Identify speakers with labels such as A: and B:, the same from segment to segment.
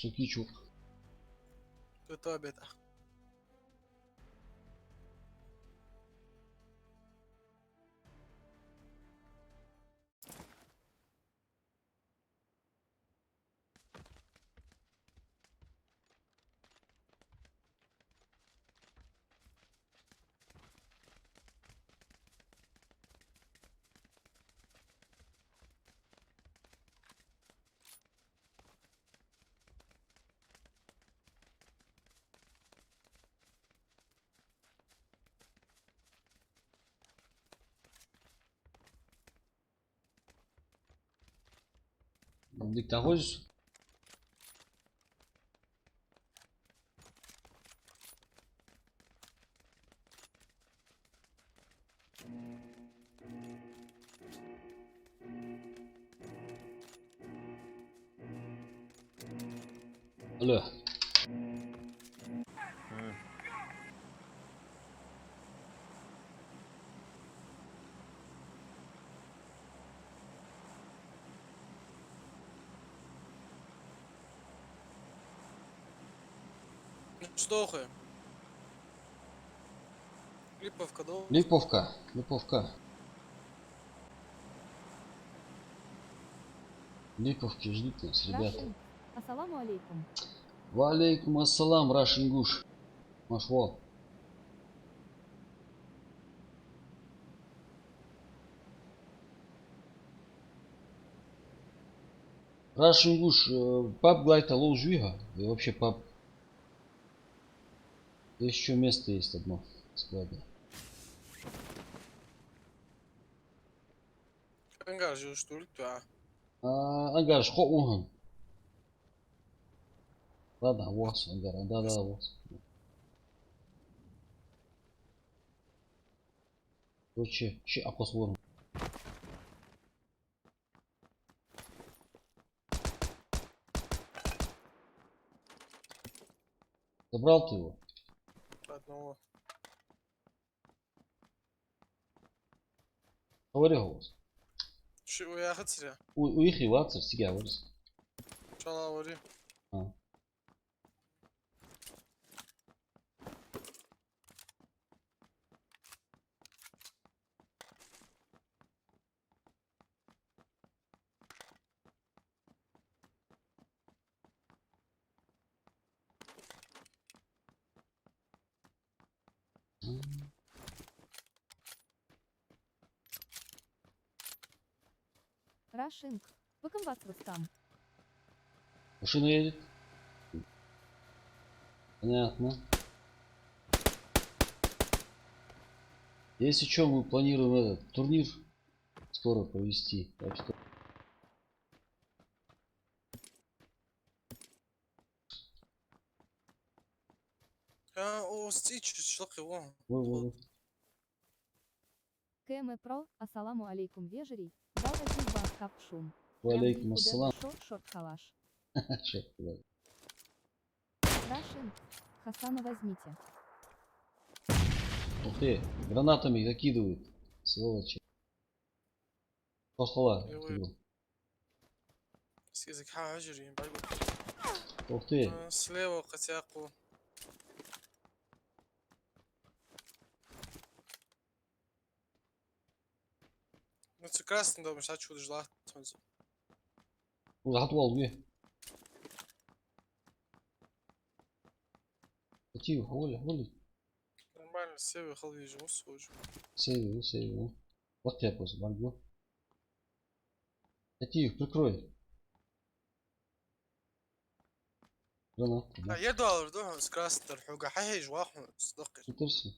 A: Сукичук.
B: Kötü beta.
A: Где ты находишься? Алло.
B: Что хуй? Липовка, да?
A: Липовка. Липовка. Липовки ждут нас, ребята.
C: Рашин, ассаламу алейкум.
A: Валейкум ассалам, Рашингуш. Машво. Рашингуш, пап глайта лоу жвига. И вообще пап. Здесь еще место есть одно. Складно.
B: Engagé, что ли, да?
A: Ангар, шхо уган. Да, вот, ангар, да, вот. Короче, акос ворм. Забрал ты его?
B: Одного.
A: Говори голос.
B: Şu uyağı sıra.
A: Уехали в Ацер, сига, вырос.
B: Çala vurayım.
C: Рашинг, выкомбат там.
A: Машина едет. Понятно. Если что, мы планируем этот турнир скоро провести. Так что...
B: Ya o стич çık его.
A: Вы.
C: КМ Про, ассаламу алейкум вежери, дал один банкап шум.
A: Валейкум ассалам.
C: Шорт халаш.
A: Черт, блядь.
C: Рашинг, Хасана возьмите.
A: Ух ты, гранатами закидывают. Сволочи. Пошла.
B: Сизик хажери.
A: Ух ты.
B: Слева косяку. Ну це красно, думаешь, а чудо жила.
A: Готовил две. Тихо, Оля.
B: Нормально, все выехал, вижу, усужу.
A: Сейвил. Вот я просто бомбил. Тихо, прикрой. Гранат.
B: يدو على ردوهم سكراست الحوقة حيج واحد صدقي.
A: Интерси.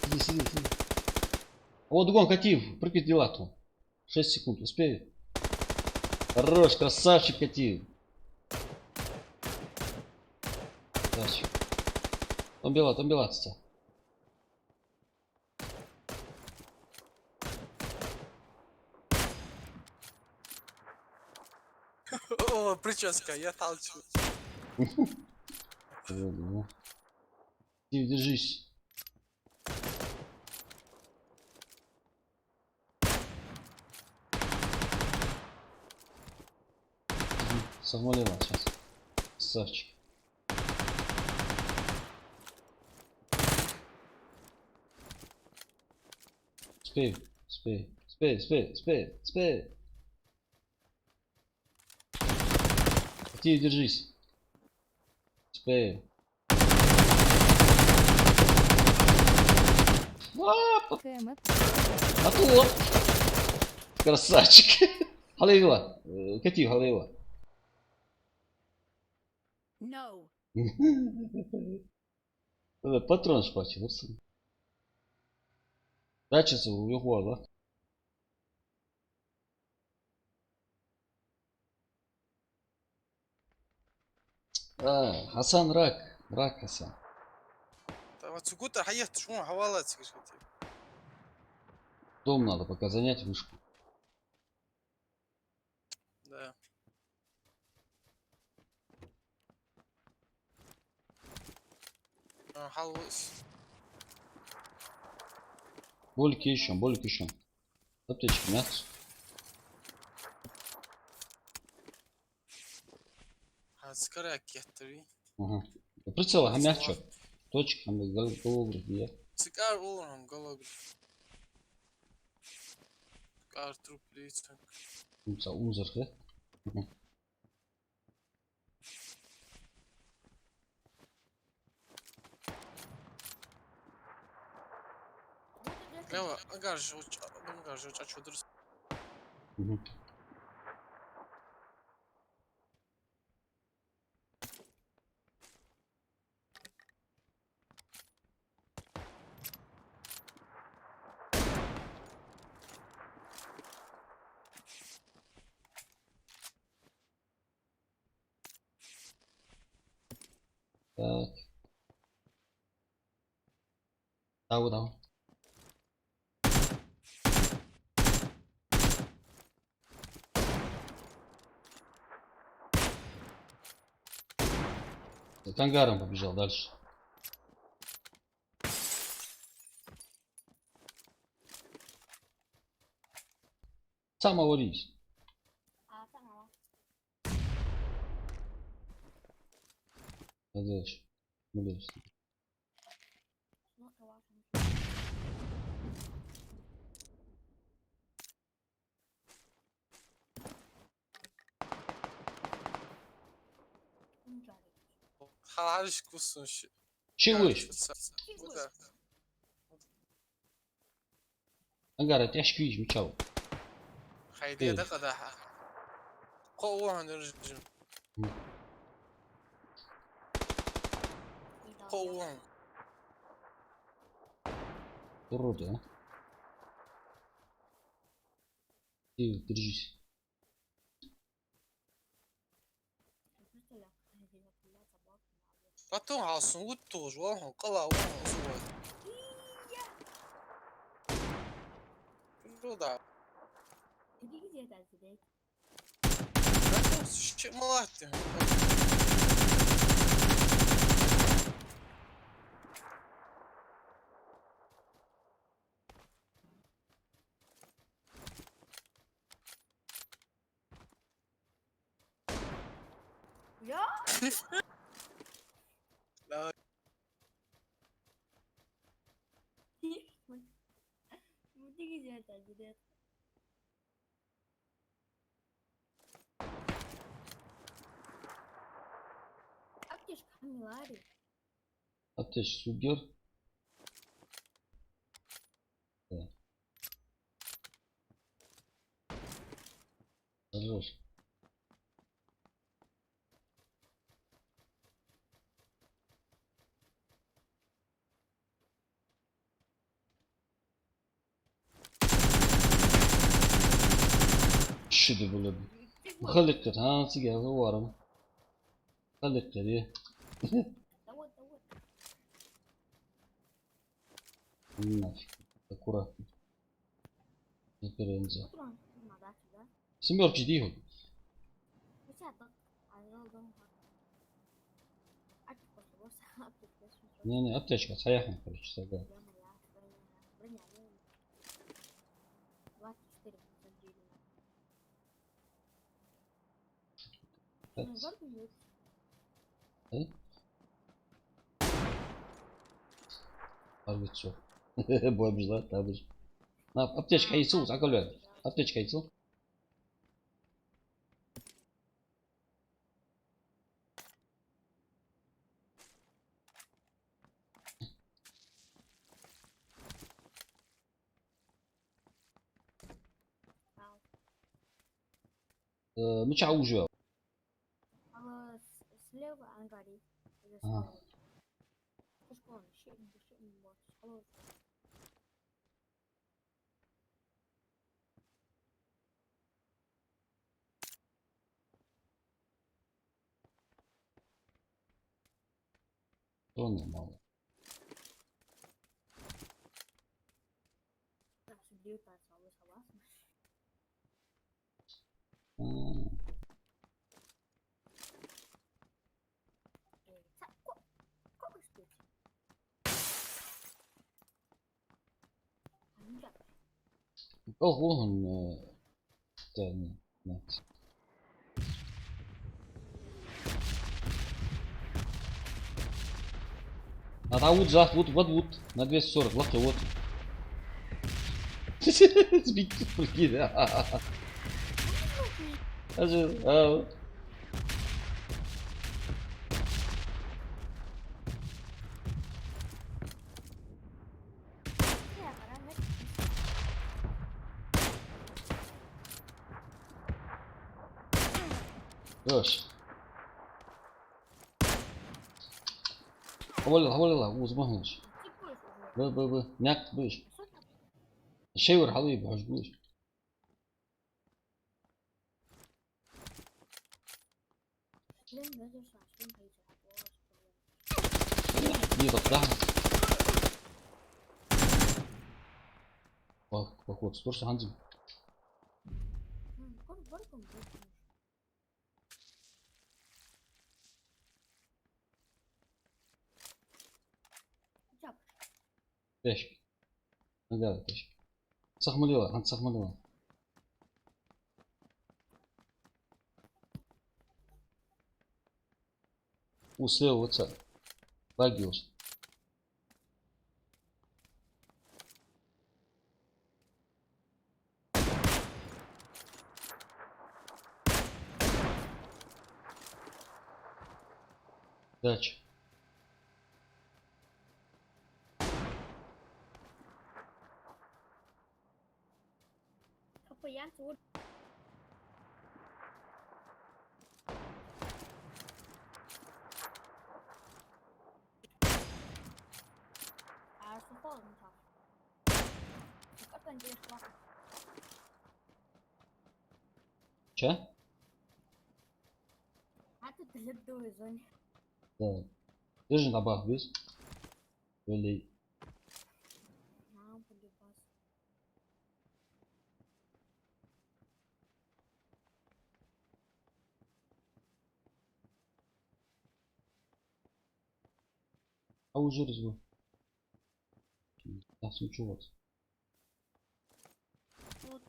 A: Сиди. О, дугон, Катив, прыгай делату. 6 секунд, успею. Хорош, красавчик, Катив. Красавчик. Там бела, отца.
B: О, прическа, я толчу.
A: Катив, держись. Самолила сейчас. Красавчик. Успей, успей, успей, успей, успей, успей. Иди, держись. Успей.
C: КМ.
A: А то. Красавчик. Халеева. Кати, Халеева.
D: No.
A: Патрон шпачил. Дачется у его, да? Хасан рак. Рак Хасан.
B: طب تسكوت حيت شو حوالات سكتي.
A: Дом надо пока занять вышку.
B: Да. حلوس.
A: Болики еще, болики еще. Аптечки, мясо.
B: هتسكرك يحتوي.
A: Ага. Прицела, мягче. Точка, голову я.
B: سكار أولهم قلق. سكار تروبليت.
A: Узор, да? Ага.
B: Лева, агаж, а что درس.
A: Мгм. Так. Да. За ангаром побежал дальше. Самого рис. А дальше. Ну, дальше.
B: حالش كوسن شيء.
A: Чего? Ангар, это яшки видишь, мечал.
B: خيدي ده قداحة. قوة هنرجم. قوة.
A: Уроды, а? Ты держись.
B: Потом عاصم وتوج وهم قلا وهم زود. شو ده؟ شيء ملاته.
D: يا
B: لا
D: مو تيجي زي التجديد. أكتش كم لاري.
A: Ateş, su gör. Да. Хорош. Şudu böyle. Balıktır. Ha nasıl geldi var mı? Balıktır ya.
D: دوت دوت.
A: Нафиг. Аккуратно. Не перензе.
D: طبعا ما بعرف ده.
A: Семерки диху.
D: بس أعتقد على الأرض أكتش بس أكتش بس.
A: Не, аптечка, саяхна, короче, сага. Evet.
D: Var mı yok?
A: Арбитр. Бой обжила, табыч. На, аптечка яйцу, заколю. Аптечка яйцу. Мыча уже.
D: Слева ангари.
A: А.
D: Пушкон, щитный вот. Холодный.
A: Тронул мало.
D: Так, бьют от собой согласны. Как что? Анга.
A: Колгон. Тайный. Нет. А вот жах, вот. На 240, лапки, вот. Сбить, прикинь.
D: Я параметр.
A: Хорош. Havale uzmanmış.
D: Типа уже.
A: Bu. Nyak bu iş.
D: Что там?
A: Şey var halı bir hoş bu iş.
D: Блин, это что? Что он говорит?
A: İyi bak daha. Bak вот, сторож hancım.
D: Как барком будет? Чап.
A: Beş. Ne kadar beş. Sakmalıyorlar, hadi sakmalıyorlar. Uslıyor olsa. Bak yiyorsun. Дальше.
D: Kapıyan vur. Su falan tam. Dikkat bence yaşlar.
A: Че?
D: Hatta dilip dövüzün.
A: Да. Держи на бах, видишь? Böyle
D: Нам полюбас.
A: а уже разговор. Nasıl uçuyor?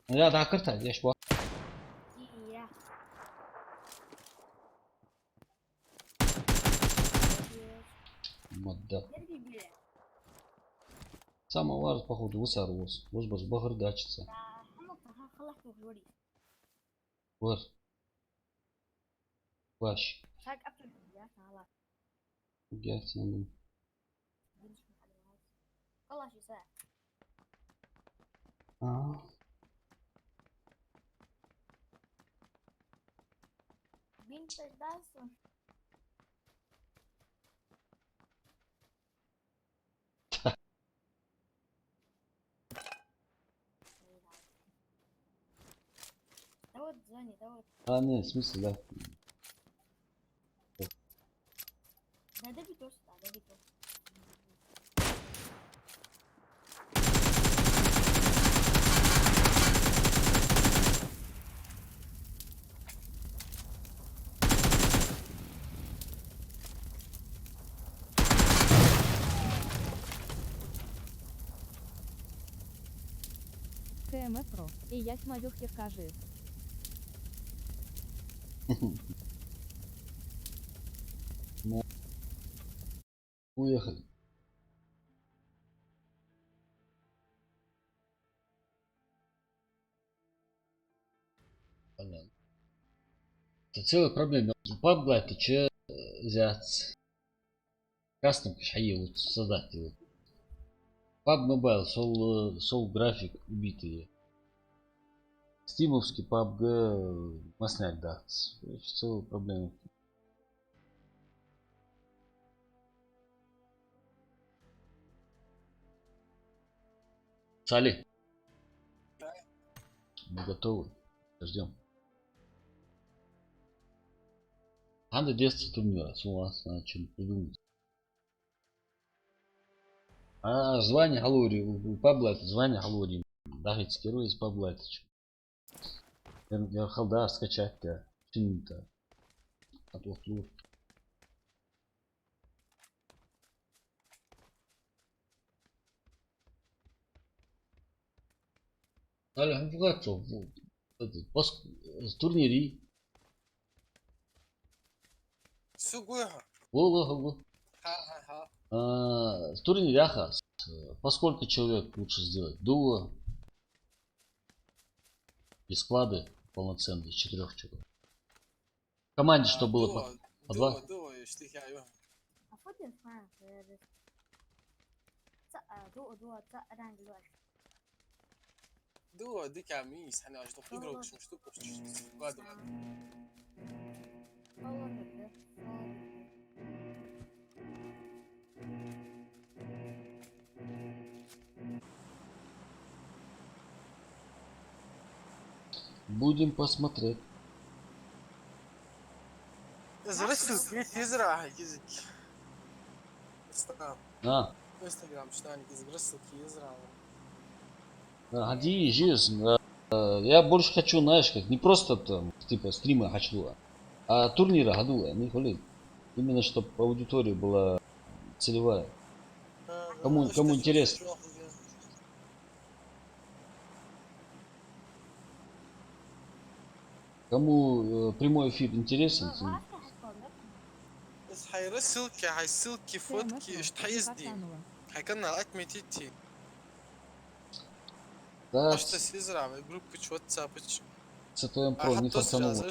A: Ya daha kırta, yaş bu.
D: Iya.
A: Мада.
D: Nerede bile?
A: Самовар, походу, высорвос. Возможно, багардачится.
D: Ama daha halak yok lori.
A: Var. Baş.
D: Sak apel ya salah.
A: Gerçekten.
D: Geniş mi hadi var. Allah şisa.
A: Aa.
D: Bin pedazo. Да вот Зони, да вот.
A: А, не, в смысле, да.
D: Да добитос, да добитос.
C: КМ Про. І ять мавюх кажи.
A: Уехали. Понятно. Это целая проблема. Паб это че взять? Кастом кашаил создать его. Паб мобайл, сол график убитые. Стимовский PUBG масняк да. Целая проблема. Сали. Мы готовы. Ждем. Надо детство турнира. С вас надо что-нибудь придумать. А звание галори. У Пабла это звание галори. Даже цитирую из Пабла это что. Я халда скачать-то. Что-то. А то флур. Али, хамфугатцо. С турнири.
B: Сугуха.
A: Во.
B: Ха-ха-ха.
A: С турниряха. По сколько человек лучше сделать? Дуо. И склады полноценные. 4 человек. В команде что было? По 2?
B: Дуо, يشتكي أيوه.
D: المفروض ينفع في دو تسأل دلوقتي.
B: Дуо دي كاميس حنا عشان تقدروا مش تقدروا تقدروا.
D: والله كده.
A: Будем посмотреть.
B: زرست يزرع يزك. استنى. Инстаграм что-нибудь زرست يزرع.
A: Ходи, жизнь. Я больше хочу, знаешь, как не просто там, типа стрима хочу, а турнира году, не хули. Именно чтобы аудитория была целевая. Кому интересно. Кому прямой эфир интересен?
B: بس هيرسلكي فوتكي ايش تحيزدي هيكنا اتميتيتي
A: Да,
B: ايش تسيزرع جروب كش واتساب كش
A: с твоим про не фартануло.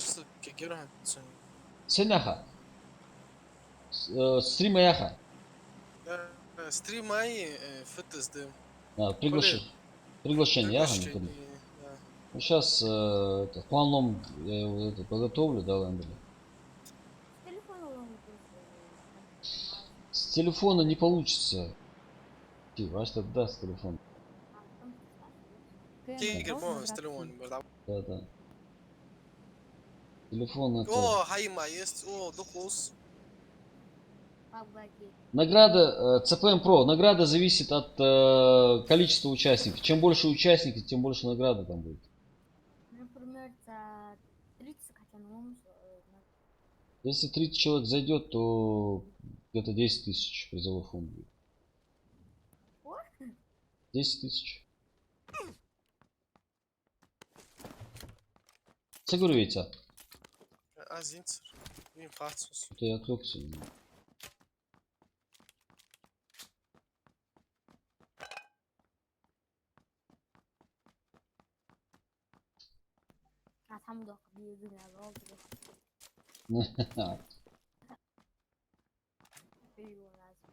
A: Сеняха. Стрима яха.
B: ستريم اي فتس دم
A: Приглашение яха. Сейчас в планом я его подготовлю, да, Андрея. С телефона не получится. Ваш да, с телефона. Да. Телефон это...
B: О, хайма есть. О, докус.
A: Награда CPM Pro. Награда зависит от количества участников. Чем больше участников, тем больше награды там будет.
D: Например, за 30 хотя бы.
A: Если 30 человек зайдет, то где-то 10 тысяч призовой фонд будет. 10 тысяч. Согурвите.
B: Азинцер. Мин фацус.
A: Это я отвлекся.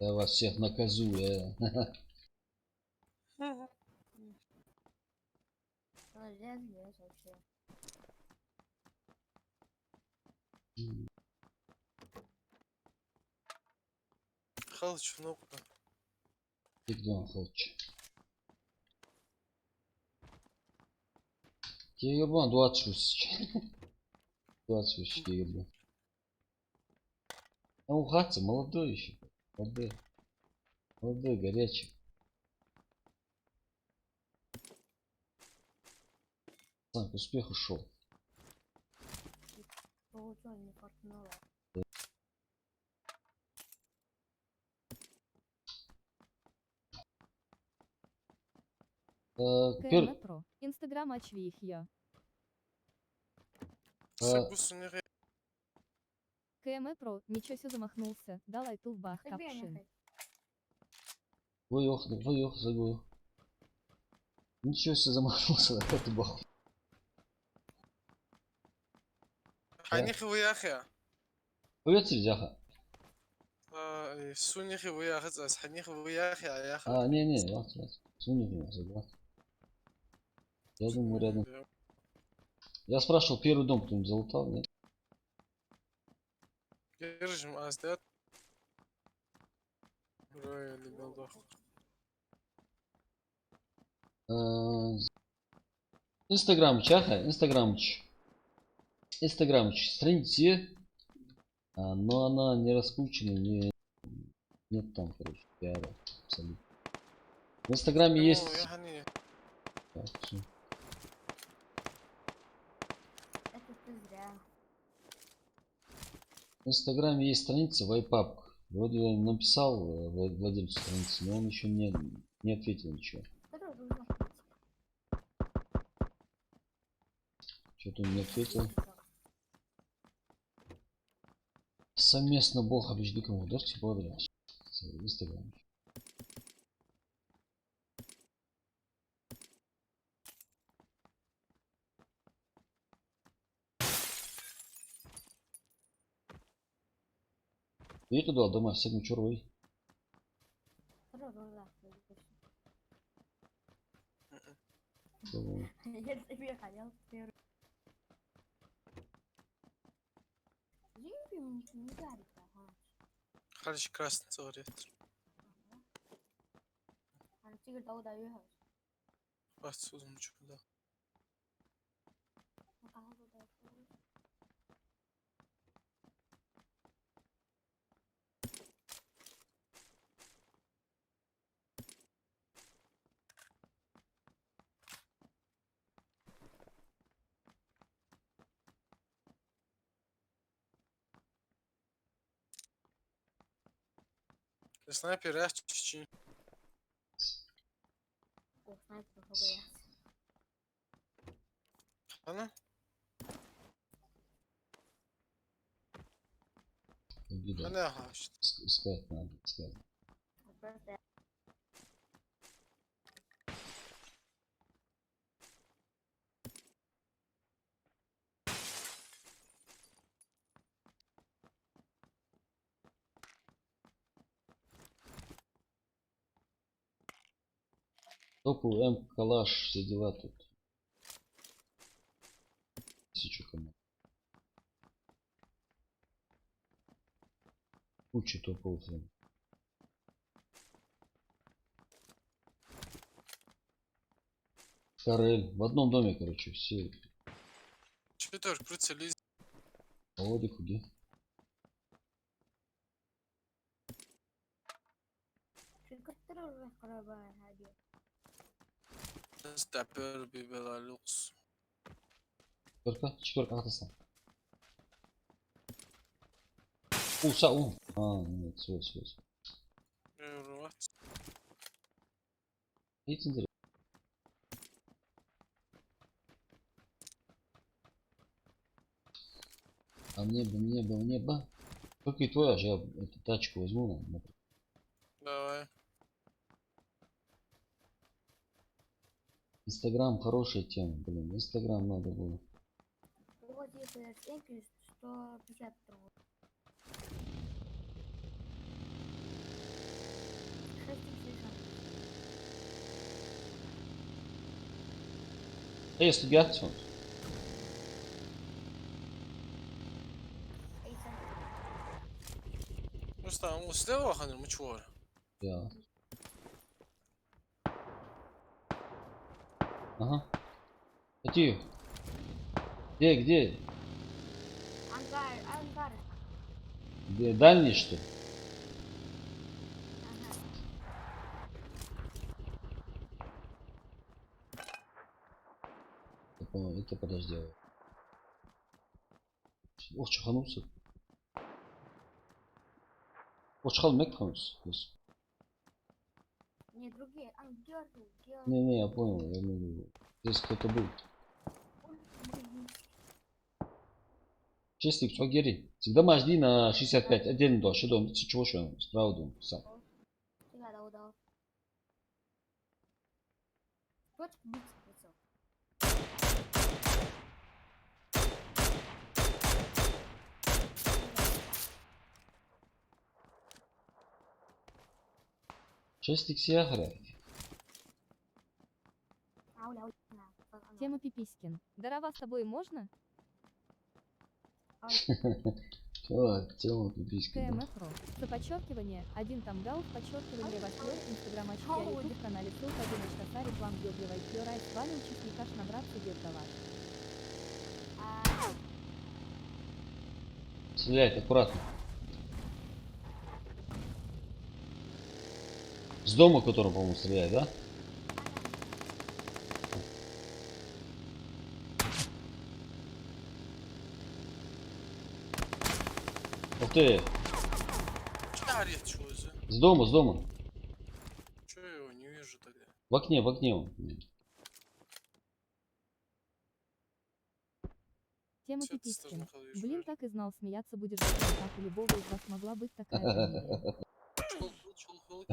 A: Я вас всех наказую.
B: Халыч кнопка.
A: Ты где он, Халыч? Я ебан 26. 26 я ебан. А угаться молодой еще. Молодой, горячий. Сам к успеху шел.
C: КМ Инстаграм очвихья. КМ Про, ничего себе замахнулся. Далай тулбах капшин.
A: Вы забыл. Ничего себе замахнулся, это бог.
B: حنيخي ويا أخي
A: Поверьте, Дяха.
B: سونيخي ويا أخي حنيخي ويا أخي يا أخي
A: А, не, ладно. Суни меня, согласен. Я думаю, рядом. Я спрашивал, первый дом кто-нибудь залутал, нет?
B: يرجم أزداد رأي اللي بالضبط
A: Инстаграмыч, аха, Инстаграмыч. Инстаграмыч, страница, но она не раскручена, нет там, короче, пиара, абсолютно. В Инстаграме есть...
B: يعني
A: Так, всё.
D: Это ты зря.
A: В Инстаграме есть страница Вайпап. Вроде я написал владельцу страницы, но он еще не ответил ничего.
D: Который должен быть.
A: Что-то он не ответил. Совместно Бог объединил ударьте подряд. В Инстаграме. И туда дома сегодня чурвей.
D: Который должен быть.
A: Давай.
D: Я тебе хотел первый. Зимби мне не дарит, ага.
B: خليش كراست صوريت
D: А тигр Дауда ехал.
B: بس سوزن شو ده السنايبر راح تشي
D: О, снайпер ФБС.
B: انا
A: Видно.
B: انا هاشت
A: Искать надо, искать.
D: Просто
A: Топовый М, калаш, все дела тут. 1000 команд. Куча топовых М. Карель. В одном доме, короче, все.
B: شو تور بريتسليز
A: Володи хуги.
D: شركة الربح قرابة هادية.
B: استعبر ببلالوكس
A: Четверка атаса. Уса, нет, свой.
B: روات
A: Видите, интересно. А мне бы. Только и твоя же, я эту тачку возьму, например.
B: давай
A: Инстаграм хорошая тема, блин. Инстаграм надо было.
D: Вот если стенки 150 траву. 60.
A: Если гатсон.
B: مستوى مستوى خلينا المشوار
A: Да. Ага. Какие? Где?
D: Ангар.
A: Где? Дальний, что ли?
D: Ага.
A: Это подожди. Ох, чаханулся. Ох, чахал Мекхаус.
D: Не, другие. Ангар.
A: Не, я понял. Я имею в виду. Здесь кто-то был. Честик, что гери? Всегда мажди на 65. Отдельно до. Что дом? Чего что? Справа дом. Сам.
D: Всегда удал. Точка биться прицел.
A: Шесть иксия грає.
D: Ауля, ауля.
C: Тема Пипискин. Дарова с тобой можно?
A: О, тема пиписька, да?
C: КМ Про. За подчеркивание, один тамгал, подчеркивание восьмер, инстаграм очки, ютуб канале ссылка, 1 часа, реклам, геогливай, рай, с вами учитель каш набраться, геограваш.
A: Стреляет аккуратно. С дома, которым, по-моему, стреляет, да? Ух ты!
B: Что орет, что за?
A: С дома, с дома.
B: Че я его не вижу тогда?
A: В окне он.
C: Тема
B: Всё, ты
C: Пипискин.
B: тоже находишь,
C: Блин,
B: вроде.
C: так и знал, смеяться будешь затем, как у любого из вас могла быть такая фамилия.
B: Чулхул.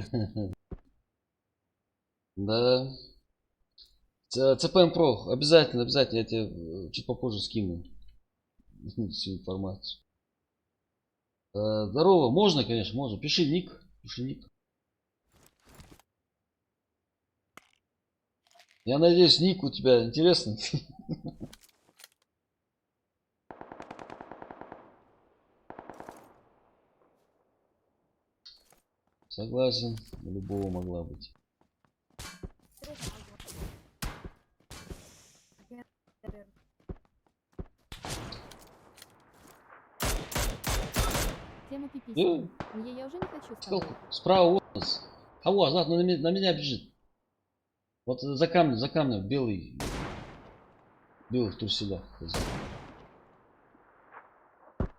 A: Да. ЦПМ Про. Обязательно, обязательно. Я тебе чуть попозже скину всю информацию. Здорово. Можно, конечно, можно. Пиши ник. Пиши ник. Я надеюсь, ник у тебя интересный. Согласен. У любого могла быть.
C: Тема Пипискин. Мне я уже не хочу с тобой.
A: Справа вот у нас. Кого? Знат, на меня бежит. Вот за камнем, белый. Белый в труселях.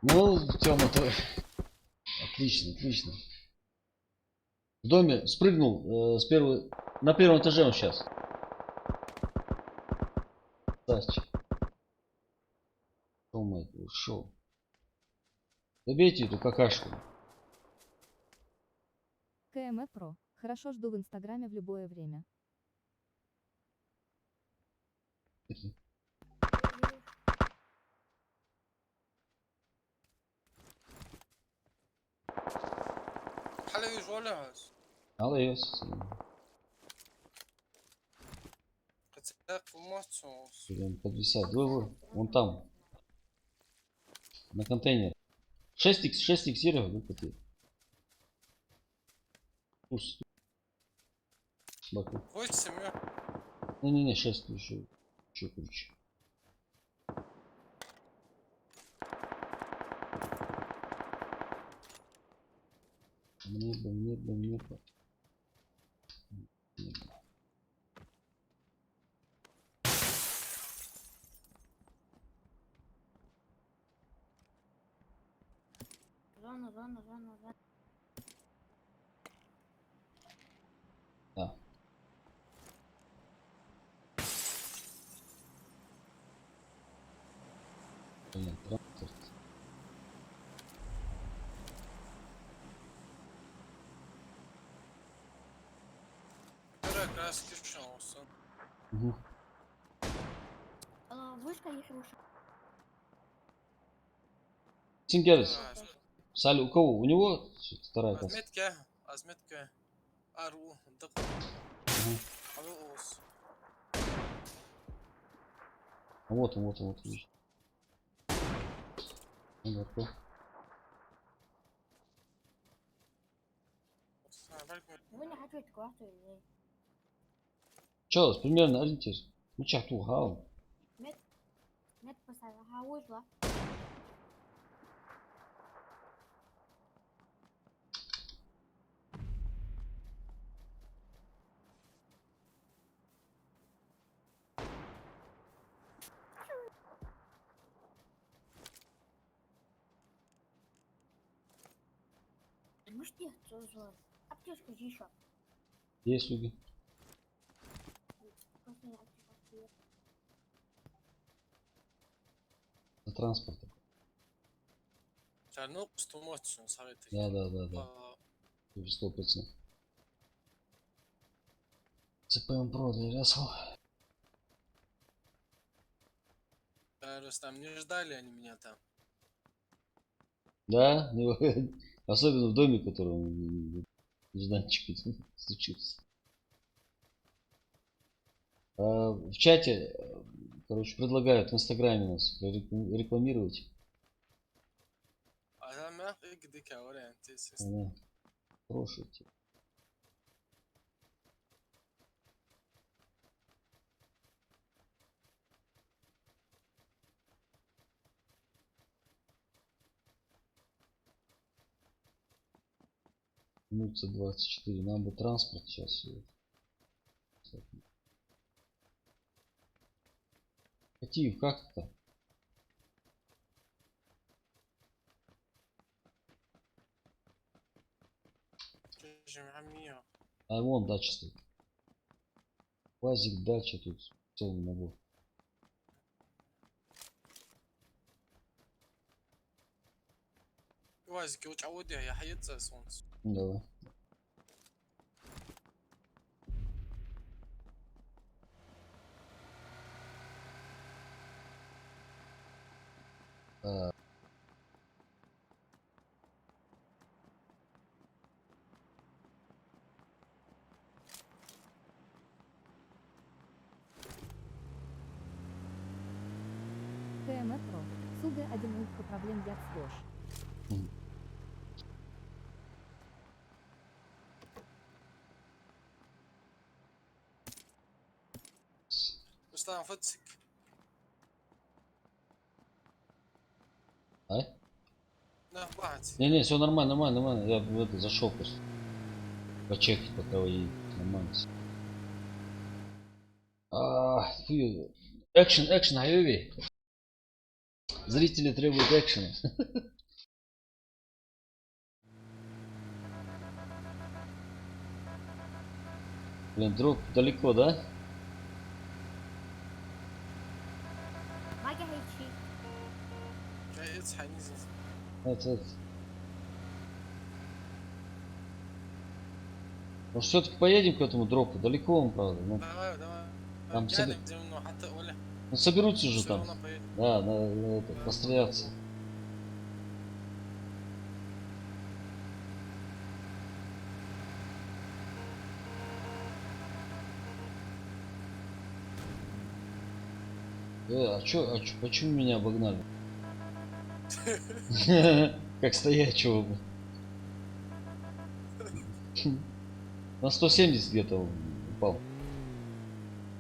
A: Ну, Тёма-то. Отлично, отлично. В доме спрыгнул на первом этаже он сейчас. Красавчик. Тёма ушел. Добейте эту какашку.
C: КМ Про. Хорошо, жду в инстаграме в любое время.
B: حلو جولاز.
A: Алайос.
B: قد ساق موتسونس.
A: Подвисает. Вон там. На контейнер. 6х Серега, выпустил. Пусть. Баку.
B: 8.
A: Не-не-не, 6 еще круче. Небо. Небо.
D: Зона.
A: Да. Блин, транспорт.
B: Первая краски шанса.
A: Угу.
D: Вышка есть выше.
A: Сингерс. Саль, у кого? У него вторая касса.
B: Азметка. Ару. Дак.
A: Угу.
B: Алос.
A: Вот он, видишь. Вот.
D: Вы не хотите квартиру или?
A: Че, примерно ориентир. Ну чахту гал.
D: Нет, поставил. Вышла. Может нет, зло. Аптечку еще.
A: Есть люди.
D: Просто не аптечка.
A: За транспортом.
B: Чарнук стумоцун сарыты.
A: Да. 100%. ЦПМ Про, да,
B: Рустам, не ждали они меня там.
A: Да, ну, особенно в доме, который нежданчик случился. В чате, короче, предлагают в инстаграме нас рекламировать.
B: Adam ya gidip oraya tesis.
A: Она хорошая тема. Минута 24. Нам бы транспорт сейчас. Катиев, как это?
B: Чужим хамия.
A: А вон дача стоит. Вазик, дача тут. Целый набор.
B: Вазики уч аудио я hayatsa сонс.
A: Ну, давай.
C: КМ-Про. Суга 1 улька проблем як слож.
B: Рустам фотсик.
A: А?
B: На бать.
A: Не, все нормально, нормально, нормально. Я в это зашел просто. Почекать, пока вы едете. Нормально. всё. Экшен, экшен, Айови. Зрители требуют экшена. Блин, дроп далеко, да?
D: Мага хейчи.
B: Hayat hanizin.
A: Это. Может, все-таки поедем к этому дропу? Далеко он, правда. Ну,
B: Давай, давай.
A: Там
B: Гянем земно hatta öyle.
A: ну, соберутся же
B: Всё
A: там.
B: равно поедем.
A: Да, на это, постреляться. Почему меня обогнали? Как стоячего бы. На 170 где-то упал.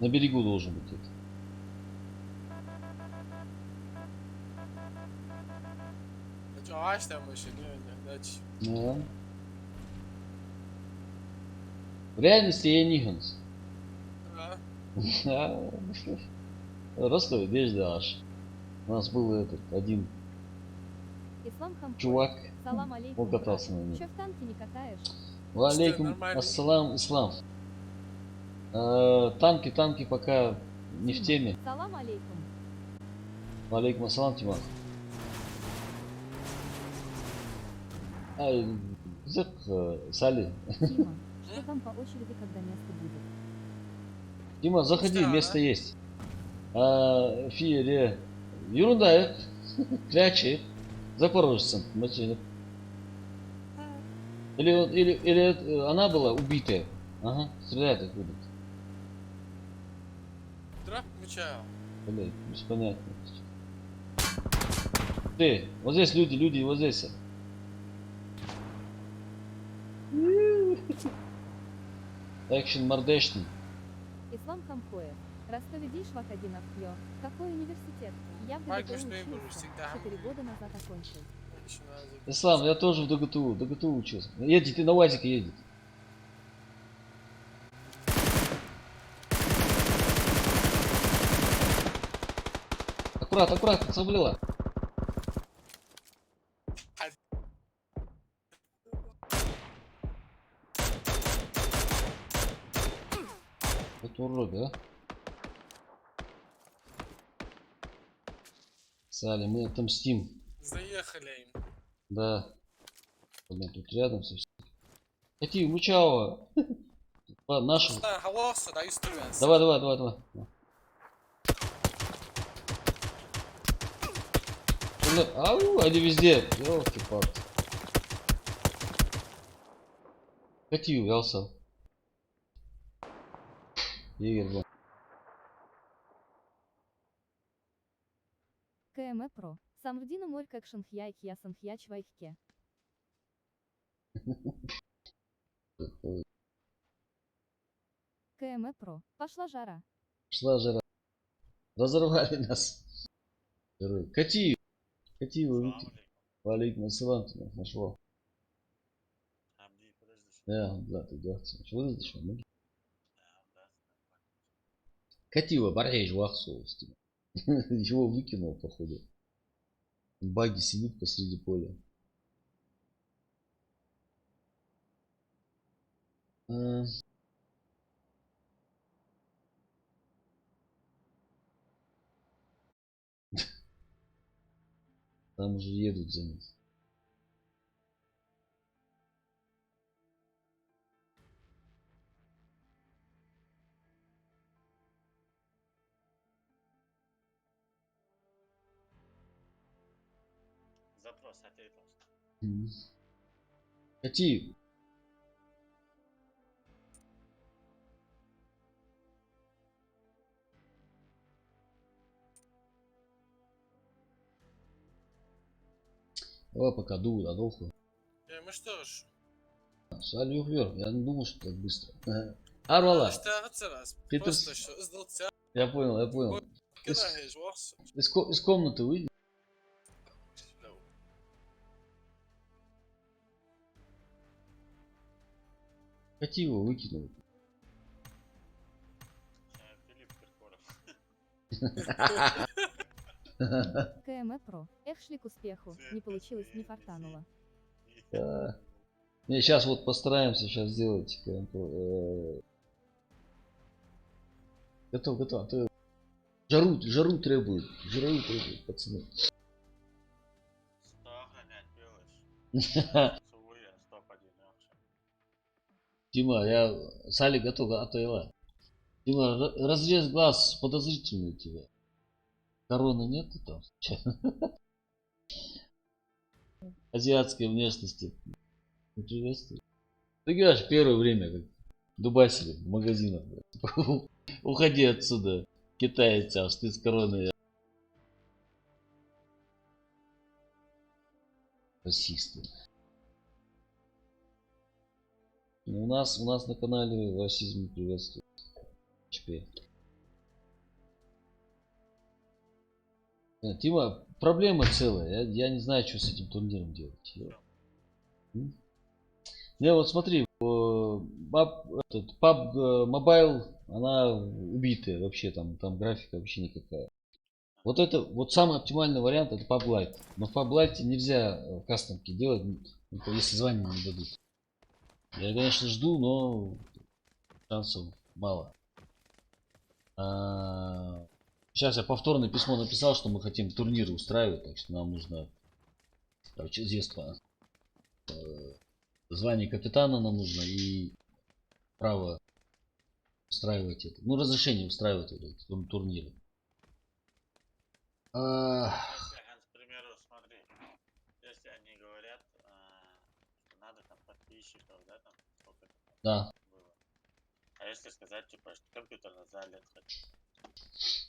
A: На берегу должен быть это.
B: Şu ağaçtan başlıyor önce. Aç.
A: Да. В реальности я Ниганс.
B: Ha.
A: Ростов аж. У нас был этот один
C: Ислам Хампой.
A: чувак,
C: Салам алейкум.
A: он катался на нем.
C: Че в танке не катаешь?
A: Валейкум
B: нормально?
A: ассалам, ислам. Танки пока не в теме.
C: Салам алейкум.
A: Валейкум ассалам, Тимар. Ай, Сали.
C: Тима, что там по очереди, когда место будет?
A: Дима, заходи,
B: Пустая,
A: место
B: да?
A: есть. Фиере. Ерунда, клячи. Запорожцем. Или она была убитая. Ага, стреляет откуда.
B: Драп мечаю.
A: Блять, беспонятно. Ты, вот здесь люди, вот здесь. Экшен мордешный.
C: Ислам Хампоев. Ростове Дишвак 1 Авклё. Какой университет? Я в
B: Майк,
C: ГДТУ
B: что я буду
C: учился.
B: всегда.
C: 4 года назад окончил.
A: Ислам, я тоже в ДГТУ учился. Едет, ты на УАЗике едет. Аккуратно, соблила. Это урод, да? Сали, мы отомстим.
B: Заехали им.
A: Да. Блин, тут рядом совсем. Какие, Мучао. Нашу.
B: Ruslan hava olsa da üstü versin.
A: Давай. Ау, они везде. Ёлки-палки. Кати увялся. Егер был.
C: КМ Про. Самвдина моль как шанхяйк я санхяч вайхке. КМ Про. Пошла жара.
A: Шла жара. Разорвали нас. Кати. Кати его. Валейкум ассалам, ты нас нашел. Да, да, ты дядься. Что ты зашел? Кати его, барьяж вахсу. Его выкинул, походу. Баги сидит посреди поля. Там уже едут за ним.
E: Запрос ответил.
A: Кати. Давай пока дует, адолху.
B: Мы что ж?
A: Салю Юхлер, я не думал, что так быстро. Арвала. Ты
B: Просто что сдался.
A: Я понял, я понял.
B: كراهيج واخص.
A: Из комнаты выйди. Кати его выкинул.
E: Филипп Киркоров.
C: КМ Про. Эх, шли к успеху. Не получилось, не фартануло.
A: Да. Не, сейчас вот постараемся сейчас сделать. Готов, готов. А то жару требует. Жару требует, пацаны.
E: 100 гонять белыш. Суя, 100 поденёшь.
A: Дима, я Сали готов, а то я. Дима, разрез глаз подозрительный у тебя. Короны нету там? Азиатской внешности. Приветствую. Ты говоришь, первое время как дубасили в магазинах. Уходи отсюда, китаец, аж ты с короной. Расисты. У нас на канале расизм приветствует. ЧП. Тима, проблема целая. Я не знаю, что с этим турниром делать. Не, вот смотри, PUBG Mobile, она убитая вообще, там графика вообще никакая. Вот это, вот самый оптимальный вариант, это PUBG Lite. Но в PUBG Lite нельзя кастомки делать, если звания не дадут. Я, конечно, жду, но шансов мало. Сейчас я повторное письмо написал, что мы хотим турниры устраивать, так что нам нужно чудество. Звание капитана нам нужно и право устраивать это. Ну, разрешение устраивать этот турниры.
E: К примеру, смотри, если они говорят, что надо там подписчиков, да, там сколько там
A: Да.
E: было. А если сказать, типа, что компьютерный залет хочу.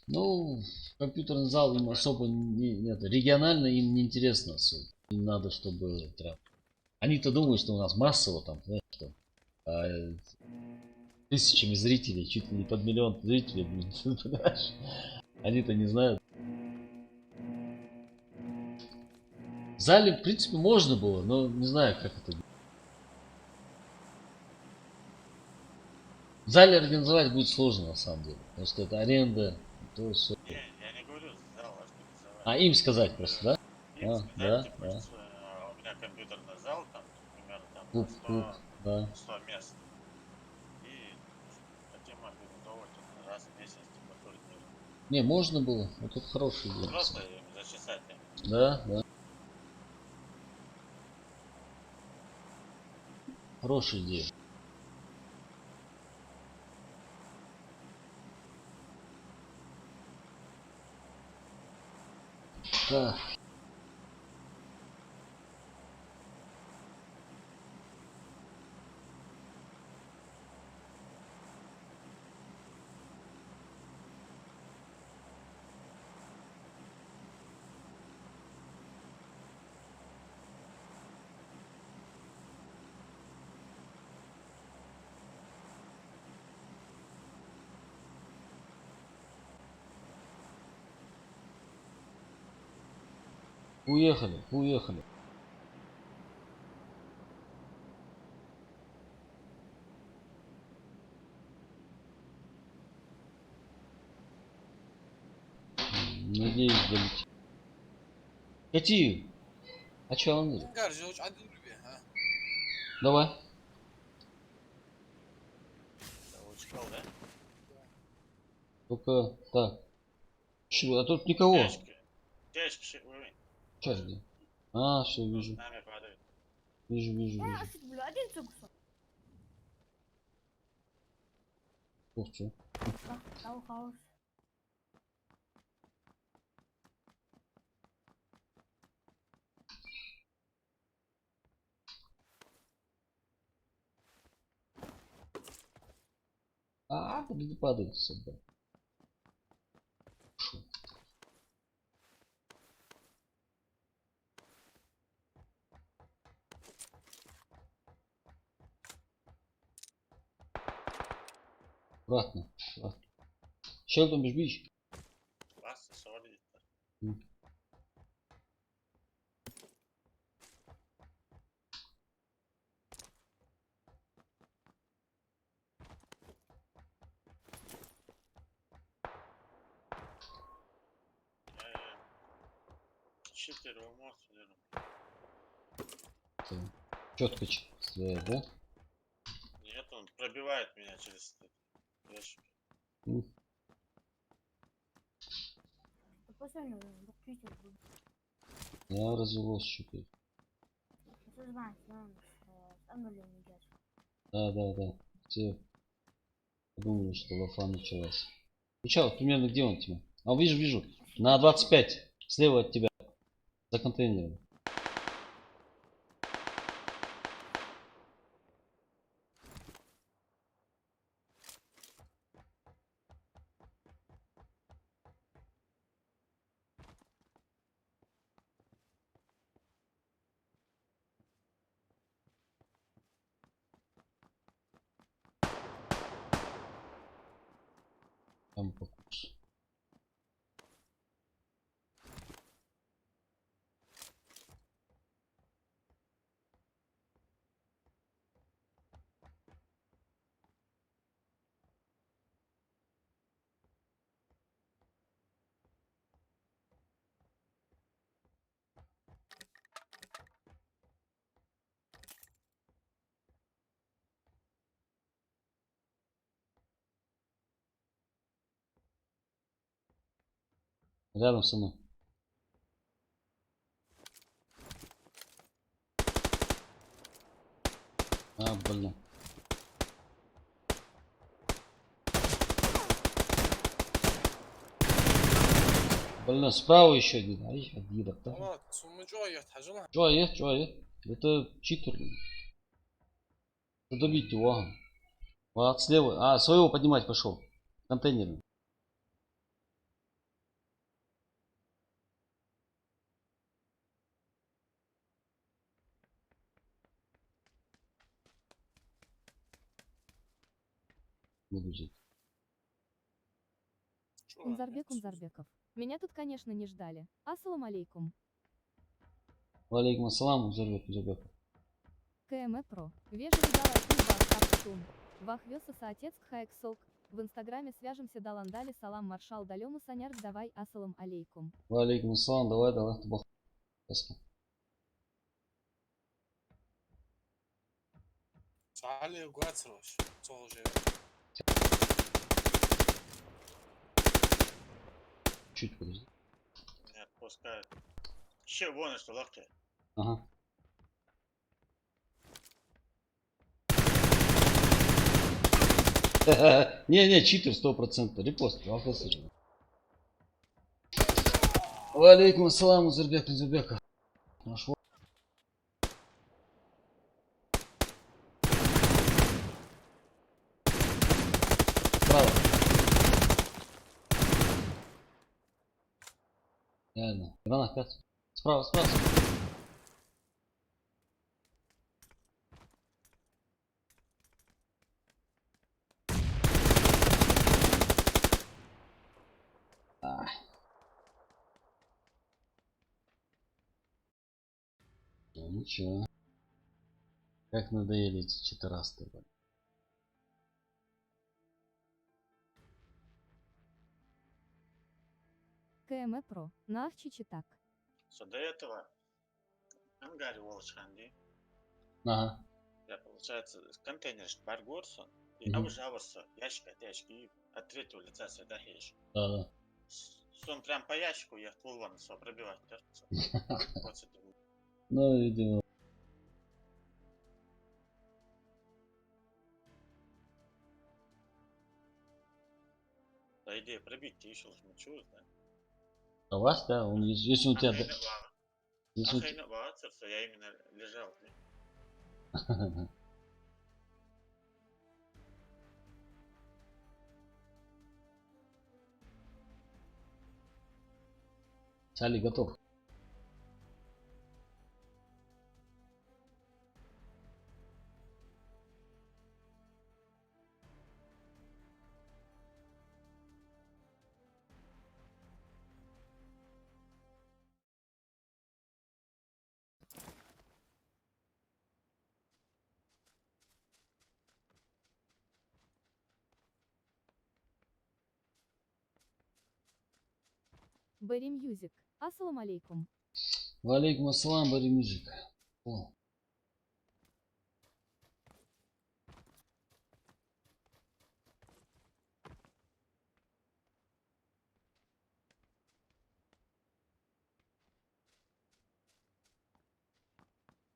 A: Ну, компьютерный зал им особо нет. Регионально им не интересно особо. Им надо, чтобы прям. Они-то думают, что у нас массово там, знаешь, что тысячами зрителей, чуть ли не под миллион зрителей, понимаешь? Они-то не знают. В зале, в принципе, можно было, но не знаю, как это. В зале организовать будет сложно, на самом деле. Потому что это аренда, то все.
E: Не, я не говорю зал организовать.
A: А им сказать просто, да?
E: Им сказать,
A: да,
E: типа,
A: да.
E: что у меня компьютерный зал, там, например, там
A: Клуб,
E: на 100,
A: да.
E: 100 мест. И хотим организовывать раз в месяц, типа, турнир.
A: Не, можно было. Вот это хорошая идея.
E: Просто им зачесать.
A: Да, да. Хорошая идея. Так. Уехали, уехали. Надеюсь, долетит. Кати! А чё он говорит?
B: قال زوج عدل بيه ها.
A: Давай.
E: Заучкал, да?
A: Только так. А тут никого.
E: Тяжкий уровень.
A: Сейчас где? А, все,
E: С
A: вижу.
E: нами падает.
A: Вижу, вижу,
D: Я
A: вижу.
D: офиг, бля, один цуксу.
A: Ух, чё.
D: Стал хаос.
A: Подожди, падает собака. Шо? Обратно. Обратно. Sheldon бежишь?
E: Классно, солидно. Читер в мост,
A: Четко стреляет, да?
E: нет, он пробивает меня через ящик.
D: Посмотрим, Питер будет.
A: Я развелось что-то.
D: Все знает, но со мной не идет.
A: Да. Все подумали, что лафа началась. Ну чё, примерно где он тебя? А, вижу. На 25. Слева от тебя. За контейнером. Там по курсу. Рядом со мной. Блин. Блин, справа еще один. Ай, один.
B: والله ثم جويت حجرها.
A: Чё, это читер. Надо добить его. Ага. Вот слева. Своего поднимать пошел. Контейнерный. Выгрузить.
C: Унзарбеков. Меня тут, конечно, не ждали. Ассалам алейкум.
A: Валейкум ассалам, Узарбек.
C: КМ Про. Вежливый дал Вахтун. Вахвёса соотец Хайксок. В инстаграме свяжемся даландали салам маршал далему санярк давай ассалам алейкум.
A: Валейкум ассалам, давай, табах.
B: تعالي وقعت روش. صوغ جاي.
A: Чуть подожди.
E: Не отпускает. Еще вон что локти.
A: Ага. Не, читер 100%. Репост. Валейкум ассалам, Узарбека. Наш Справа. Реально. Гранат 5. Справа. Ничего. Как надоели эти читерасты.
C: КМ Про. Нахчи читак.
E: Что до этого ангаре Волчханди,
A: Ага.
E: я, получается, контейнер баргорсон, и
A: Мгм.
E: обжавался ящик от третьего лица сюда хеш.
A: Да,
E: Сон прям по ящику я вон все пробивать. Вот с этим.
A: ну, видимо.
E: По идее, пробить ты еще лучше, да?
A: А вас, да? Он, если у тебя... Если у тебя...
E: Ахайна Вацерса, я именно лежал.
A: Чали готов.
C: Берри Мьюзик. Ассалам алейкум.
A: Валейкум ассалам, Барри Мюзик. О.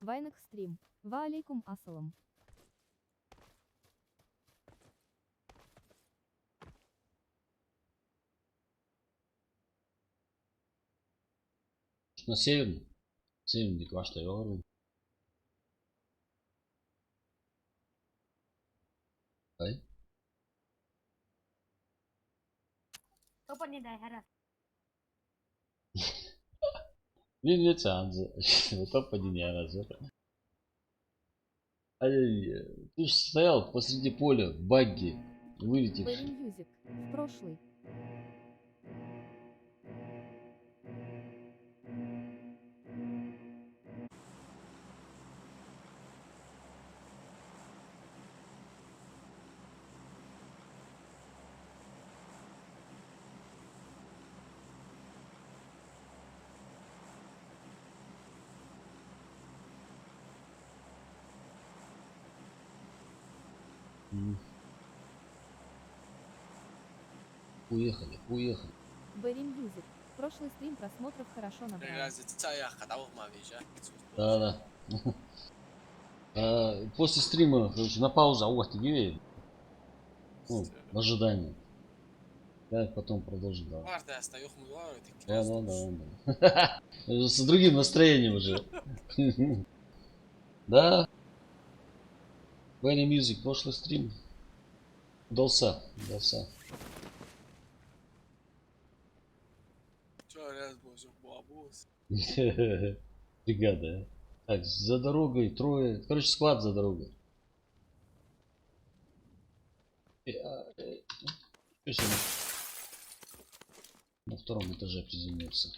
C: Вайнах стрим. Ва алейкум ассалам.
A: На северный. Северный квашта yoruldu. Ай.
D: Topa ni dai hara.
A: Видите, Анза. Это подняло разок. Ай, ты же стоял посреди поля в багги,
C: Берри
A: вылетевший.
C: Мьюзик. В прошлый.
A: Уехали, уехали.
C: Берри Мьюзик. Прошлый стрим просмотров хорошо набрал.
A: Да. После стрима, короче, на паузу, а вот ты ну, в ожидании. Я потом продолжу, да. Да. С другим настроением уже. Да. Вайна Мьюзик, прошлый стрим. Удался. Бригада. Так, за дорогой трое. Короче, склад за дорогой. Что себе? На втором этаже приземлился.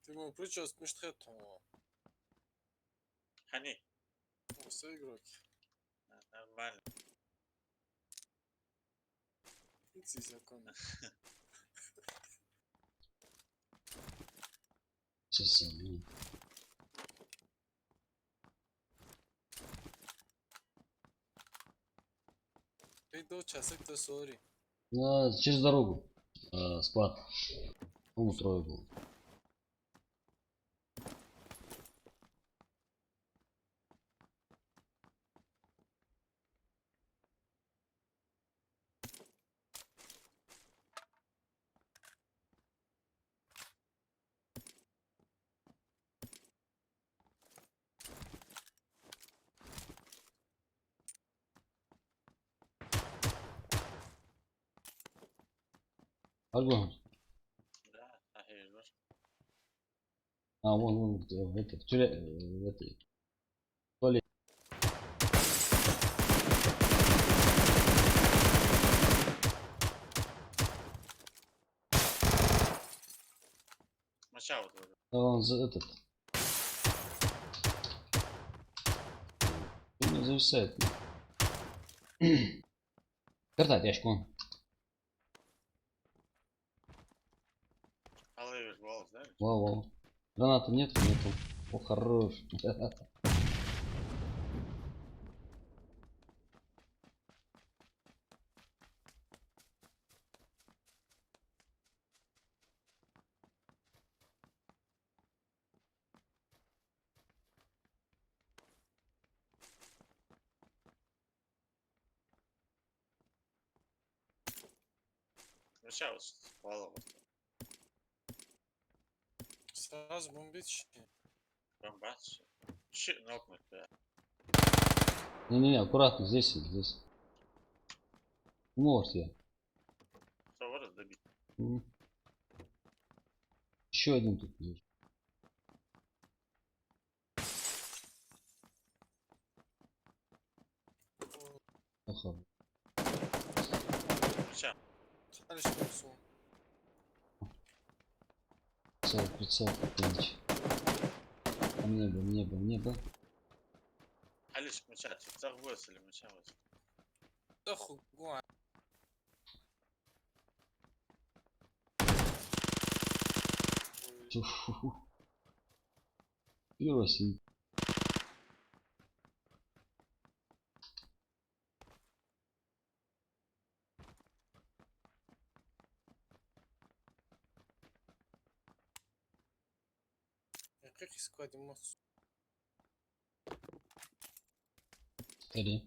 B: Ты ему причем смешно.
E: Хани,
B: Все игроки.
E: нормально.
B: Эти законы.
A: Сейчас.
B: Ты до часа кто сори.
A: Через дорогу. Склад. По-моему, трое было. Аргон.
E: Да, ахейжбаш.
A: Вон, в этой, в этой.
E: говорю.
A: А он за этот. У меня зависает. Картать, ящик,
E: Алывер голос, да?
A: вау, вау. Граната нет, нету. О, хорош.
E: Ну сейчас спало.
B: Сразу бомбить щи.
E: Бомбач. Щи нокнуть, да.
A: Не-не-не, аккуратно, здесь, здесь. Может я.
E: Что вот добить?
A: Еще один тут есть. Ага.
E: Сейчас.
B: Дальше несу.
A: Прицел, прицел, Пенч. А небо.
E: Алиш мыча. Загвоз или мыча.
B: Да хугуа.
A: Фу. Пироси.
B: Как искать эмоцию?
A: Скорее.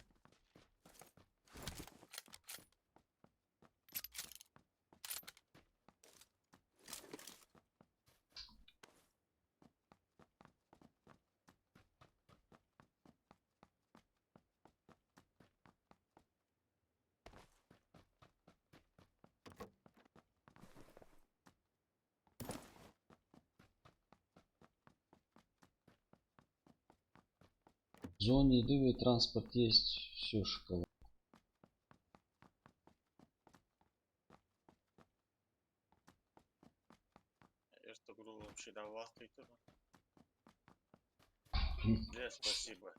A: В зоне еды транспорт есть. Все шоколад.
E: Я что грубо вообще давал ты тут. Да, спасибо.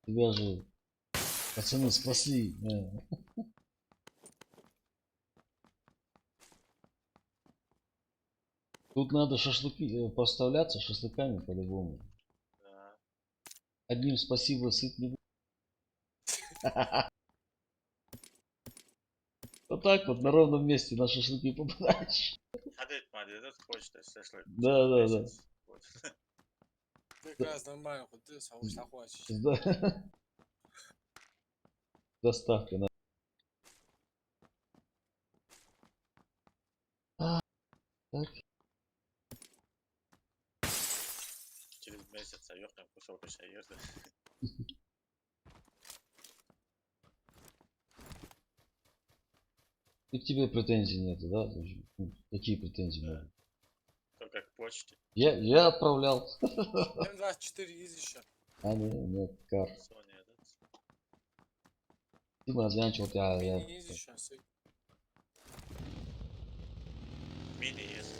A: Тебя же пацаны спасли. Тут надо шашлыки поставляться шашлыками по-любому.
E: Да.
A: Одним спасибо сыт не будет. Вот так вот на ровном месте на шашлыки попадаешь.
E: Ходить мадет, почта, шашлык.
A: Да.
B: Прекрасно, нормально, хоть ты захватишь.
A: Доставка на. Так.
E: Через месяц ёхнем кусок еще ешь.
A: И к тебе претензий нет, да? Ну, какие претензии
E: Да.
A: могут?
E: Только к почте.
A: Я отправлял.
B: М24 есть еще.
A: А нет, кар.
E: Sony этот.
A: Ты названчил, я.
B: Мини есть еще.
E: Мини есть.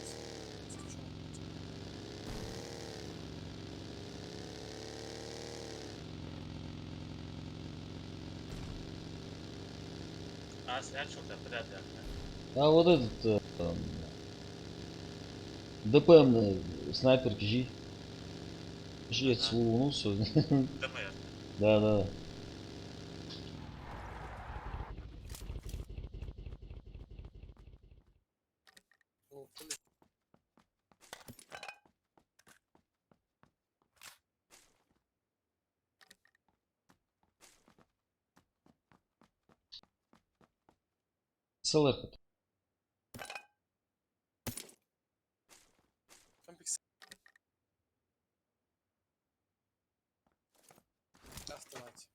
E: А, снячил-то, вряд ли.
A: А вот этот ДПМ снайпер Жи. Жец
E: Ага.
A: улыбнулся.
E: ДМР.
A: Да.
B: О, блин.
A: СЛР.
B: Комплекс. Автомате.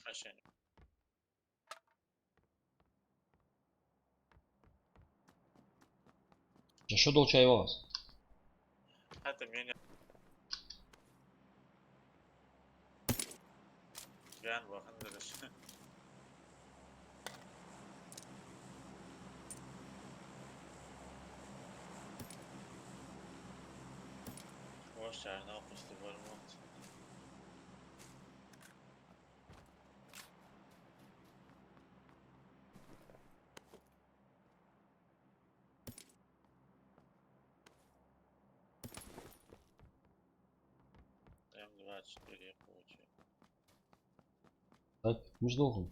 E: Ощущение.
A: Що долчаєвалось?
E: Это меня. Gan bakın dırış. Boş yer ne yapmıştı Vermont. М24 получил.
A: Так, между.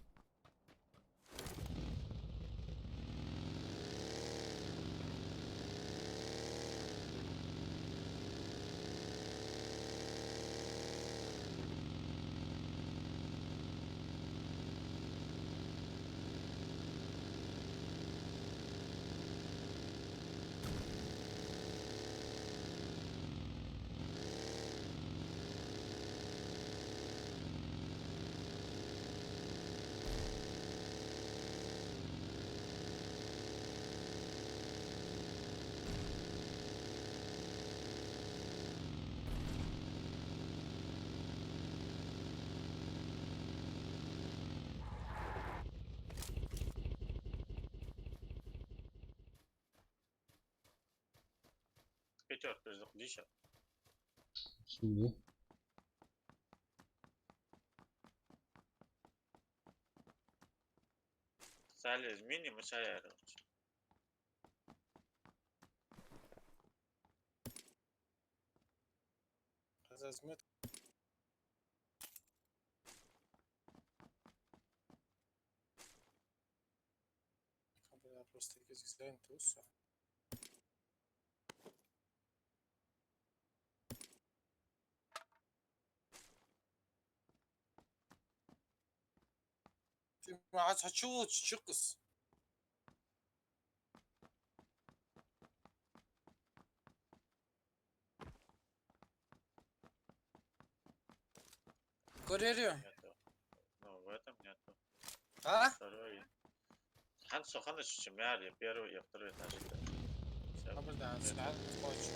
E: Пятерка ждет лища.
A: Şimdi.
E: Сали измени, мы шаяем.
B: Размет. Я просто дизайн туса. Ты ما عاد هتشوف تشقص. Курьерю.
E: Нету. Ну, в этом нету.
B: А?
E: Второй. Хансо, Хансо, чемяр, я первый, я второй этаж. Всё.
B: Абырдан саат койчу.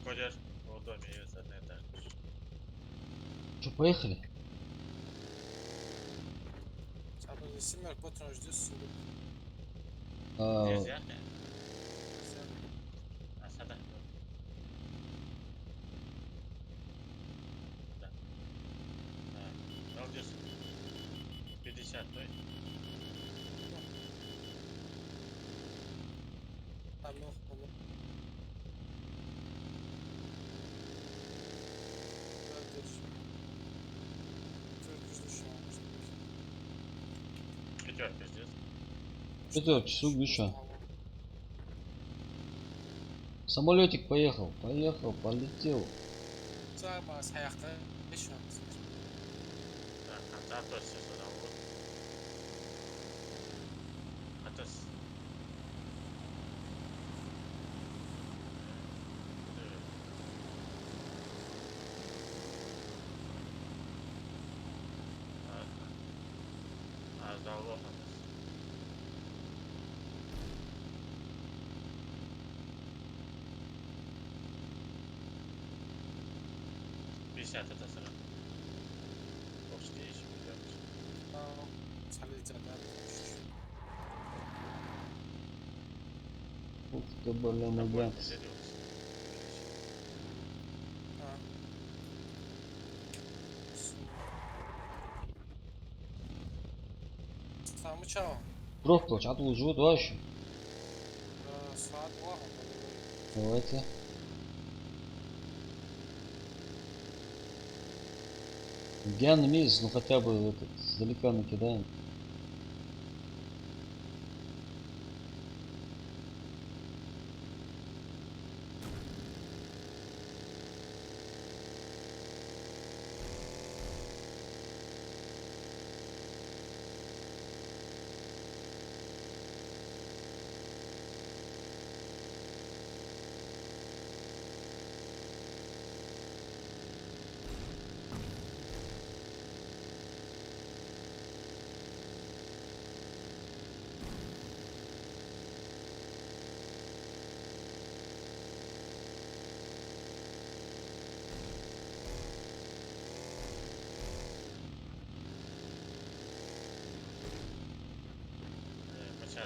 E: Курьер в доме есть одна этаж.
A: Что, поехали?
B: Абырдан семер потом ждёс.
A: А,
E: Есть я? Асада. Да. Алдис. 50, то есть.
B: Там ну.
E: Пятерка здесь.
A: это часу Миша. Самолетик поехал, поехал, полетел.
B: Сама саяхта еще.
E: Так, Атос сюда вот. Атос. За лохом. Пятьдесят это сразу. Почти еще пятерка.
A: Ух ты, блин,
E: Работа
A: Макс.
E: ведется.
B: Самый чао.
A: Трох а тут живут, давай еще.
B: Саат лахом.
A: Давайте. Гиан месяц, ну хотя бы этот, издалека накидаем.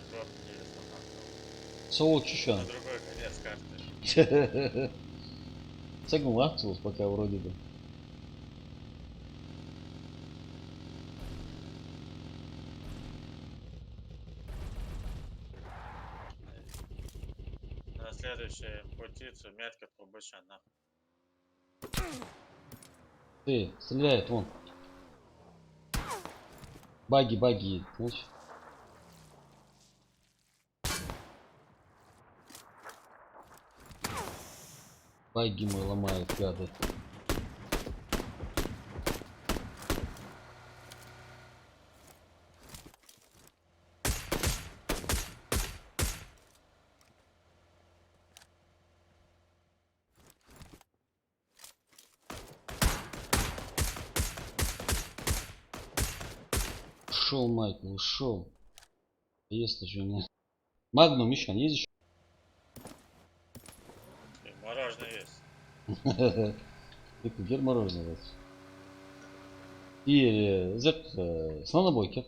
E: пробки есть, но там
A: Соул
E: на
A: чущан.
E: другой конец карты.
A: Цегнул акцию пока вроде бы.
E: На следующем птицу метка побольше нахуй.
A: Ты, стреляет, вон. Баги, значит. Баги мой ломают, гады. Ушел, Майкл, ушел. Есть же у меня. Магнум, Мишан, есть еще?
E: И мороженое есть.
A: Ты где мороженое? И зет слонобойка.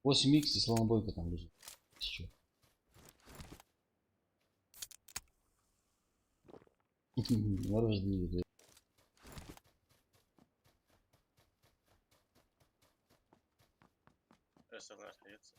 A: 8 х и слонобойка там лежит. Чё? Мороженое. Да.
E: SLR есть.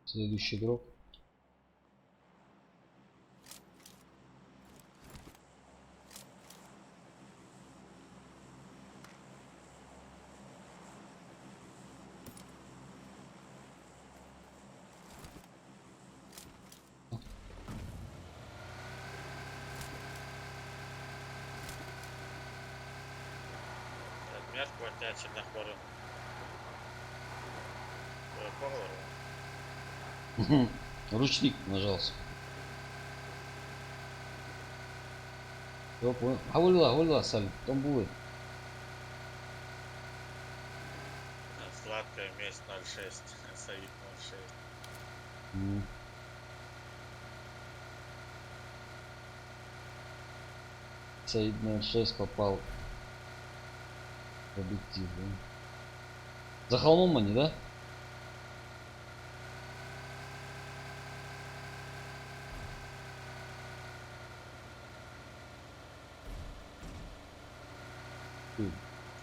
A: Следующий игрок.
E: Метку отдячи на хвору. Повару.
A: Ручник нажался. Все понял. Авулила, Саль, там будет.
E: Сладкая месть 06. Саид 06.
A: Саид 06 попал в объектив. Да? За холмом они, да?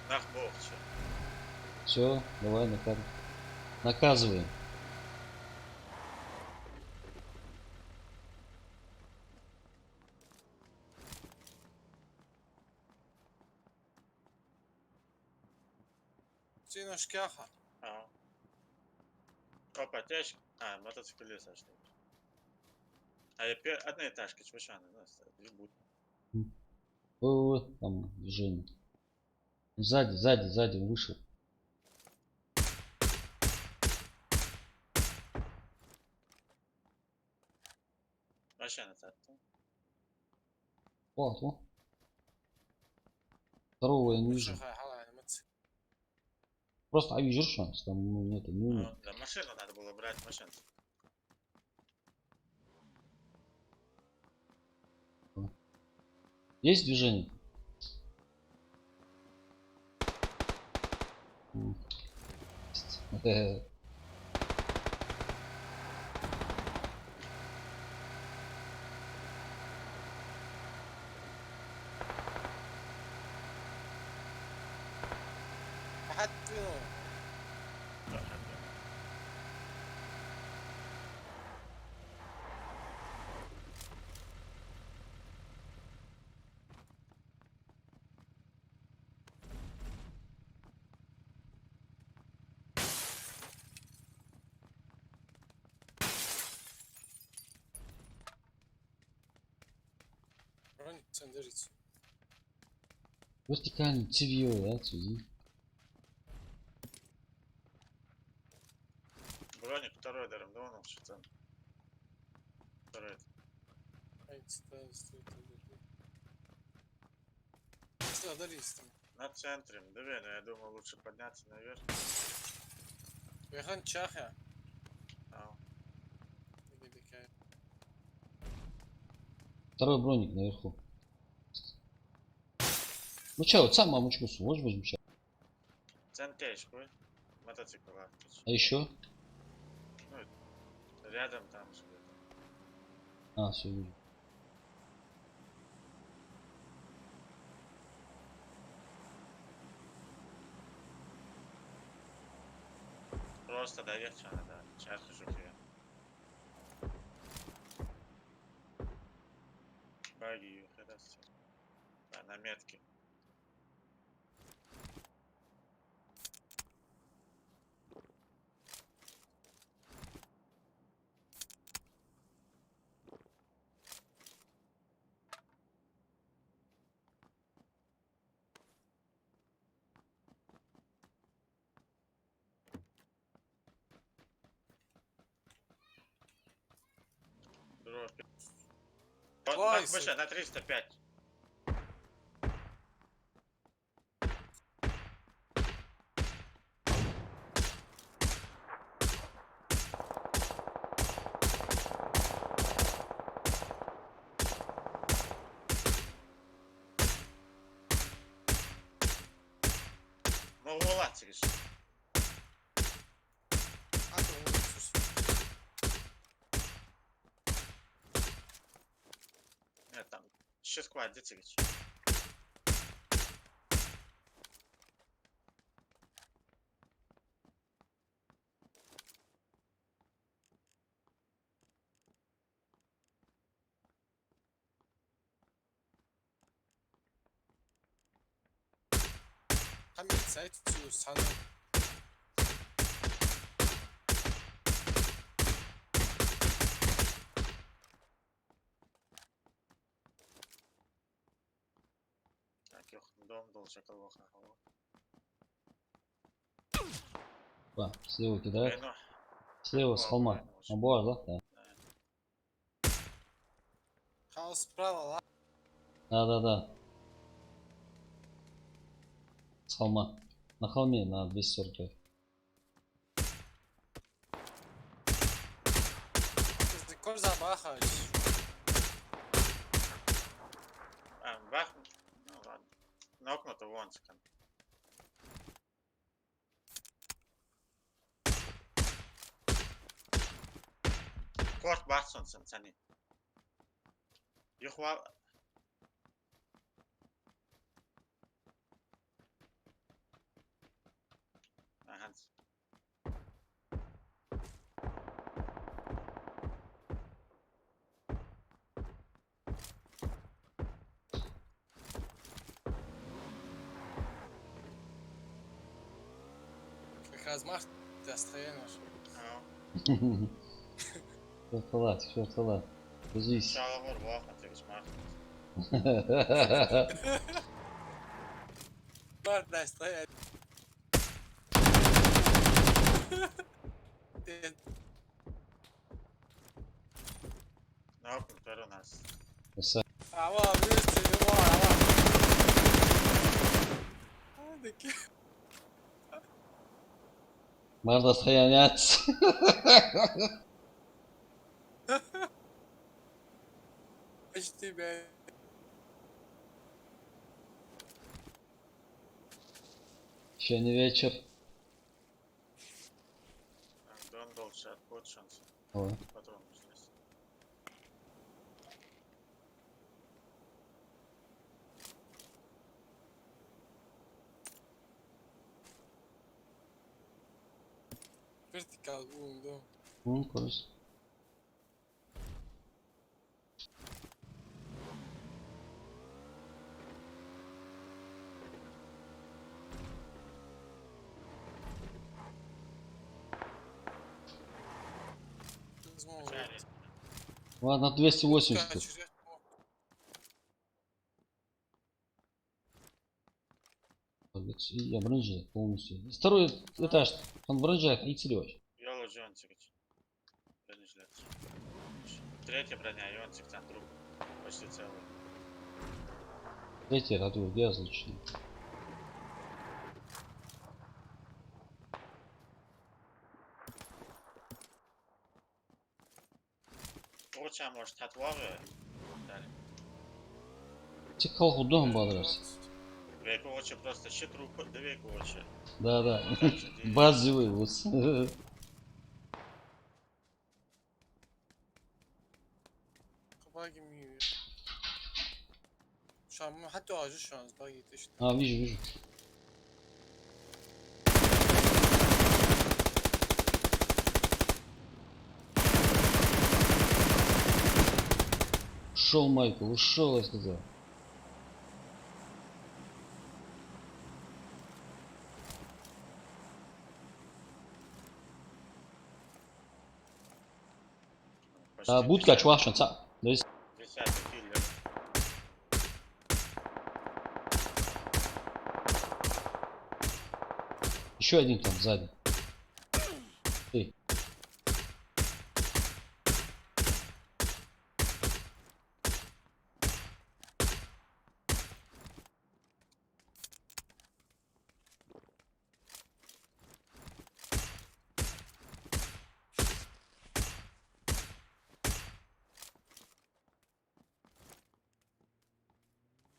E: Нахбовче.
A: Все, давай наказываем.
B: Тину шкяха.
E: Ага. Опа, тяжко. А, мотоциклист сошли. А я одна этажка, чувашаны, да, будут.
A: Вот там движение. Сзади вышел.
E: Вообще назад.
A: Вот. Второго я не вижу.
B: Шахай, халай, мыц.
A: Просто вижу шанс. Там ну, нет, ну,
E: Ну, да, машину надо было брать, машину.
A: есть движение?
B: حد فيهم Sen держись.
A: Вертикальный цивил, да, отсюда.
E: Броник второй даром, да он что-то. Второй.
B: Ай, стоит, держи. Что, держись там.
E: На центре, давай, но я думаю лучше подняться наверх.
B: Яхан чахя.
E: Ау.
B: Или бекай.
A: Второй броник наверху. Ну чё, вот сам мамочку сможешь возьмем сейчас?
E: Центейшку, мотоцикл лактич.
A: А еще?
E: Рядом там же.
A: А, все вижу.
E: Просто доверь, что надо. Сейчас хожу я. Баги, это все. Да, на метке. Дропи.
B: Ой,
E: Выше, на 305. Ну, вылазь, решил.
B: А то улицу.
E: Нет, там. Еще сквад, децевич.
B: Хамид сайт цю сану.
E: Так, дом должен колоха.
A: А, слева кидает.
E: Ну,
A: Слева с холма. Абуар, да? Да.
B: Хаос справа, ла.
A: Да. С холма. На холме на 240.
B: Ты кор забахаешь.
E: бах. Ну ладно. На окна-то вон скан. Корт Барсон, сани. Юхва. Ага.
B: Как размах ты остаешь.
E: Ау.
A: Шверталат. Держись.
E: Шалавар ваха, ты гусмах.
B: Барда стоять.
E: На окна перу нас.
B: Ава, вместе, ава. А, таки.
A: Можно сохраняться.
B: Почти, блядь.
A: Еще не вечер.
E: Дон должен отход шанс.
A: Ой.
E: Патрон здесь.
B: Вертикал, да.
A: Курс.
B: Возможно.
A: Ладно, 280.
B: Чужих.
A: Я бронжа полностью. Второй этаж. Он бронжа и целевой.
E: Yol ucu 18. Dönüşler. Третья броня и 18 друг. Почти целый.
A: Третий году, я озвучил.
E: Лучше, может, отвары дали.
A: Тихо худом бодрос.
E: Веку лучше просто щит руку, да веку лучше.
A: Да.
E: Так же делать.
A: Базовый вот.
B: Баги ми. Şu an hatta acı şu an bagi işte.
A: А, вижу. Ушел Майкл, ушел, я сказал.
E: Почти
A: Будка,
E: 10.
A: чувак, шанса.
E: 10 киллер.
A: Еще один там сзади. Ты.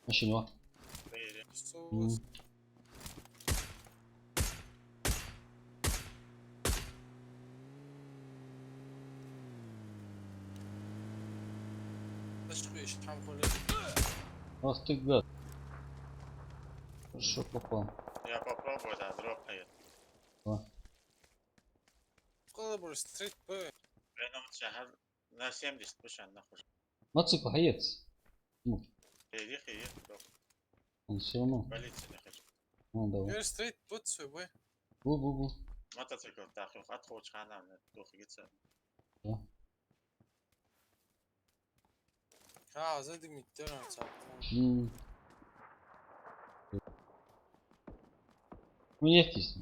A: Машина.
E: Бери.
B: Sus. Başka iş tam böyle.
A: Ах ты гад. Хорошо попал.
E: Я попробую, да, дропает.
B: Скоро böyle street böyle.
E: Ben onu şahar на 70 пушан нахуй.
A: Мотоцикл хаец.
E: Иди, дроп.
A: Он все равно.
E: Полиция не хочу.
A: Ну давай.
B: Böyle street but böyle.
A: Бу.
E: Мотоцикл так, отход чханам, тухи гитса.
B: Ha zaten mitler artık.
A: М. Ну нефтись.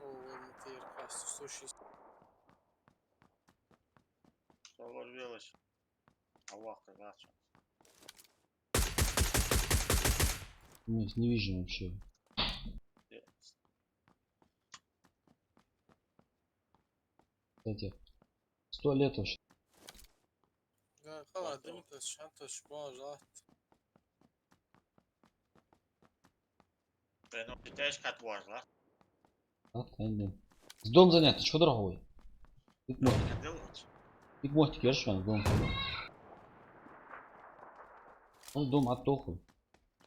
B: O mitler kaçtı sushi.
E: Доллар велось. Аллах, как
A: Нет, не вижу вообще. Кстати, 100 лет уж.
B: Ya kala değil mi taş şanta şu bağırlar.
E: Ben onu питаешь как важно.
A: А, конечно. С дом занят, ты что дорогой?
E: Не делать.
A: Ты мостик ешь, а дом. Он дом оттохуй.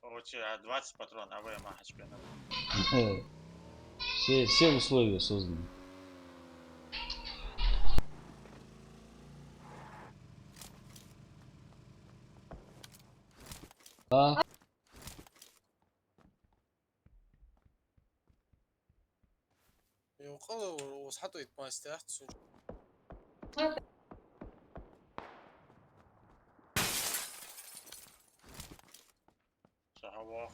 E: Лучше 20 патрон, а вы махач пена.
A: Все условия созданы. А?
B: Yok kala o sato itmez de su.
E: Шахавах.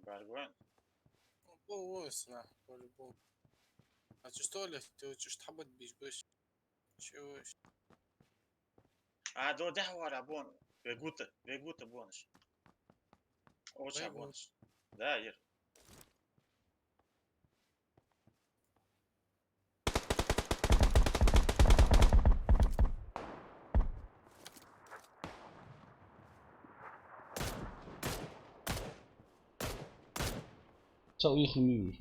E: Баргуэн.
B: Bu sana böyle bu. Acı stole te uçuş tabat bir beş. Şu
E: А, до дяхвара бон. Вегута бонш. Оча
B: Вегут.
E: бонш. Да, Ир.
A: Çal yıkılmıyor.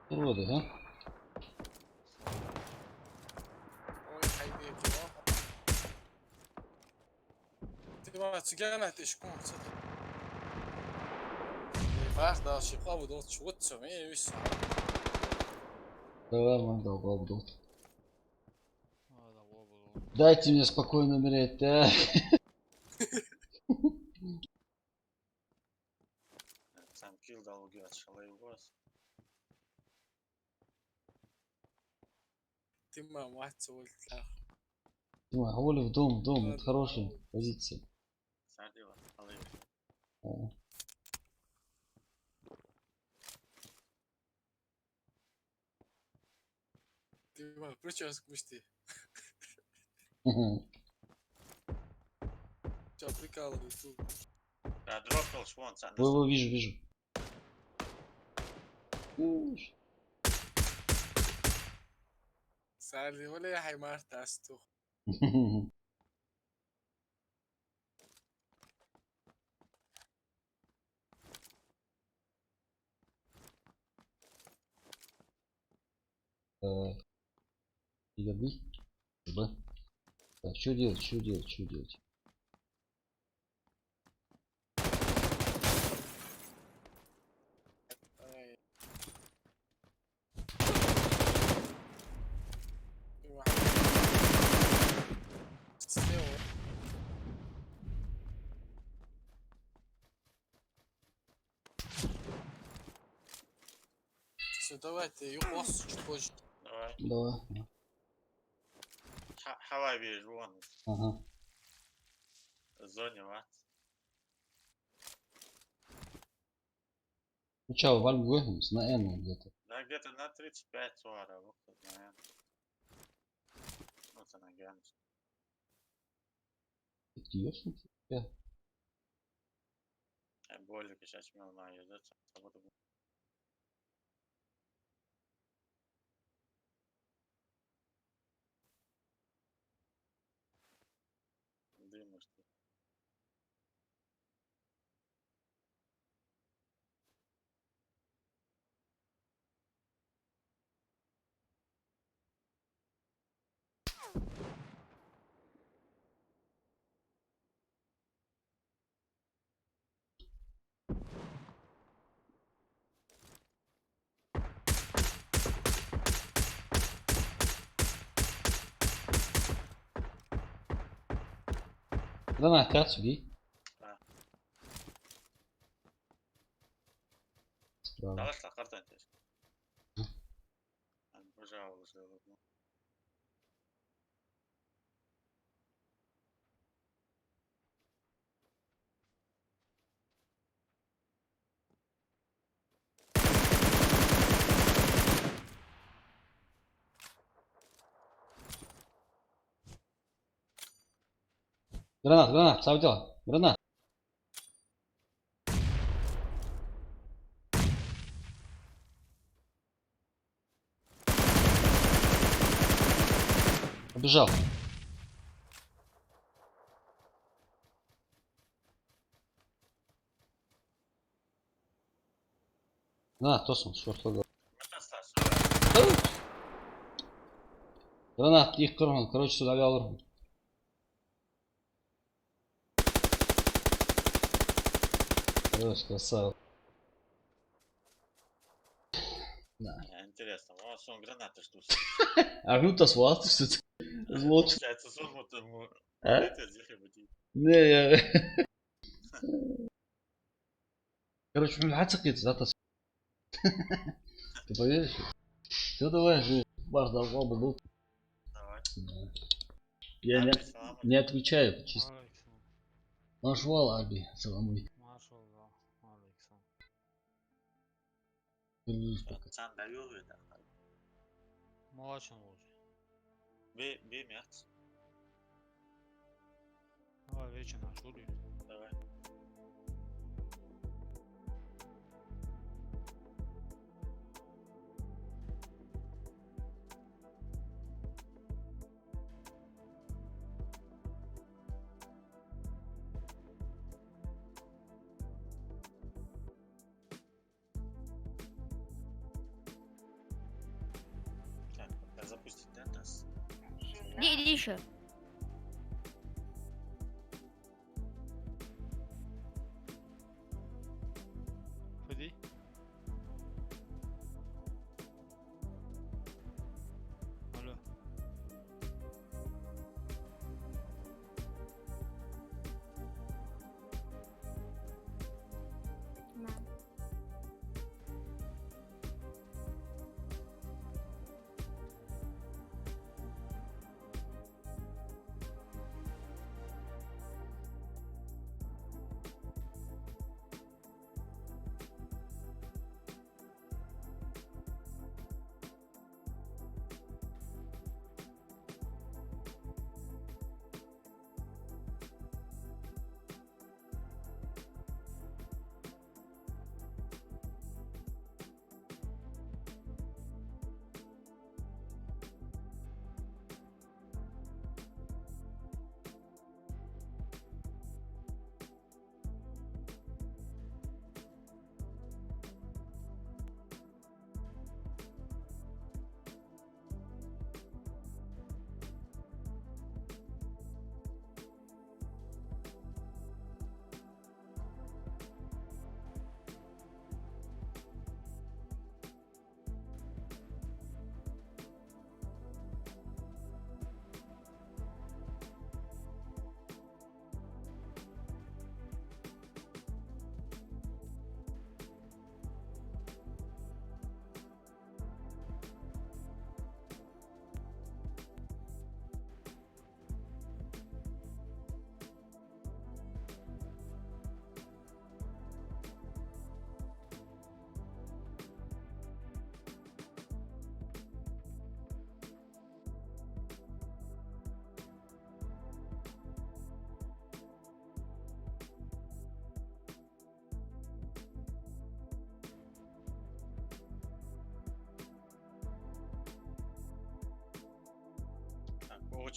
A: Вроде, а?
B: Ой haydi ki o. Тима цыгана ты шкум цык. Фах да шипа буду чугутсу мен вис.
A: Давай, долго.
F: هذا هو
A: Дайте мне спокойно умереть, да?
E: Сам килл дал, убивать шалай босс.
B: Ты мать свой.
A: Дима, Оля в дом, это хорошая позиция.
E: Садила, шалай.
A: А.
B: Ты прическу пусти. Сейчас прикалываюсь тут.
E: Да, дропнул швон, сам.
A: Во, вижу. Уж.
B: Сали, ولا يا حمار تاستو.
A: Яды. Да. Так, что делать?
B: Ай. Ты واحد. Слева. Все, давай ты ее босс чуть позже.
E: Давай.
A: Давай.
E: Хавай вижу, вон.
A: Ага.
E: В зоне, ва.
A: Ну чё, в Альгу на N где-то.
E: Да, где-то на 35 суара, вот наверное. Вот она гянс.
A: Ты ёшница? Я.
E: Болик сейчас мел на язык, свободу. Дыму, что.
A: Гранат, кац, убей.
E: Да.
A: Справа.
E: Давай, что, картон здесь. Пожалуйста,
A: Гранат, савдела. Гранат. Побежал. Гранат, тосом, шорт. Гранат, их кормил, короче, сюда вял. Хорош, красава. Да.
E: интересно, у вас он гранаты что
A: А ну-то свалты, что ты? Злоч.
E: получается, сон вот ему.
A: А?
E: Это зихибути.
A: Не, я... Короче, блин, ацакит, да, тос. Ты поверишь? Все, давай, же. Баш долго был.
E: Давай.
A: Я
E: Альби, салам
A: не отвечаю, чисто.
F: Александр.
A: Нажвал Альби, салам алейкум.
F: Машаллах, Александр.
E: алейкум. Сам даю это.
F: Молочен лучше.
E: Бей мяч.
F: Давай вечер на шуре.
E: Давай. Так, пока запустить датас.
D: Иди еще.
F: Ходи. Алло.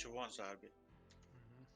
E: what you want, Zarbi.
F: Мгм.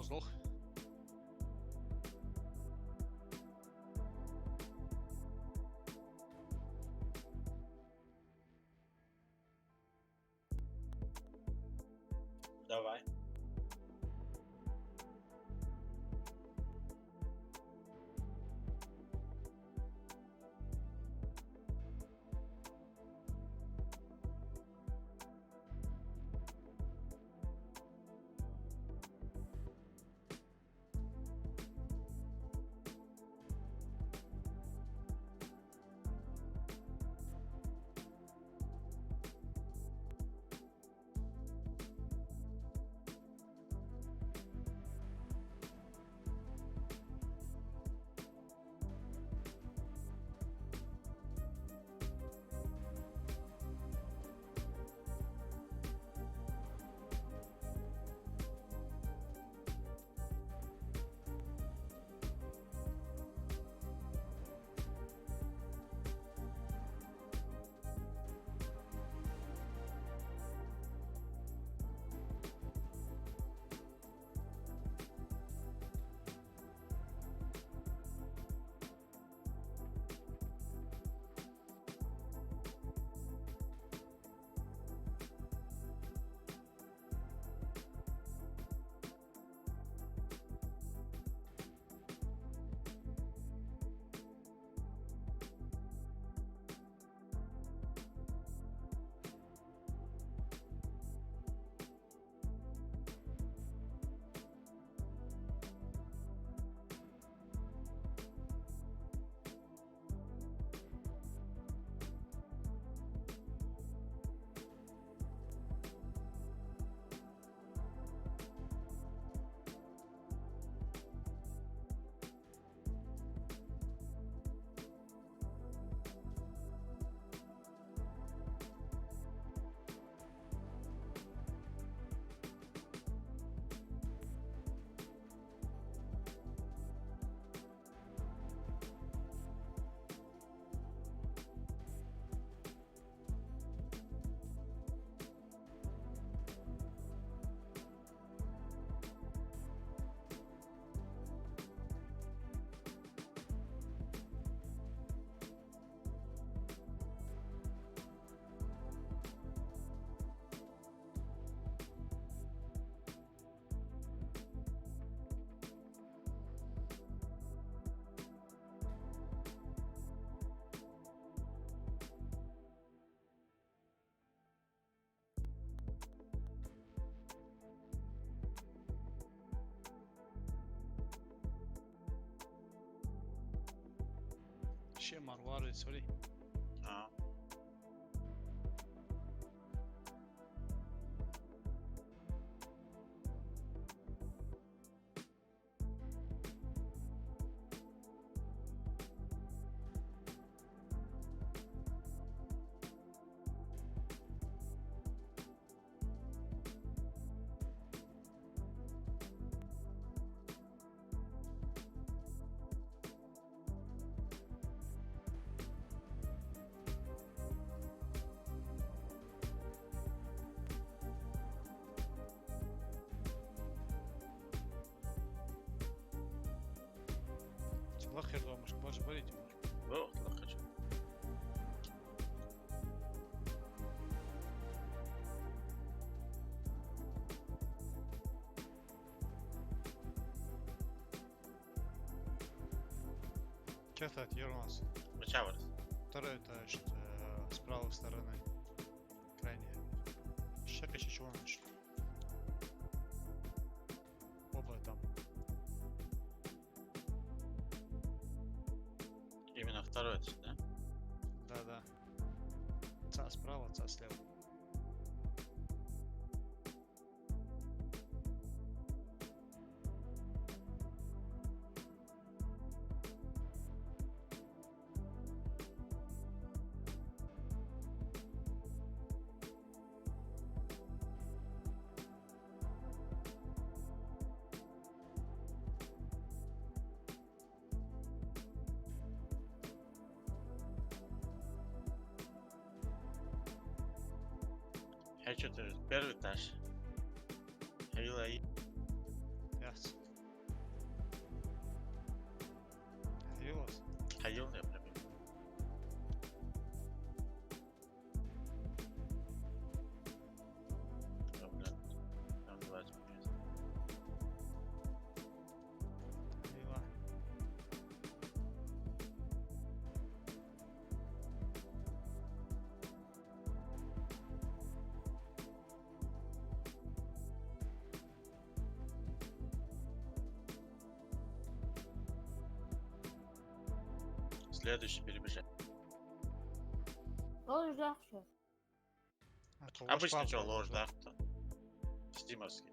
F: Озлох.
E: Давай.
F: Shit, man, water is sorry.
E: Ja.
F: Лахер дома, може болеть.
E: Во, туда хочу.
F: Что-то отъернулся.
E: Вычаварс.
F: Второй этаж, с правой стороны. Крайне. Шаг еще чего начал. Оба там.
E: Именно второй этаж, да?
F: Да-да. Ца справа, ца слева.
E: Я что-то первый этаж. Хейла и...
F: Яс. Хилос.
E: Хаил я пробил. Проблем. Там 20 мест.
F: Хила.
E: Следующий перебежать.
D: Тоже жах сейчас.
F: Это
E: Обычно
F: ваш
E: что,
F: папа,
E: ложь,
F: да?
E: да? Стимовский.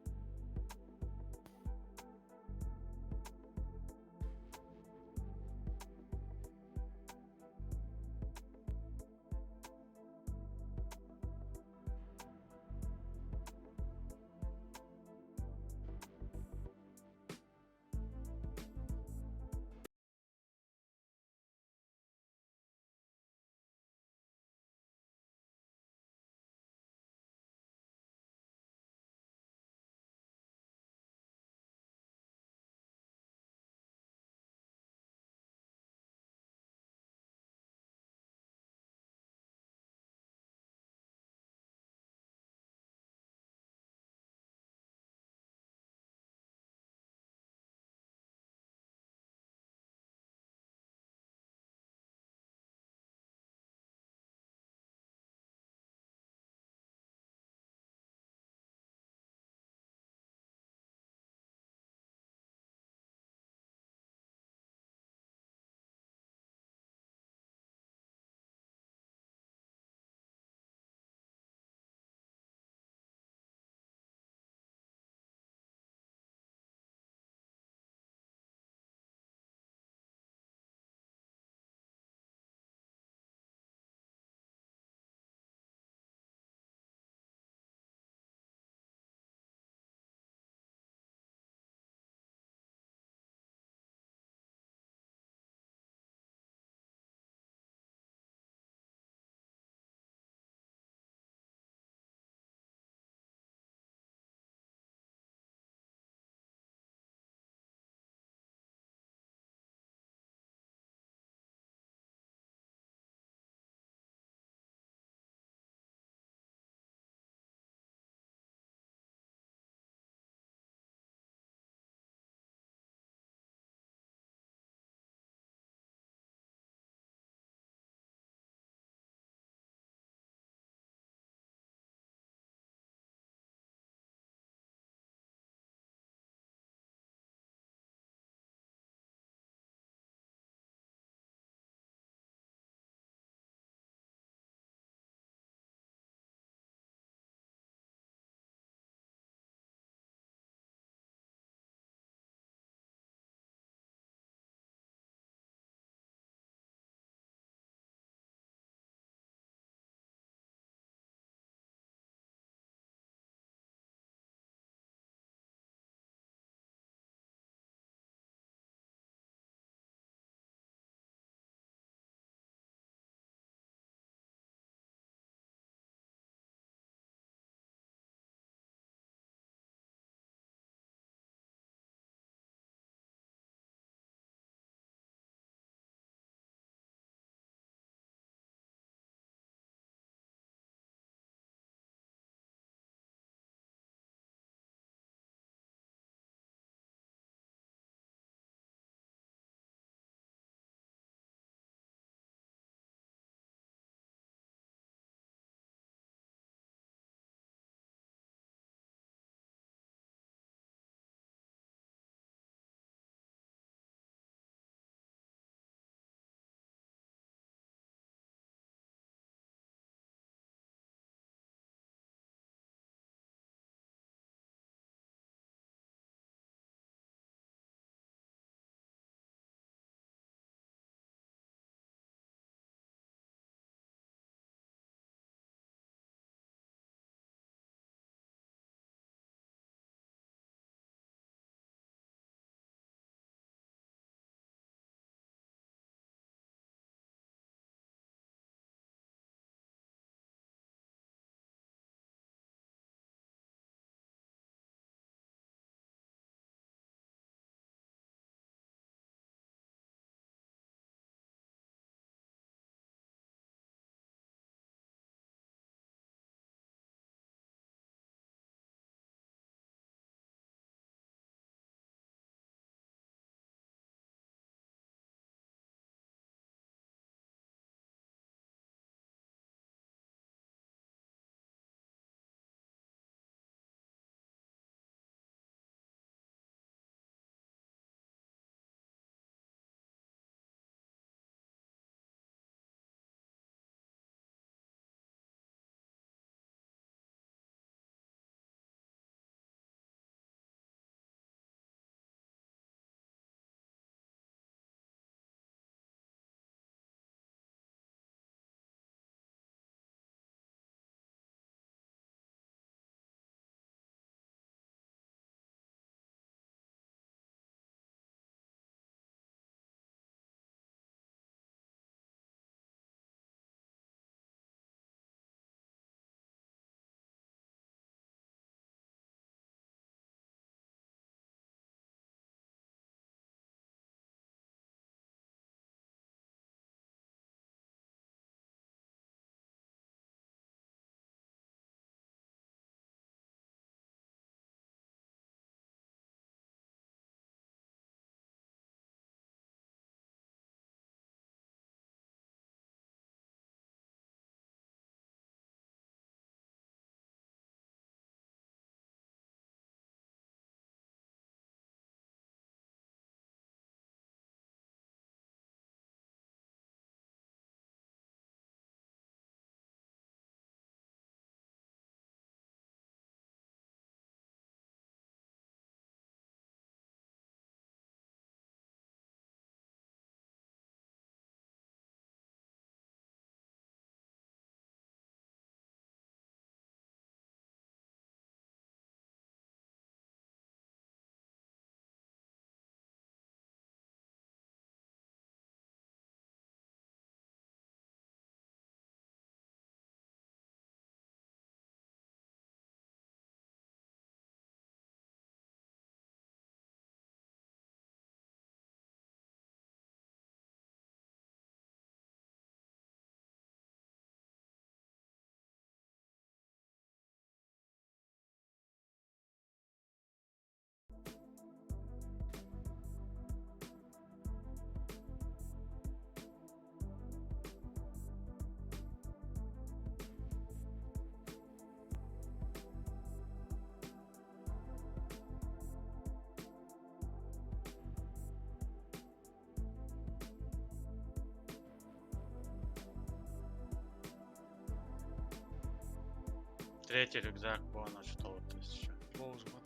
E: Третий рюкзак, вон он что вот есть еще.
F: Боузма.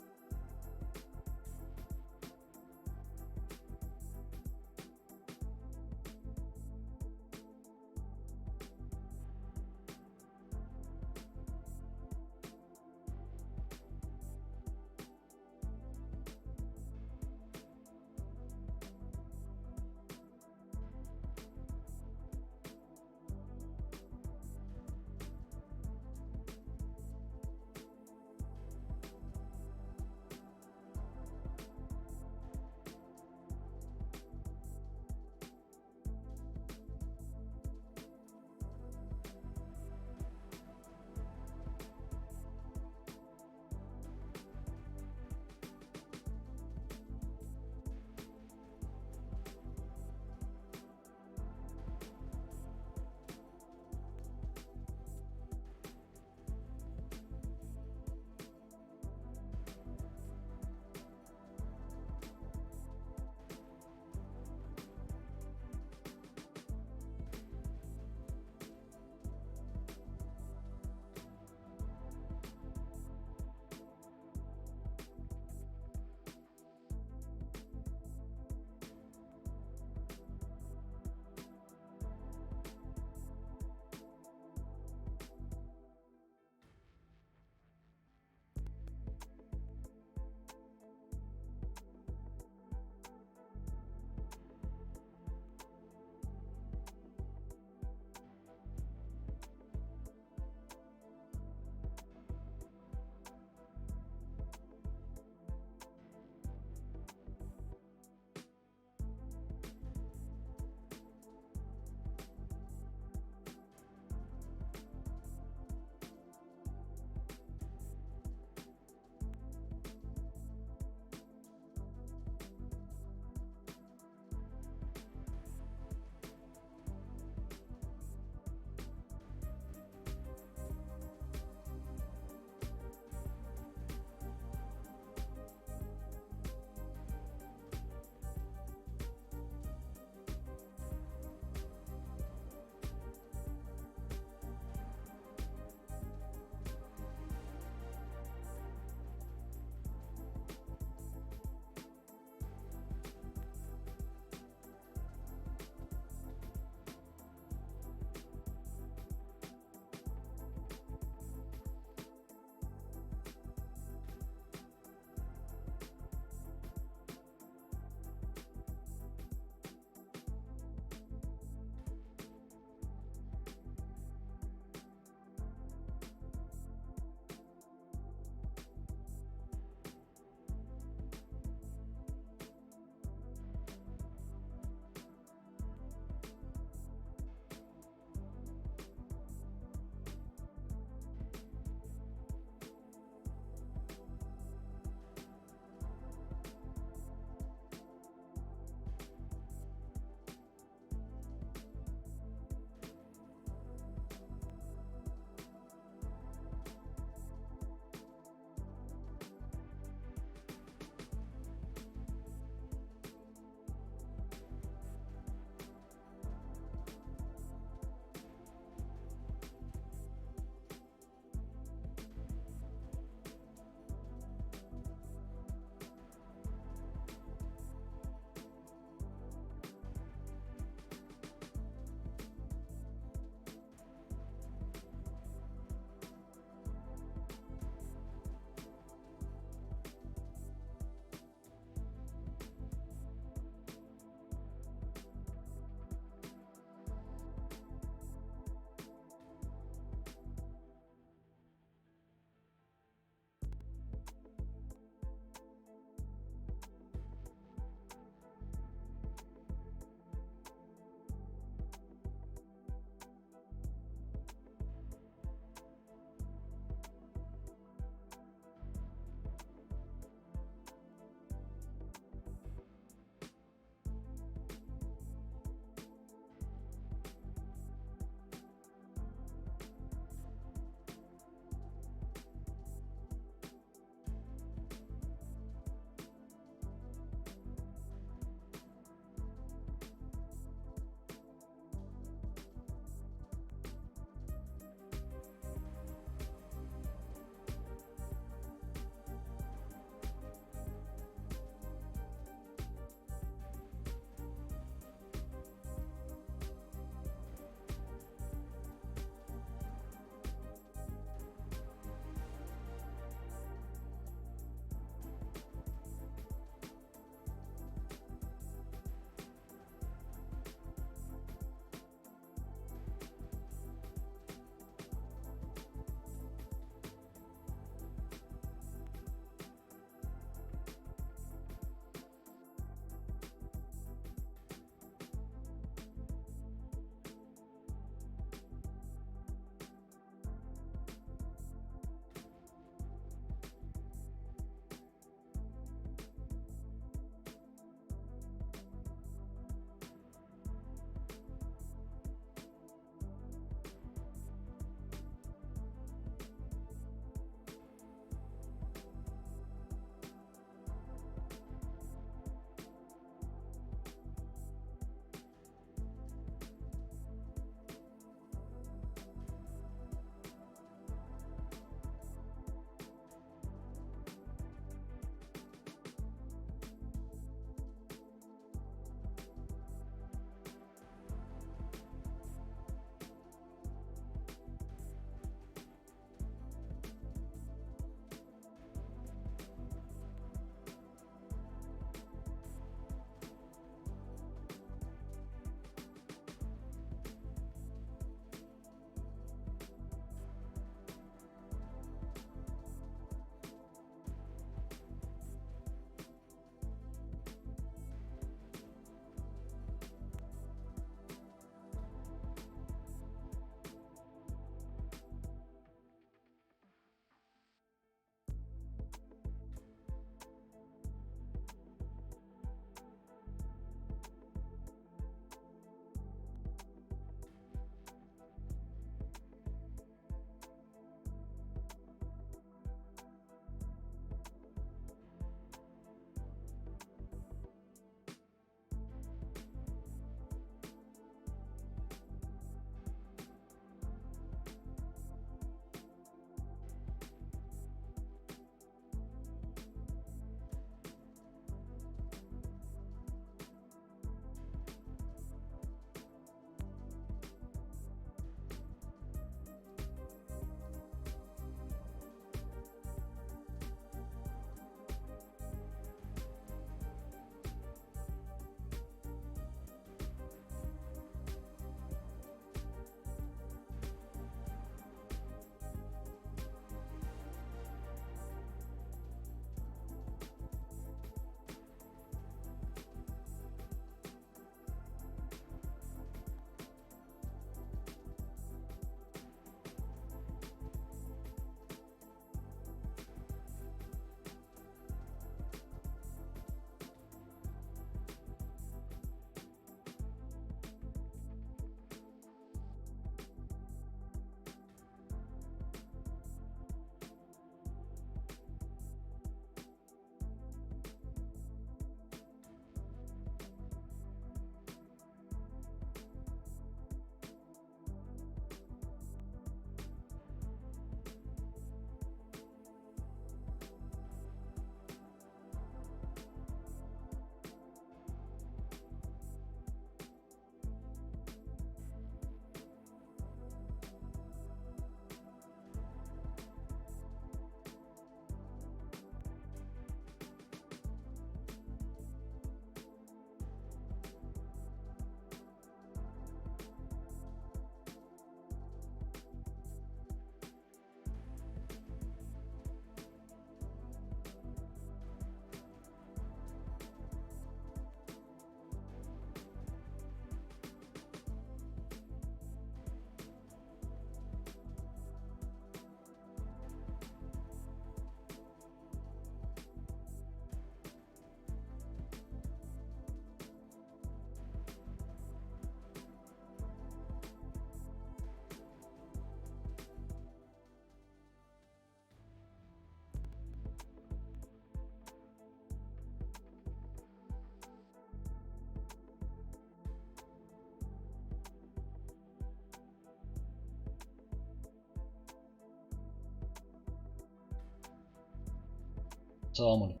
A: Assalomu alaykum.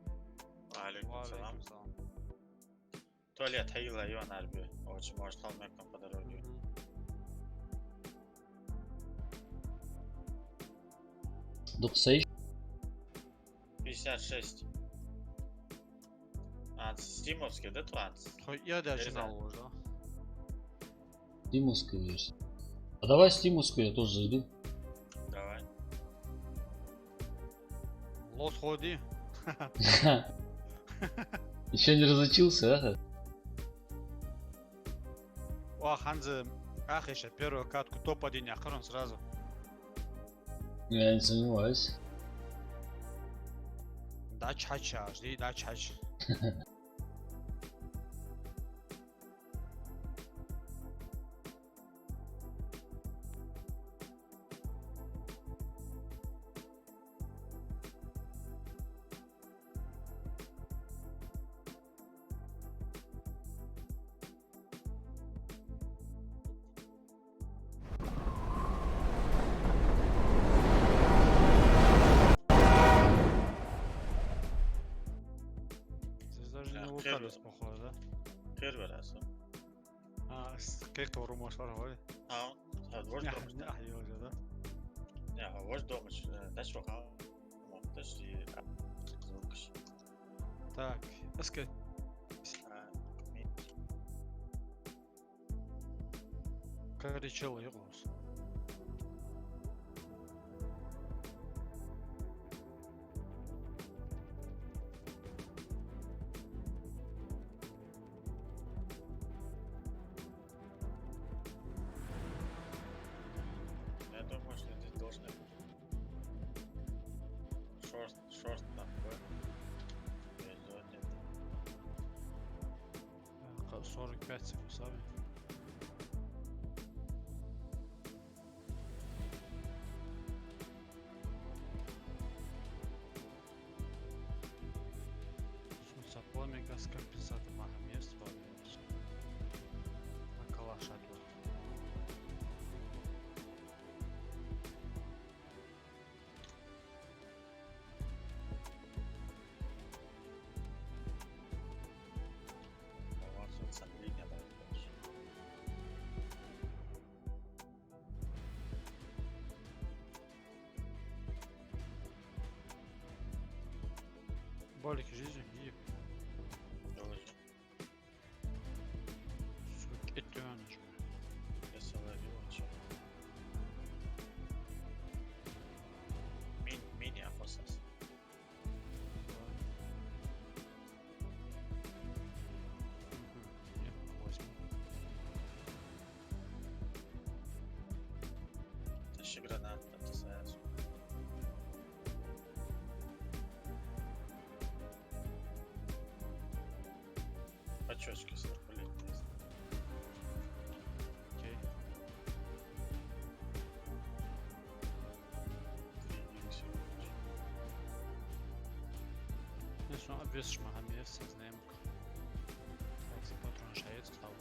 E: Alaikum salam.
F: Валейкум салам.
E: Tuvalet hayla yon harbi. Ochi mosh kalmayapkan kadar oluyor.
A: Доксей.
E: 56. А, Стимовский, да, тванц?
F: Я даже
E: Нельзя.
F: знал уже.
A: Стимовскую версию. А давай Стимовскую, я тоже зайду.
E: Давай.
F: Лос ходи.
A: Еще не разучился, а?
F: О, Ханзе. Ах, еще первую катку топ-1 охрон сразу.
A: Я не сомневаюсь.
F: Да чача, жди, да чач. Здесь даже
E: Да,
F: не
E: первый.
F: лукались, походу, да?
E: Первый раз.
F: А, как румор шарвали?
E: А, вождь дома.
F: Не, уже, да?
E: Не, вождь дома. Дальше рука. Подожди. Звук.
F: Так, эске. Коричел Ирлус.
E: Я думаю, что здесь должны быть. Шорт там, да?
F: 45 секунд, сами. Сапоми газ компенсатор Махамес валит. На калаш отвод.
E: Вот тут сомнения дальше.
F: Болики жизни и
E: Доложи.
F: этюаныш.
E: Я соловил, что? Мини опасался.
F: Нет, 8.
E: Тащи гранат, отсаясь. Почёчки 40 лет.
F: Окей. Не, что обвесишь Махамес, знаем. Так, за патрон шаец ставах.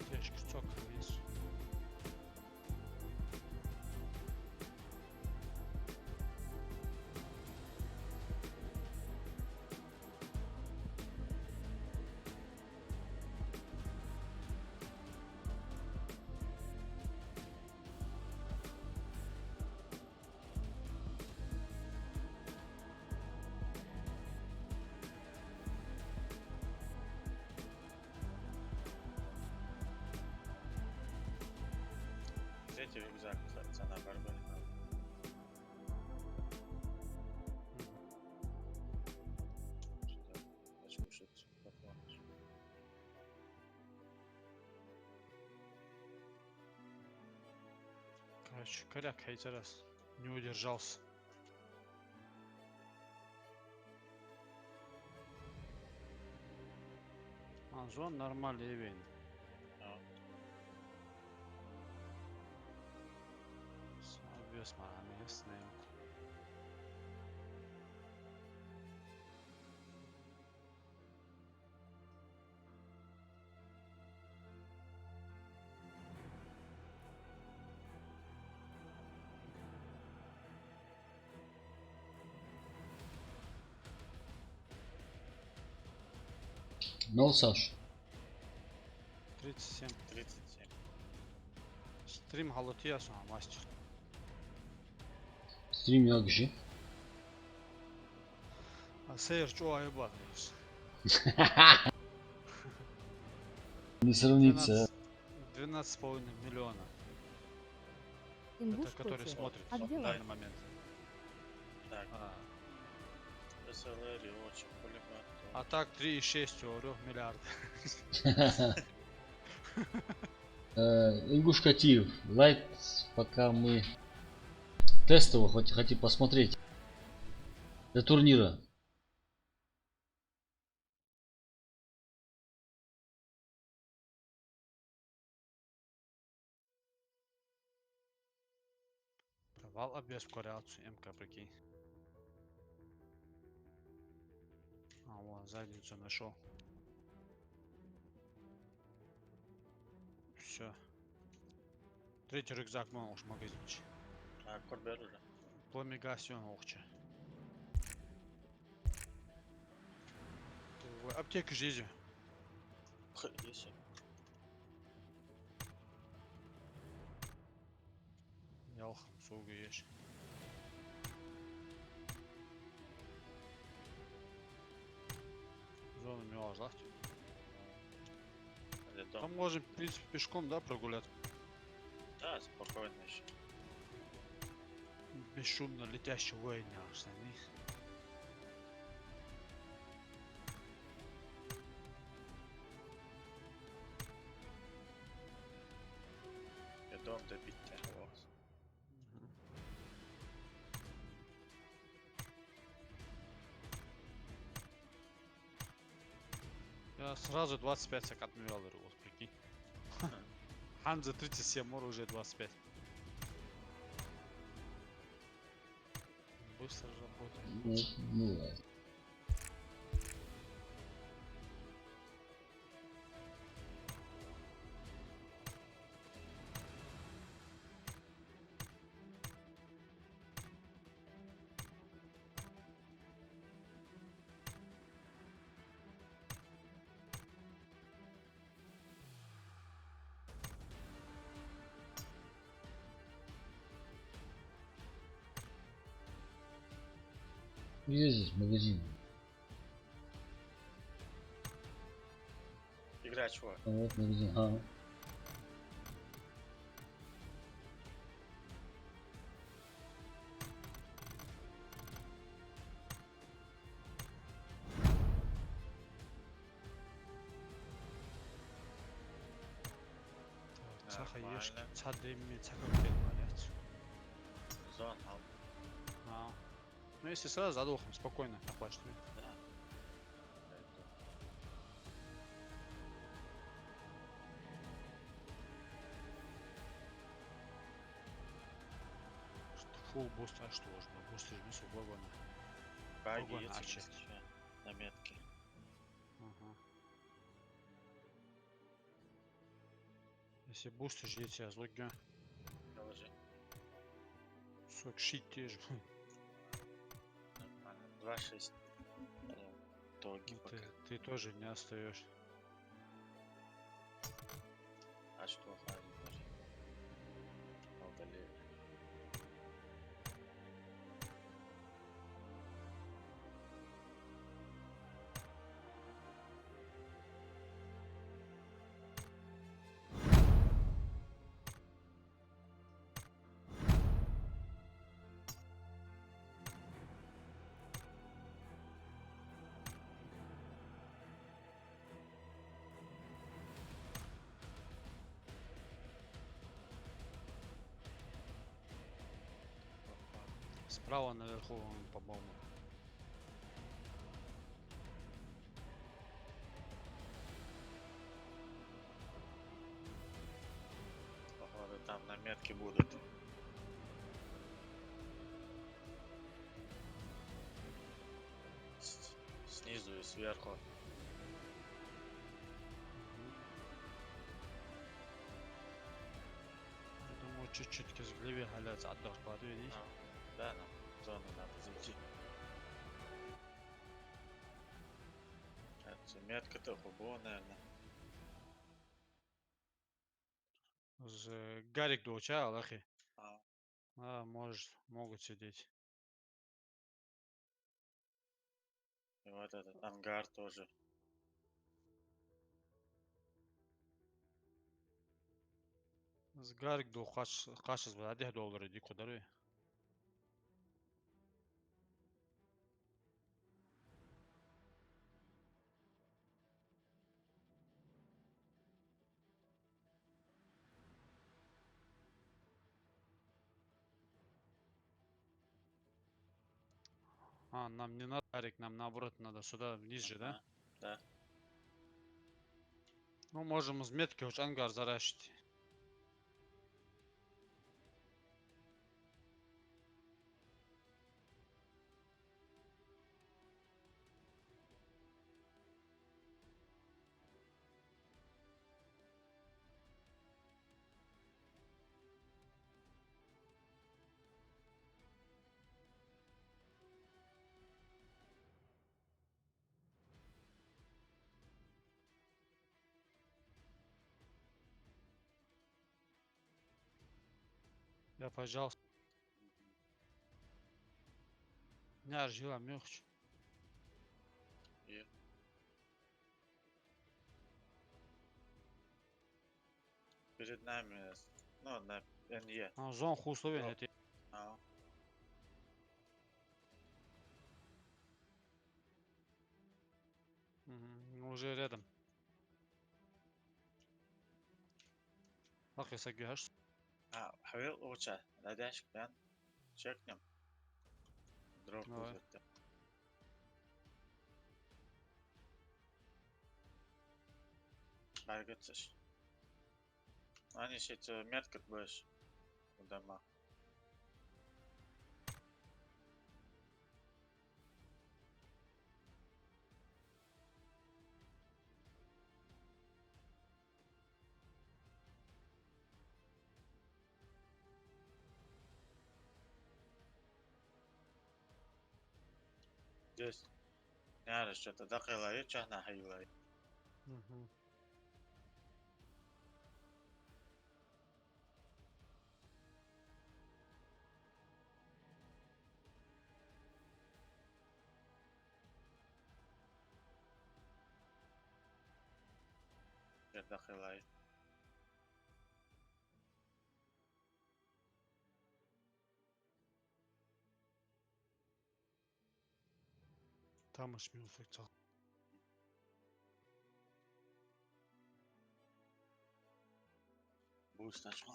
F: Тяжкий цок вес.
E: Третий рюкзак, цена барбарина. Хочу кушать.
F: Короче, коряк раз не удержался. Анзон нормальный ивент. Обвес Махамес, знаем.
A: Ну, Саш,
F: 37.
E: 37.
F: Стрим галатиясын, мастер.
A: стрим yakışı.
F: А сейр чё айбат, есть.
A: Не сравнится.
F: 12,5 миллиона.
C: Ингуш
F: Это который
C: Коти.
F: смотрит
C: А где
F: в
C: лайк?
F: данный момент.
E: Так,
F: А,
E: СЛР, очень пулемет.
F: а так 3,6 миллиарда.
A: Ингуш Катиев, лайк, пока мы тестово хотим посмотреть для турнира.
F: Провал обвес в корреляцию МК, прикинь. А, вот, задницу нашел. Все. Третий рюкзак мой уж магазинчик.
E: А, Корбер уже.
F: Пламегасион охче. Аптека жизни.
E: Есть.
F: Ялхам, суга есть. Зона миозлать.
E: Или дом.
F: Там можем, в принципе, пешком, да, прогуляться.
E: Да, спокойно еще.
F: Бесшумно летящий воин, остальные.
E: Я дом добить тяжело.
F: Я сразу 25 отмевал, вот прикинь. Ханза 37, Мор уже 25. Быстро работает.
A: Ну, где здесь магазин?
E: Игра чего?
A: А вот магазин. Ага.
F: Цаха ешь,
E: Нормально.
F: цадыми, цаха говорят.
E: Зон, ал.
F: А. Ну если сразу задохнем, спокойно, оплачивай.
E: Да. Пойду.
F: Фул буст, а что ж, буст же не с вагона.
E: Баги
F: Вагон
E: эти
F: начать.
E: есть еще. Наметки.
F: Ага. Если бусты же эти азлоги,
E: Положи.
F: сок шить те же.
E: Нормально. 2,6. Тоги
F: Ну,
E: пока.
F: ты тоже не остаешь.
E: А что хазин даже? Удалили.
F: Справа наверху, по-моему.
E: Походу там наметки будут. Снизу и сверху.
F: Я думаю, чуть-чуть кизгливее халяться отдох подведись.
E: А, да, нам в зону надо зайти. Это Метка-то было, наверное.
F: Гарик доуча, лахи.
E: А,
F: Может, могут сидеть.
E: и вот этот ангар тоже.
F: Гарик до кашыз ба, $1 иди кудару. Нам не надо, Гарик, нам наоборот надо сюда, вниз же, да?
E: Ага, да.
F: Ну, можем из метки уж ангар заращить. Я, пожалуйста. Не аржила, мюхч.
E: И перед нами, ну, на НЕ.
F: Зон хусловен,
E: Дроп.
F: это.
E: А,
F: Ну, уже рядом. Лахи сагаш.
E: хавил уча. Радяшк, да? Чекнем. Дроп
F: Давай.
E: будет. Баргатсыш. Они сейчас метка будешь. Дома. Здесь. Не что-то дохилай, чахна хайлай. Дохилай.
F: Там уж минус фиксал.
E: Буст начал.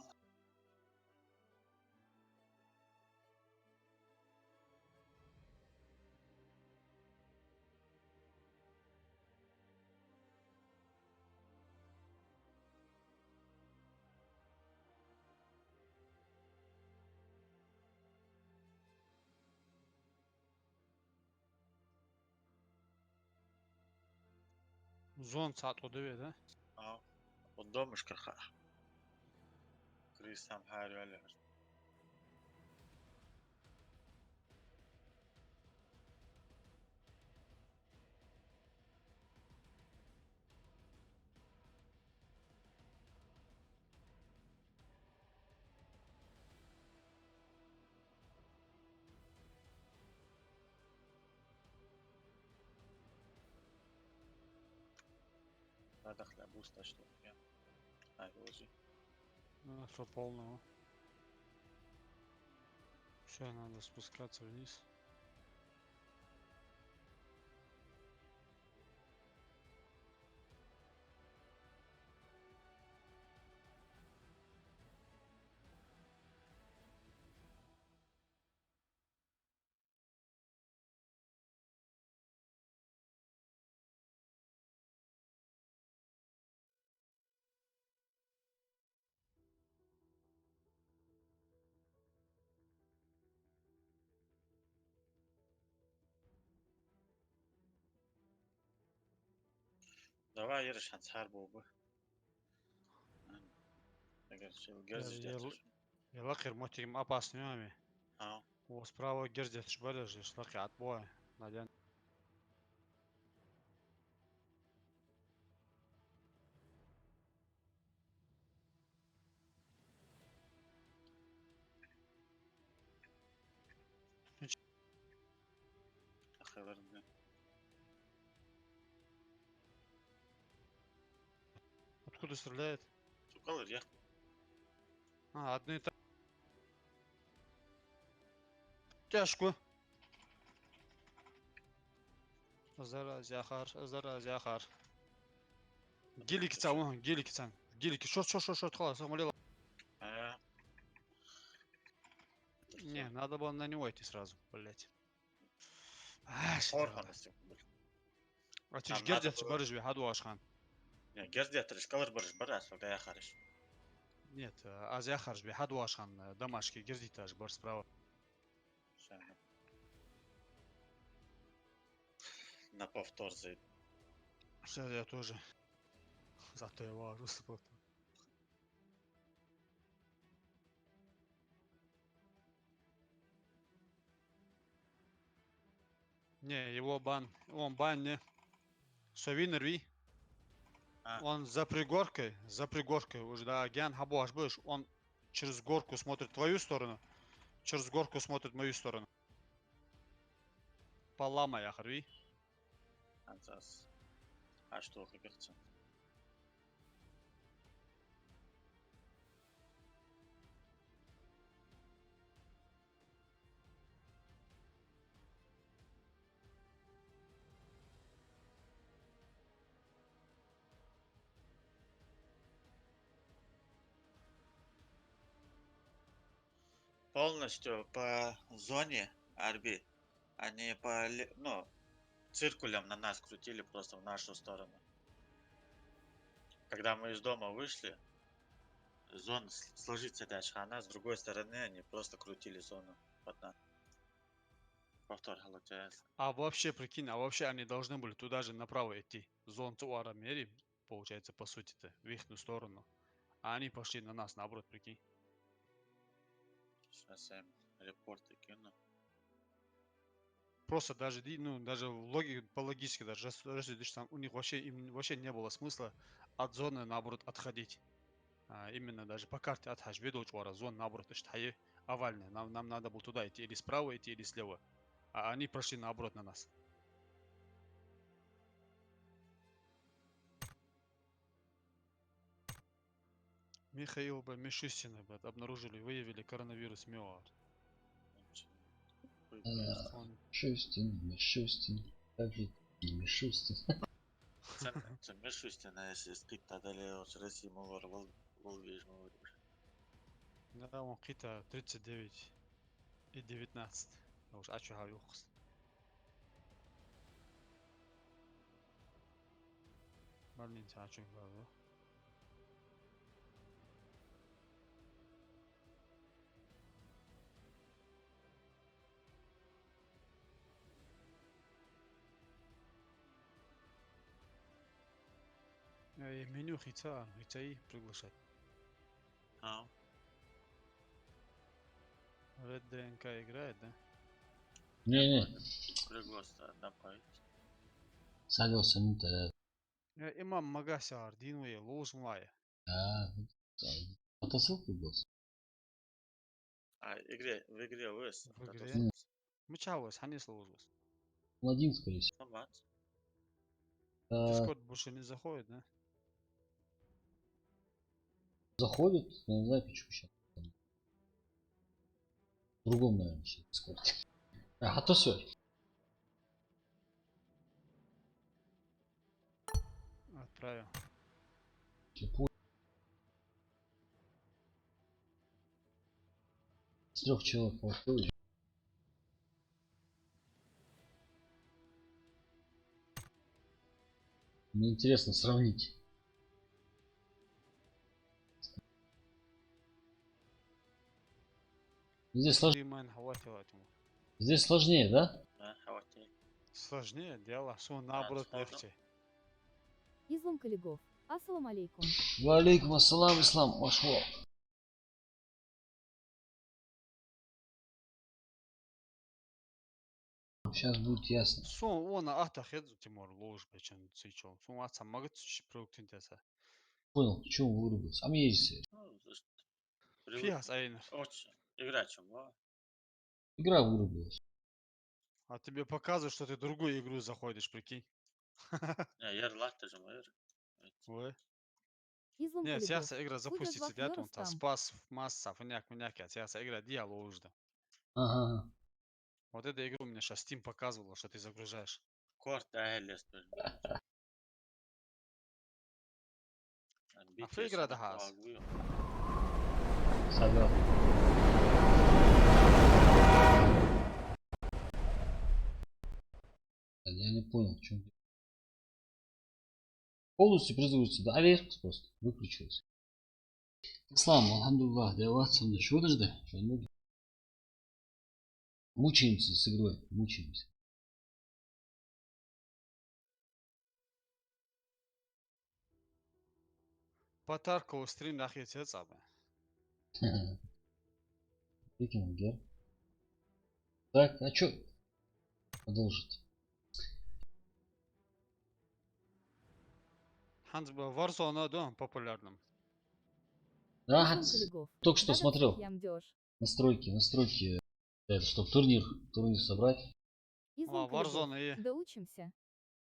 F: Зон сат удове, да?
E: А, قدامش كخ. كريس هم حاري ولا لا دخل بوست اشتغل يعني هاي وجهي
F: Все полного. Все, надо спускаться вниз.
E: давай يرش هنسحاربه به اگر شو جرز جاتش
F: Я лакер мотим опасный маме.
E: اه
F: У справа гердет шбалер же, шлаки отбоя. Надя.
E: этажlarında.
F: Откуда стреляет?
E: Сукалır ya.
F: А, одно и так. Тяжко. Зараз яхар. Гелики цам, гелики цам. Гелики, шот, хала, самолет.
E: Ha.
F: Не, надо было на него идти сразу, блять. А,
E: Orhan istiyor.
F: Атиш
E: Там
F: гердят
E: надо было-
F: барыш би хаду ашхан.
E: Ya gerçi yatırış kalır barış barış. O da yakarış.
F: Нет, аз яхарш би хаду ашхан дамашки гердитаж бар справа.
E: Şöyle. На повтор зайду.
F: Сейчас я тоже. Зато я вару спот. Не, его бан. Он бан не. Совинер ви.
E: А.
F: Он за пригоркой уже, да, Ген Хабуаш будешь, он через горку смотрит твою сторону, через горку смотрит мою сторону. Палама я харви.
E: Ansas. Ha что хакерцен. Полностью по зоне Арби. Они по, ну, циркулем на нас крутили просто в нашу сторону. Когда мы из дома вышли, зона сложится дальше, а нас с другой стороны они просто крутили зону под нас. Повтор галатяс.
F: А вообще, прикинь, а вообще они должны были туда же направо идти. Зон Цуара Мери, получается, по сути-то, в их сторону. А они пошли на нас, наоборот, прикинь.
E: Сейчас я им репорты кину.
F: Просто даже, ну, даже по логически, даже рассудишь, там у них вообще, им вообще не было смысла от зоны, наоборот, отходить. Именно даже по карте от Хашведа Учвара зон, наоборот, штае овальная. Нам надо было туда идти, или справа идти, или слева. А они прошли наоборот на нас. Михаил Мишустина обнаружили, выявили коронавирус МИОАР. Он
A: Мишустин. Как же ты, Мишустин?
E: Sen Мишустина, если скрипт одолел, России Мулор, Волвиж,
F: да, он какие-то 39 и 19. Уж ачуга юхс. Больница ачуга юх. Меню хицаи приглашать.
E: А,
F: Red ДНК играет, да?
A: Не,
E: пригласил, добавить.
A: согласен.
F: Имам Магася Ардинуе, Лоузмлая.
A: Мотосылка был.
E: А, в игре выс.
F: В игре? Мчавас, Ханис Лоузвас.
A: Один, скорее всего.
E: Самат.
F: Дискорд больше не заходит, да?
A: Заходит, я не знаю почему сейчас. В другом, наверное, сейчас дискорде. А то все.
F: Отправил.
A: С 3 человек подходит. Мне интересно сравнить. Здесь сложнее, да?
E: Да, хавати.
F: Сложнее дело, что наоборот
E: сложно.
F: легче.
C: Излом Калигов. Ассалам алейкум.
A: Валейкум ассалам, ислам, машло. Сейчас будет ясно.
F: Сон она атахед Тимур лож бечен цичон. Сон атса магат продуктин теса.
A: Понял, почему вырубился. А мне есть
E: Ну, слушай,
F: Фиас айнер.
E: Очень. Игра чем была?
A: игра вырубилась.
F: А тебе показывают, что ты в другую игру заходишь, прикинь.
E: Не, yer же yer.
F: Ой.
C: Излом
F: Нет,
C: Куликов.
F: сейчас игра
C: Судя
F: запустится,
C: звах
F: дядь, он там
C: Рустам.
F: спас масса, фняк, а сейчас игра дьявол уже.
A: Ага.
F: Вот эту игру мне сейчас Steam показывала, что ты загружаешь.
E: Kort ähles тоже.
F: А игра да хас.
A: Согласен. Я не понял, в чем. Полностью производится, да, аверс просто выключился. Ислам, алхамдулиллах, деваться мне. Что дожди? Мучаемся с игрой, мучаемся.
F: Потарку стрим нахер цецабы.
A: Викинг, гер. Так, а чё? Продолжить.
F: Ханс был Warzone, да, популярным.
A: Да,
C: Излом
A: Ханс,
C: Куликов.
A: только что
C: Да-да,
A: смотрел.
C: всех ямдёшь.
A: Настройки. Это, чтобы турнир собрать.
C: Излом Куликов.
F: Warzone и...
C: Доучимся.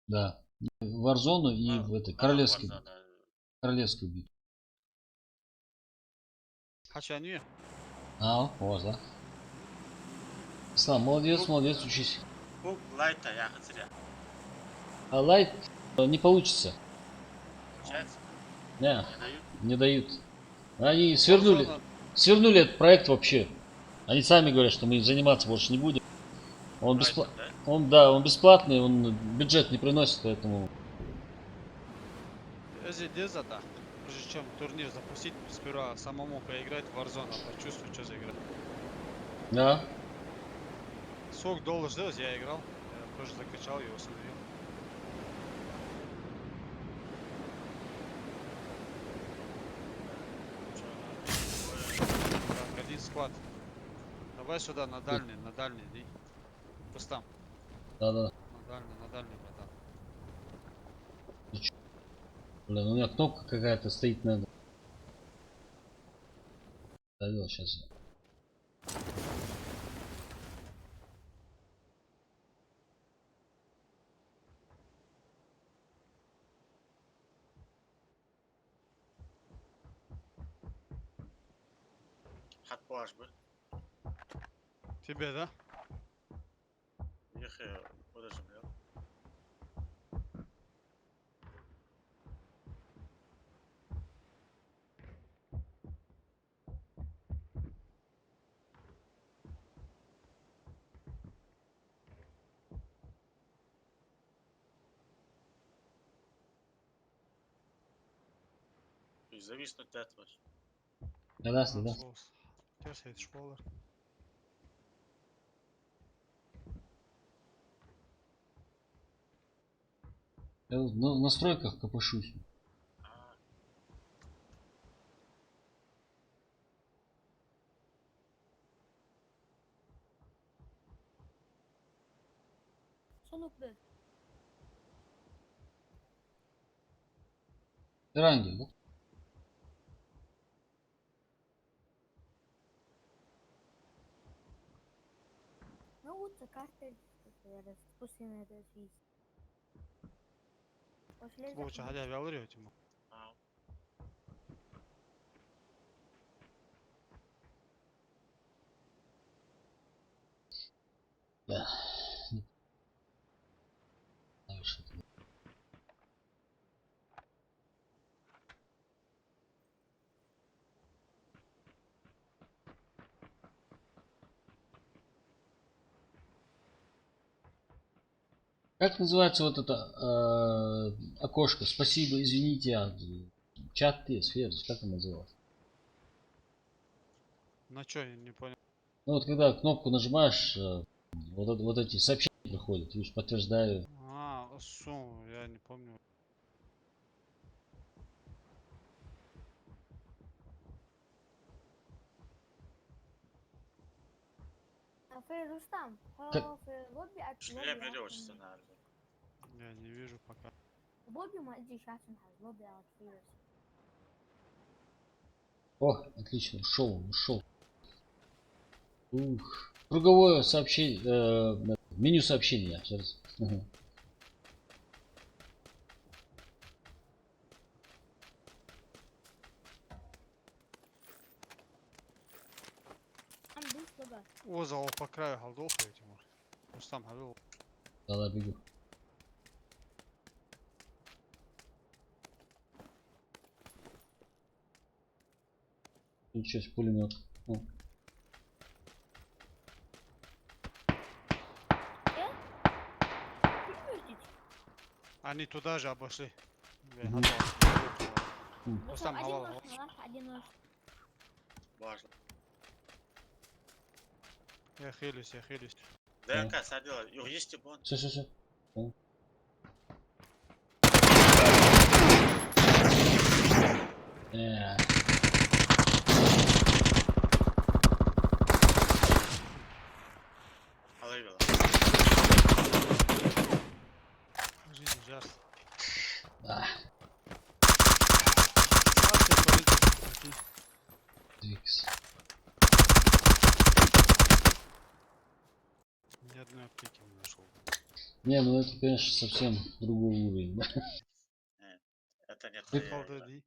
A: Да. В Warzone и в этой королевскую битву.
F: Хачанию.
A: А, у вас, да? Ислам, молодец, учись.
E: Хук лайта я зря.
A: А лайт не получится.
E: Получается?
A: Не,
E: Не дают?
A: не дают. Они свернули этот проект вообще. Они сами говорят, что мы заниматься больше не будем. Он,
E: Да?
A: он бесплатный, он бюджет не приносит, поэтому...
F: Если да, прежде чем турнир запустить, сперва самому поиграть в Warzone, почувствовать, что за игра.
A: Да.
F: $40 сделать, я играл. Я тоже закачал и установил. Так, один склад. Давай сюда, на дальний, иди. Рустам,
A: Да.
F: на дальний, братан.
A: Блин, у меня кнопка какая-то стоит, надо. Ставил сейчас.
E: Хат плаш бы.
F: Тебе, да?
E: Ехай, подожди, бля. И зависнуть от вас.
A: Да.
F: Соус. Терс из школы.
A: Я вот в настройках копошусь.
E: А,
D: Soluklu.
A: Рангель, да?
D: No uite carte de spusine de zi.
F: Лучше хотя бы алырıyor Тимур.
E: а.
A: Да. Знаю, что это. Как называется вот это окошко? Спасибо, извините, чат сферы, как он назывался?
F: На чё, я не понял.
A: Ну вот когда кнопку нажимаешь, вот эти сообщения приходят, видишь, подтверждаю.
F: Я не помню.
D: Aferin Rustam.
A: Как-
D: Aferin Lobby aç.
E: Шлем берешься, наверное.
F: Я не вижу пока.
D: Lobby ما ادري شاتن هاي Lobby aç فيروس.
A: О, отлично, ушел. Ух. Круговое сообщение, Меню сообщения. Сейчас. Ага.
D: Там быстро бы.
F: О, зал по краю голдов, Тимур. Рустам Хабилов.
A: Да, бегу. Тут сейчас пулемет. О,
D: Пулеметик.
F: Они туда же обошли.
A: Мгм.
F: Рустам
D: Один
F: Хавал.
D: нож, наш, один нож.
E: Важно.
F: Я хилюсь.
E: ДНК садила. Yok есть типа он.
A: Все.
E: Алавила.
F: Жизнь жар.
A: Да, двигайся.
F: Ни одной аптеки не нашел.
A: Не, ну это, конечно, совсем другой уровень. Да.
E: Это не твоя игра.
F: Халдади.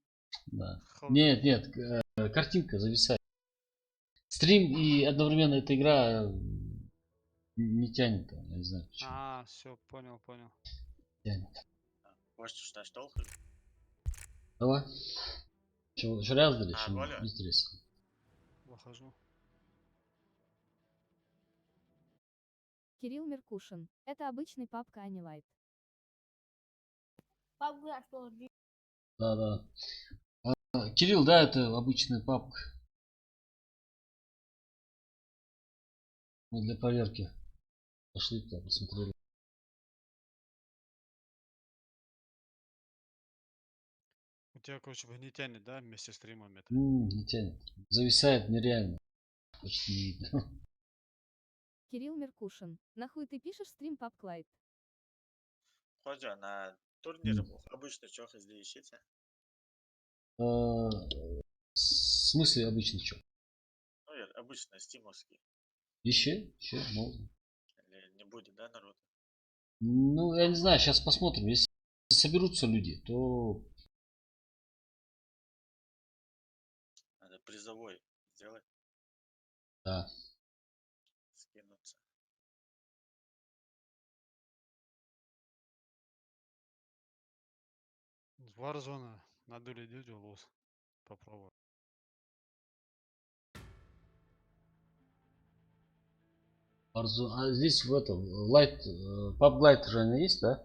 A: Да.
F: Халдади.
A: Нет, картинка зависает. Стрим и одновременно эта игра не тянет, там, я не знаю почему.
F: А, все, понял.
A: Тянет.
E: Можете что толкать?
A: Давай. Что раз дали?
E: А,
A: Чем
E: воля?
A: интересно.
F: Выхожу.
C: Кирилл Меркушин. Это обычный папка, а не лайт.
D: Папа, я что,
A: Да. Кирилл, да, это обычная папка. Мы для проверки пошли туда, посмотрели.
F: У тебя, короче, не тянет, да, вместе с стримом это?
A: Не тянет. Зависает нереально. Почти не видно.
C: Кирилл Меркушин. Нахуй ты пишешь стрим папк лайт?
E: Ходжа на турнире был. Обычно что ищите?
A: В смысле обычно что?
E: Ну, обычно стимовский.
A: Еще можно.
E: Или не будет, да, народ?
A: Ну, я не знаю, сейчас посмотрим. Если соберутся люди, то
E: Надо призовой сделать.
A: да.
E: Скинуться.
F: Warzone. Надо ли идти лос? Попробуй.
A: А здесь в этом Light, PUBG же она есть, да?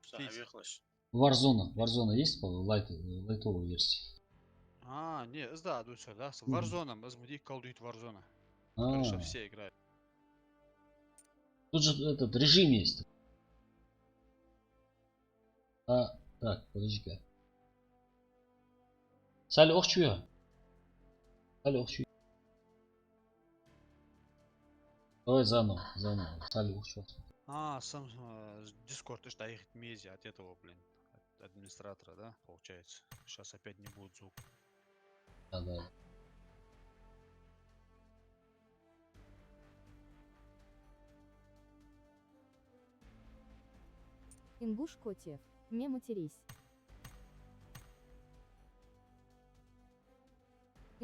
E: Что,
F: Физ.
E: выехалось?
A: Warzone есть, лайтовая версия.
F: А, не, да, душа, да. С Warzone, мы смотри, колдует Warzone.
A: А,
F: Хорошо, все играют.
A: тут же этот режим есть. Так, подожди-ка. Сали охчуя. Давай заново. Сали охчуя.
F: А, сам Discord, ты что, ехать мези от этого, блин, от администратора, да, получается. Сейчас опять не будет звук.
A: Да.
C: Ингуш Котиев. Не матерись.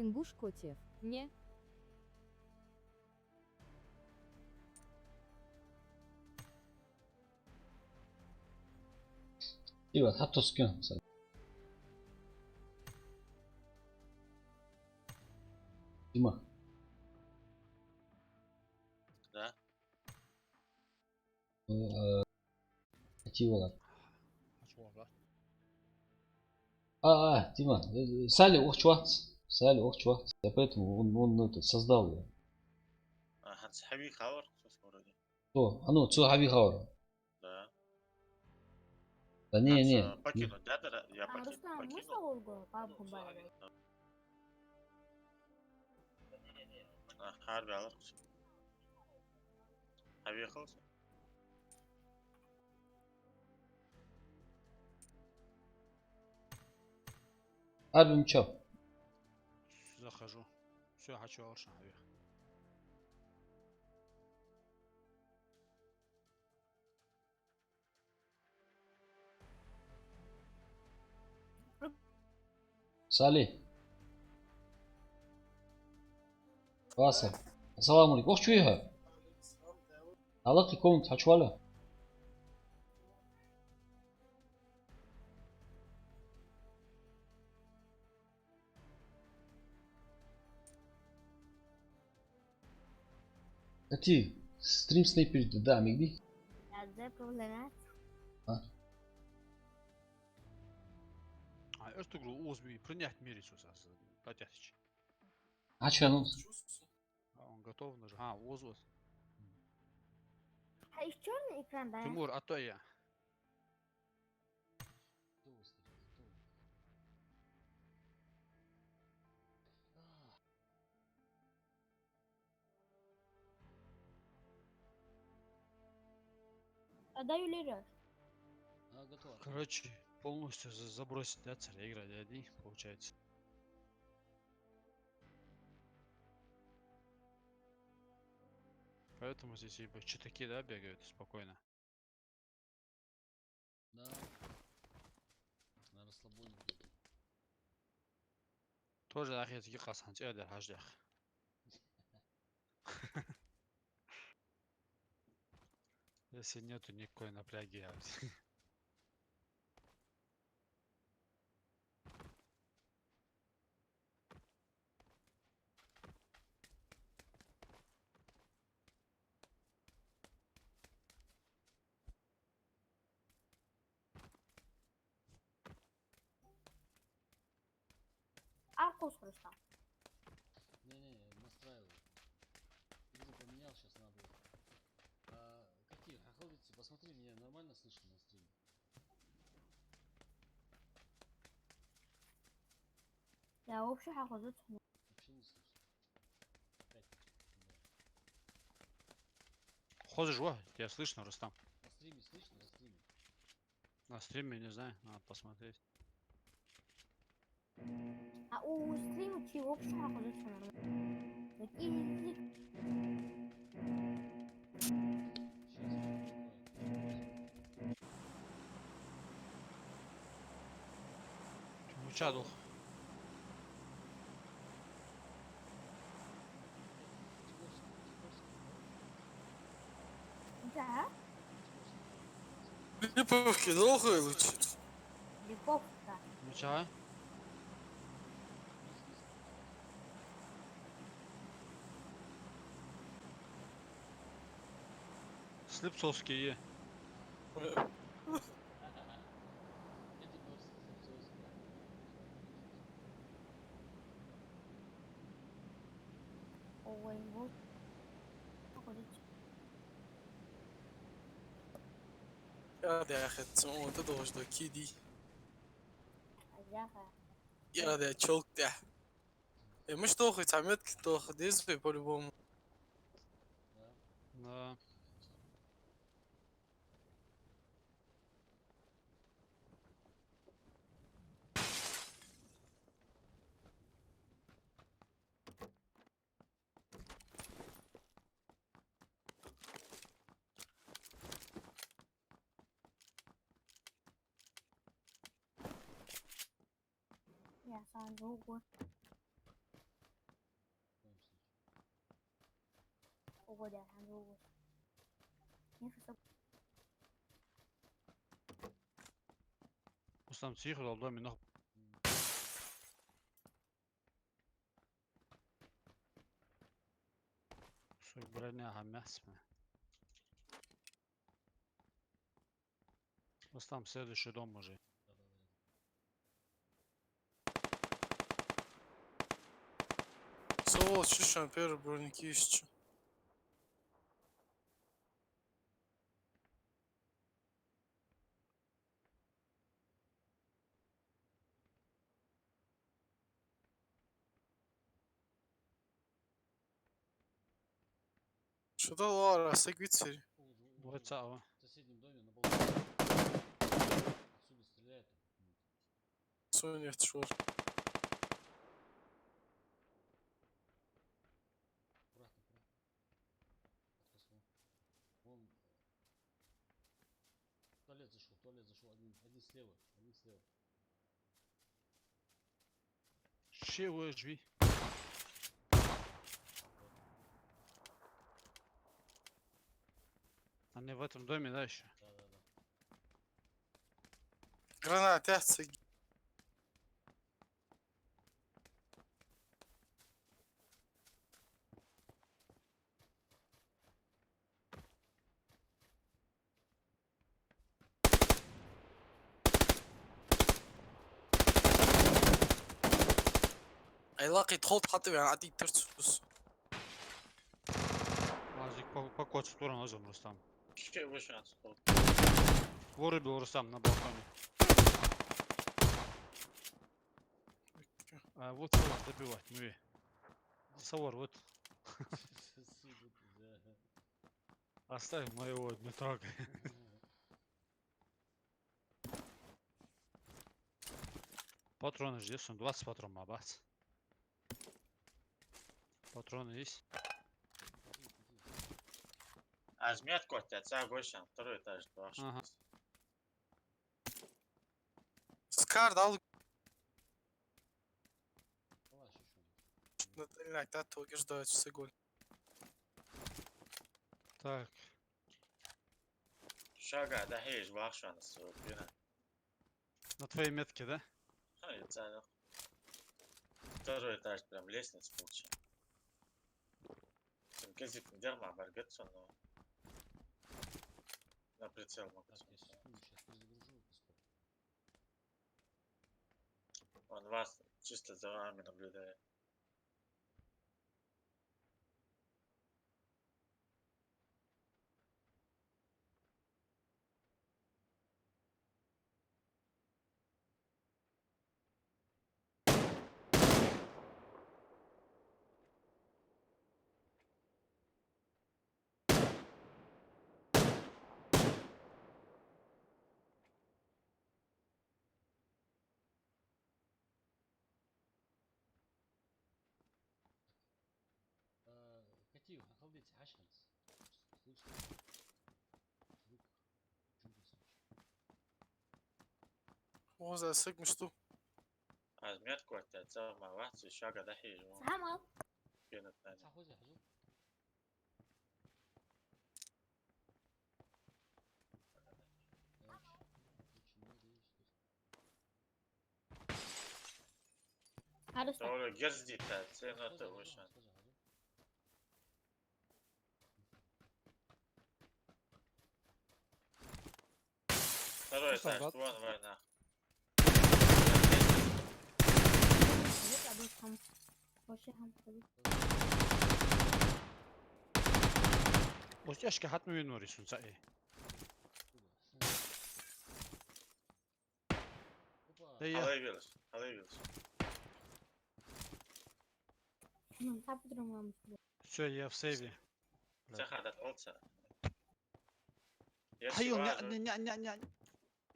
C: Ингуш Котиев. Не.
A: Тива, хатоскен. Дима.
E: Да?
A: Тива.
F: Ачуа,
A: Дима. Сали охчуа. Я поэтому он это создал ее.
E: Хансхаби хавар, вроде.
A: Кто? А ну, Цухаби Хаура.
E: Да.
A: Да не.
E: Покинуть, да? Я
D: А, Рустам,
E: покинул.
D: можно Олгу? Папку бай.
E: Harbi alır. Abi yakalarsın.
A: Арбим чё?
F: захожу. Все, хочу Алшан,
A: Sali. Wasa. Assalamu alaikum. Och chuya. Alaqi kommt hachwala. Ati stream sniper da migdi.
D: Ada problemat.
F: А Эртугрул Озби принять мерить усасы. Татятич.
A: Hachanu.
B: Чувствую.
F: Он готов даже. А, Озвоз.
D: Ha, черный экран, да?
F: Тимур, а то я.
D: Отдаю лиры.
A: Готово.
F: Короче, полностью забросить, да, царя играть, один, получается. Поэтому здесь типа читаки, да, бегают спокойно.
A: Да. На расслабоне.
F: Тоже ахетки касан, да, хаждах. Если нету никакой напряги, я
D: Аркус просто.
A: Не-не, настраиваю. Виду поменял, сейчас надо. Какие? Хохловицы, посмотри, меня нормально слышно на стриме?
D: Я вообще хохотать.
A: Вообще не слышно. Опять. Да.
F: ходишь, во, тебя слышно, Рустам.
A: На стриме слышно? На стриме.
F: На стриме, не знаю, надо посмотреть.
D: А у стрима чи вообще хохотать нормально. Такие язык.
F: Учадал.
D: Да?
B: Липовки долго лучит.
D: Липовка.
F: Уча? Слепцовские.
D: Ой, вот. Хохотать.
B: يا دي يا اخي تسمعون تدوش دو كيدي
D: Азяха.
B: يا دي تشوك ده مش دوخي تعمدك دوخ ديزبي по-любому.
F: Да.
D: Я сам другу. Ого, да, сам другу. Не хасап.
F: Рустам тихо дал доме, но... Сой броня хамясме. Рустам следующий дом уже.
B: Сволочь, что первый броники еще. Что-то Лара, сагвицери.
F: Вот цао.
A: В соседнем доме на балконе. Отсюда стреляет.
B: Соня, шор.
A: Аккуратно, аккуратно. Посмотрим. Вон. Туалет зашел, один слева, один слева.
F: Вообще его живи. Они в этом доме, да, еще?
A: Да.
B: Гранат, яйца. علاقة دخلت حتى يعني عادي ترسوس.
F: Азик по коцу туран озом Рустам.
E: Че выше отстал?
F: Вырубил Рустам на балконе. А вот Савар добивать, ну и. Савар, вот. Оставь моего, не трогай. Патроны здесь, он 20 патрон, абац. Патроны есть?
E: Азмет котя, ця гощан, второй этаж,
F: Ага.
B: Скар дал
A: Давай, шучу.
B: на да, то ждать все голь.
F: Так,
E: Шага, да хейш, бахшан, супина.
F: на твоей метке, да?
E: Ай, ця, второй этаж, прям лестница получил. Газет дерма, баргетсон, но... На прицел могу
A: Так, я
E: смотреть.
A: секунду, сейчас перезагружу.
E: Он вас чисто за вами наблюдает.
A: Катив, охалдите, ашханс. Слышно? Звук. Чудесно.
B: وزا سك مشتو.
E: Азмет котя, ця вас, шага, да хейш,
D: سامع
E: пена тани.
A: Сахузи, хажу.
D: عارف
E: Doğru, gezdi ta, sen otu boşan. Второй
F: Ну,
E: этаж,
F: солдат.
E: вон война.
D: لسه ابوك هم وش هم خلي
F: Вот яшка хат муин мори сунца э. Да я.
E: Алay bilir.
D: تعب تدرم
F: Все, я в сейве.
E: Sen hadat olsa.
F: Хайо,
E: Если важно,
F: ня.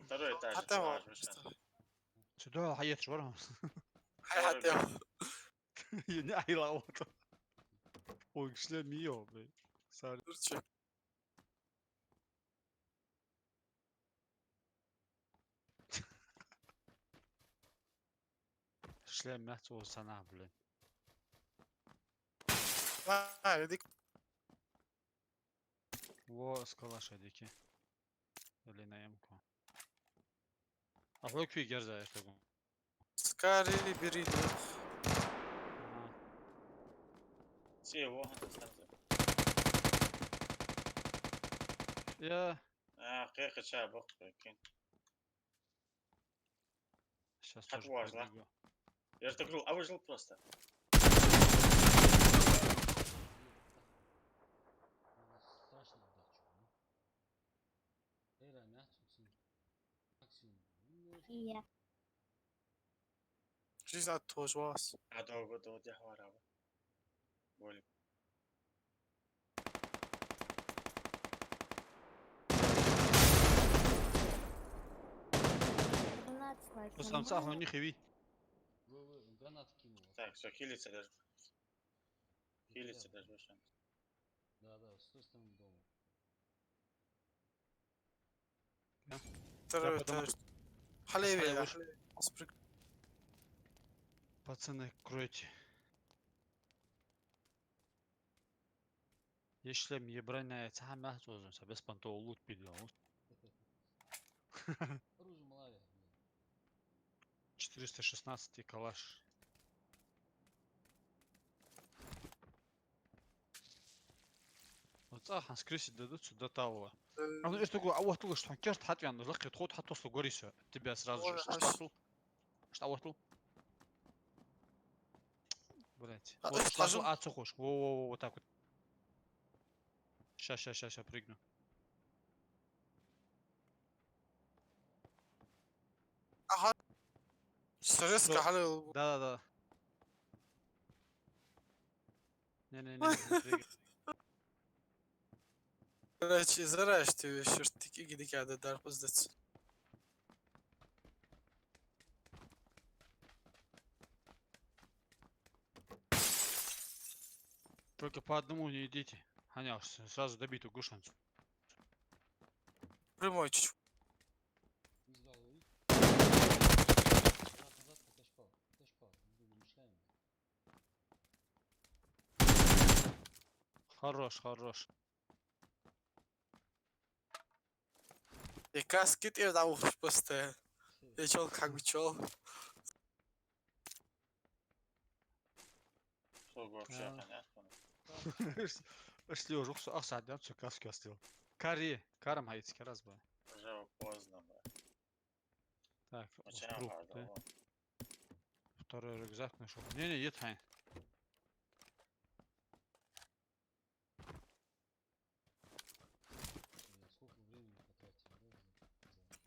E: второй этаж,
B: حتى هو
E: важно.
F: Сюда, хаят шварам.
B: هاي حتى هو.
F: Я не лаута. Ой, шлем мио, блин. Сори.
B: Турчу.
F: Шлем мягче olsana, блин.
B: يديك
F: Во, скалаш эдики. Или на ямку. А вы кви герза этому.
B: سكاري بريد.
E: Все, вон, станция.
F: Я
E: Кайха чабок, прикинь.
F: сейчас
E: Хат
F: тоже
E: важно.
F: пробегу.
E: Я же так говорил, а выжил просто.
A: Страшно отдачу. Эйра мягче, максимум.
D: هي
B: جيز على التوجواس.
E: А до дяхвара. Боль.
F: Ну сам саху не хиви.
A: Вы гранат кинул.
E: Так, все, хилится даже. Хилится даже вообще.
A: Да, с той стороны дома.
B: Второй
F: потом-
B: этаж. حليبي
F: Оставил
B: يا
F: уж.
B: حليبي. اصبر.
F: Пацаны, кройте. Если мне броняется, а мясо уже, без понтов лут пидал.
A: Оружие малое.
F: 416 калаш. Вот ах, скрысить дадут сюда того. А ну что такое, а вот лучше, что керт хатвян, легкий отход, хатос горисо. Тебя сразу же штатул. Штатул. Блять. Вот штатул, а цохош. Во, вот так вот. Сейчас, прыгну.
B: Ага. Стресс,
F: Что?
B: кахали.
F: Да. Не прыгай.
B: Короче, зараж ты еще штыки где да дар поздец.
F: Только по одному не идите. Аня, сразу добить гушанцу.
B: Прямой чуть.
A: Из головы. Назад, кэшпал. Не мешаем.
F: Хорош.
B: И каскет и да уж просто. Я чел как бы чел.
E: Что вообще
F: А.
E: понятно?
F: Если уже садят, все каски остыл. Карам хаицки раз бы.
E: Уже поздно, бля.
F: Так,
E: Очень
F: круг,
E: рано,
F: да?
E: вот.
F: Второй рюкзак нашел. Не, ед хайн.
A: Сколько времени потратил,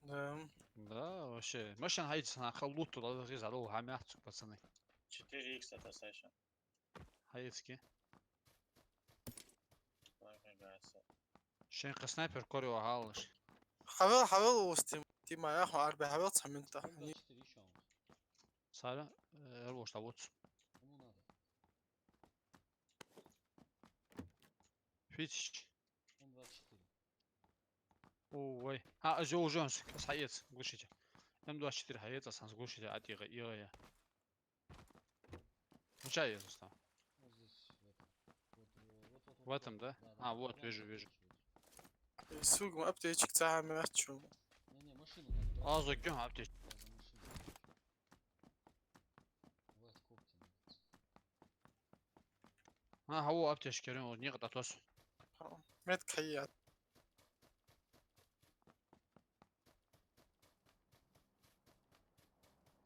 B: Да.
F: Да, вообще. Машин хаицки на халут туда зарезал, хамят, пацаны.
E: 4х это сессион.
F: Хаицки.
E: Промигается.
F: Шенка снайпер корио халыш.
B: حاول وستيم تيم يا اخو عربي حاول تصممت
A: 24 еще.
F: Саля, рвош вот.
A: Кому надо?
F: Фитич.
A: М24.
F: Ой. А, уже он хаец, глушите. М24 хаец, а сам глушите, а тига, я. Ну чай я застал.
A: Вот здесь, в этом.
F: В этом, да? А, вот,
A: Прямо
F: вижу.
A: вижу.
B: سوق ما ابتديتش تاع ما تشوف
A: Не, машину надо брать.
F: А, закинь, аптечку.
A: Да, за машину. Бывает когти надо.
F: А, вот аптечки, вот не готов.
B: مات كحيات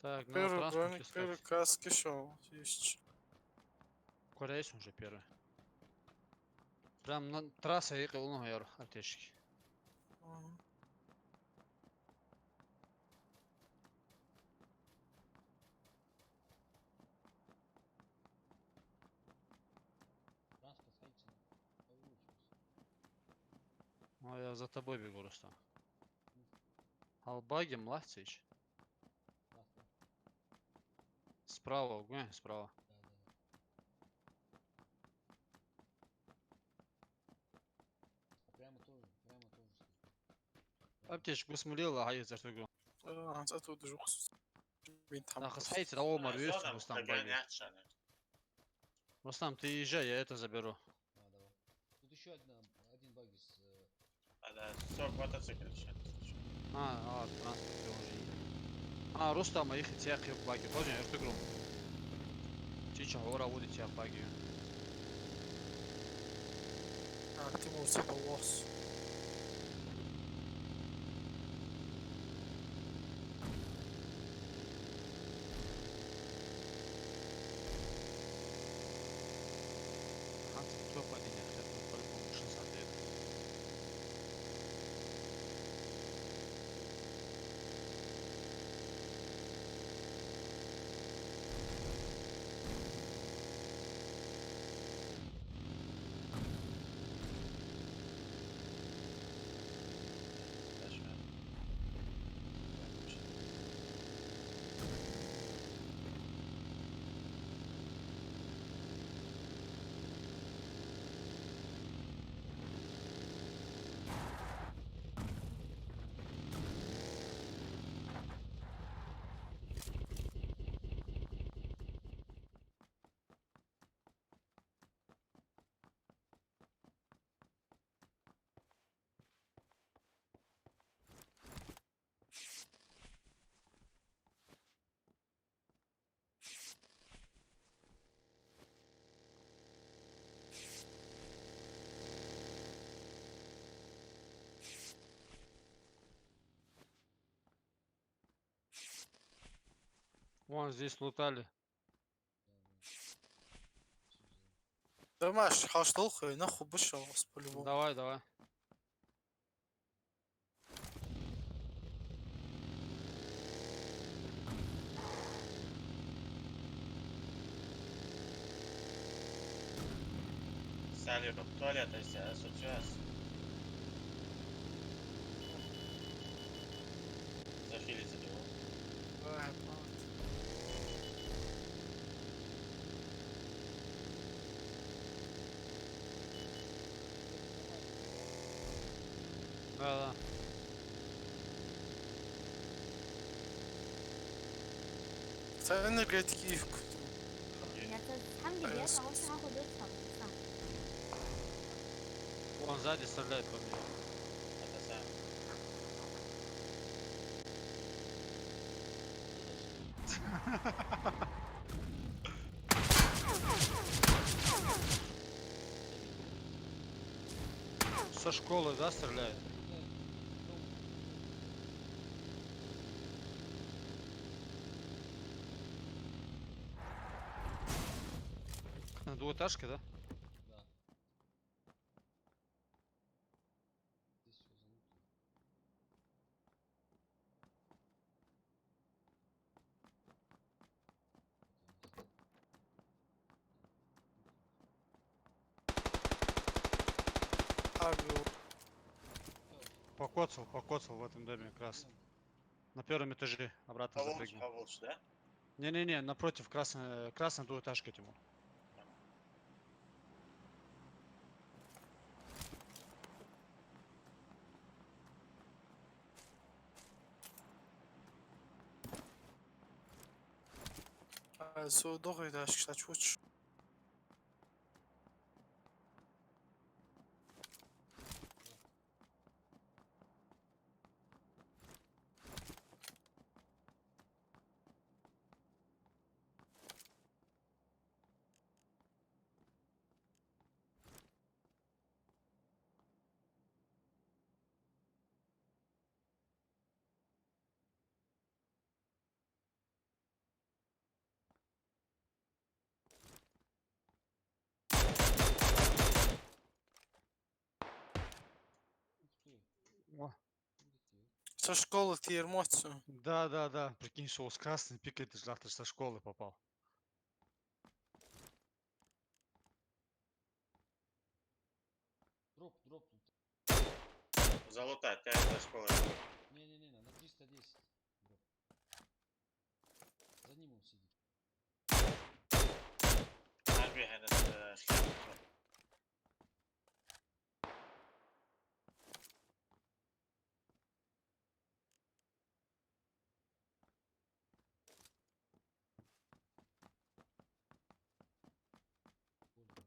F: Так, надо
B: первый
F: транспорт
B: броник первый
F: искать.
B: каски шоу есть
F: Куда есть он же первый? Прям на трассе ехал, ну, я аптечки.
A: Транспорт хайцин.
F: Ну, я за тобой бегу, Рустам. Албаги, Млахтич. Справа, огонь, справа.
A: Да. А прямо тоже стоит.
F: Аптечку смолила, а я за что говорю.
B: тут жух بنت
F: Да,
B: حمص
F: хасайте, да, Омар, видишь,
E: Зона
F: Рустам, баги.
E: погонять,
F: Рустам, ты езжай, я это заберу.
A: Давай. Тут еще один баги с...
E: Да, все, мотоцикл еще.
F: Транспорт уже. Рустам, их и тех в баги. Тоже я что говорю. Чича, ора, будет тебя в баги.
B: تيمور سحواس
F: Кто падение, это по-любому 60 лет. Вон здесь лутали.
B: Да, Маш, хаштолхай, нахуй вышел по-любому.
F: Давай, давай.
E: Салют, туалет, если сейчас. Зафилите его.
B: Ай,
F: Да, да.
B: Це енергетики.
D: يعني الحمد لله خلاص هاخد وسط
F: Вон сзади стреляет по мне.
E: Это сам.
F: Со школы, да, стреляет? На двухэтажке, да?
A: Да. Здесь всё залутано.
B: Abi
F: Покоцал в этом доме как раз. На первом этаже обратно запрыгнул.
E: Поволжь, да?
F: Не-не-не, напротив красной двухэтажки, Тимур.
B: so doch da kısaç uç.
A: Ух ты,
F: О,
A: улетел.
B: Со школы ты эмоцию.
F: да. Прикинь, соус красный, пикает из завтра со школы попал.
A: Дроп тут.
E: Залутать, ты это школа.
A: Не-не-не, на 310. Дроп. За ним он сидит.
E: Harbi henüz şляпа.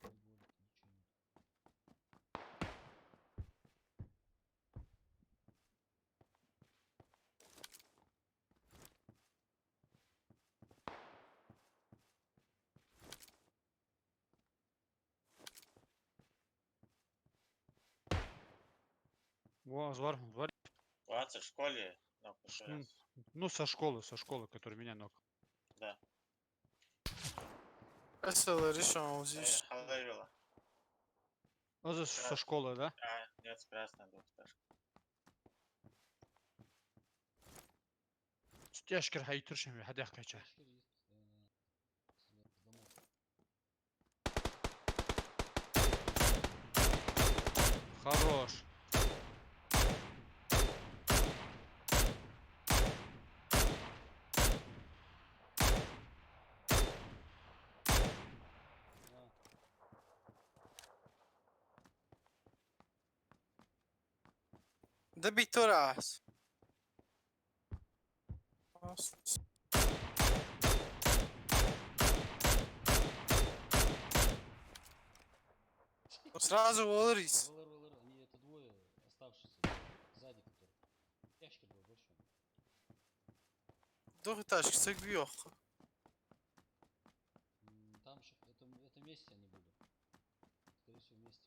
A: Боль, ничего нет.
F: Во, звар, звар.
E: Ладно, в школе, но еще
F: Ну,
E: раз.
F: ну, со школы, который меня ног.
E: Да.
B: Mesela решал здесь.
E: Халавила.
F: Ну, со школы, да?
E: Нет, с красной двухэтажкой.
F: Стяжкер хайтршим, хадях кача.
A: Тачка есть постоянно. Стреляет с домов.
F: Хорош.
A: А,
B: Добить то раз. Сразу валорис.
A: Валер, они это двое оставшиеся сзади, которые. Ящик был большой.
B: Двухэтажки согбёх.
A: Там еще это вместе они будут. Скорее всего вместе.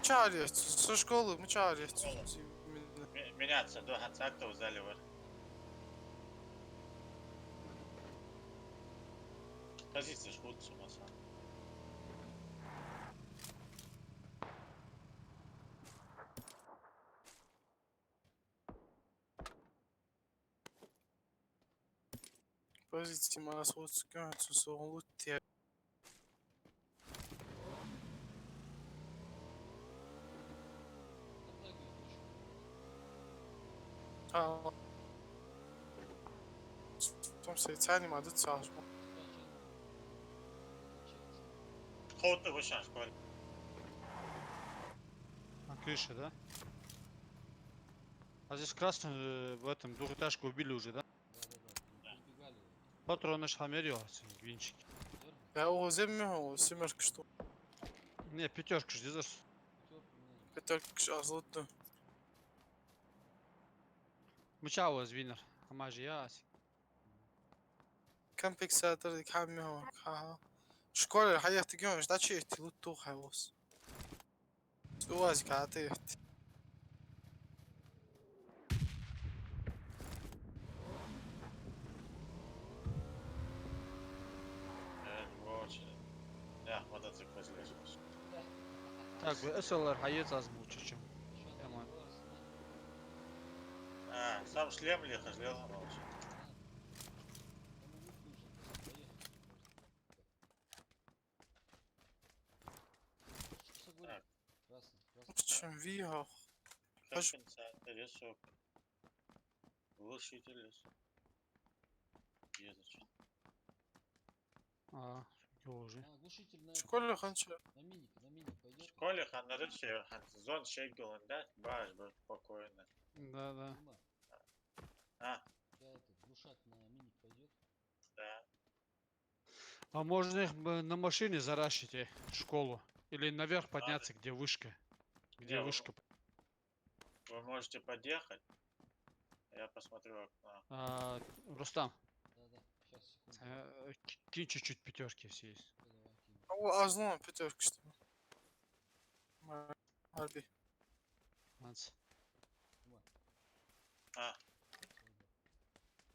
B: Мчали, со школы мчали.
E: Меняться до контакта в зале var. Позиция шхут сумаса.
B: Позиции нас вот скажут, что лутер. А, там все тянем, а тут сажу.
E: Хоуты вышел школе.
F: На крыше, да? А здесь красный в этом двухэтажку убили уже, да?
A: Перебегали.
F: Патроны шамерил, винчики.
B: Я его землю, семерка что.
F: Не, пятерка ж здесь.
B: Это сейчас лутно.
F: Мчао звинер. Амажи яс.
B: Компенсатор كاميو ها شكون الحياة تقيون دا شيء تلوتو خلاص سوازك عطيت
E: Очень. Я мотоцикл возлежишь.
F: Так, СЛР хаец азмучу чем. Яман.
E: А, сам шлем лето ждал, молча. Так.
A: Красный, красный.
B: в чем вига Хорошо.
E: Компенсатор, лесок. Глушитель лес. Едочка.
F: А, уже.
A: А, глушитель на
B: شكون خنشر
A: на миник
E: В
A: пойдет.
E: школе ханары все, зон шейгл, да? Баш был спокойно.
F: Да, да.
A: Дима,
E: А,
A: я этот глушак на миник пойдет.
E: да.
F: А можно их на машине заращить в школу? Или наверх подняться, где вышка? Где
E: Не,
F: вышка?
E: Вы можете подъехать. Я посмотрю окно.
F: Рустам,
A: Да, сейчас, секунду.
F: кинь чуть-чуть пятерки все есть.
A: Давай, кинь.
B: هو ازلون بيترك شتو harbi
F: Молодцы.
E: А,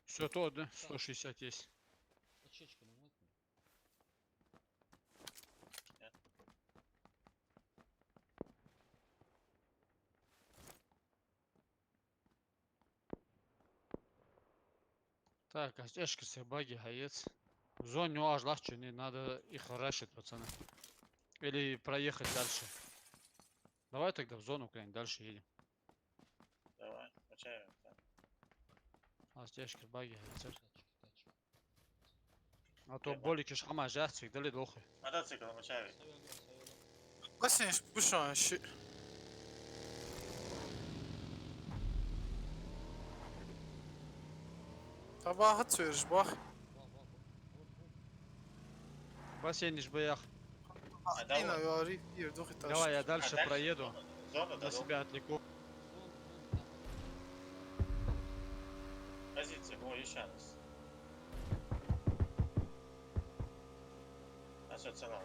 F: Все то, да? 160 есть.
A: Очечка нажмите.
F: Так, астешка все баги, хаец. В зоне аж легче, не надо их рашить, пацаны. Или проехать дальше. Давай тогда в зону куда-нибудь дальше едем.
E: давай, качаем. Да.
F: Астешка баги, хаец.
A: Тачки.
F: А то
E: Ебать.
F: болики шама жастик, дали дохуй.
E: Мотоцикл мочави.
B: بس بشان شيء طبعا هتسويرش باخ
F: Бассейн лишь бы я.
E: А,
B: هنا
E: давай.
B: يا ريت يردوخي تاش
F: Давай я
E: А
F: дальше проеду.
E: Зону
F: На
E: дадут.
F: себя отвлеку.
E: Позиция, о, еще раз. А все целом.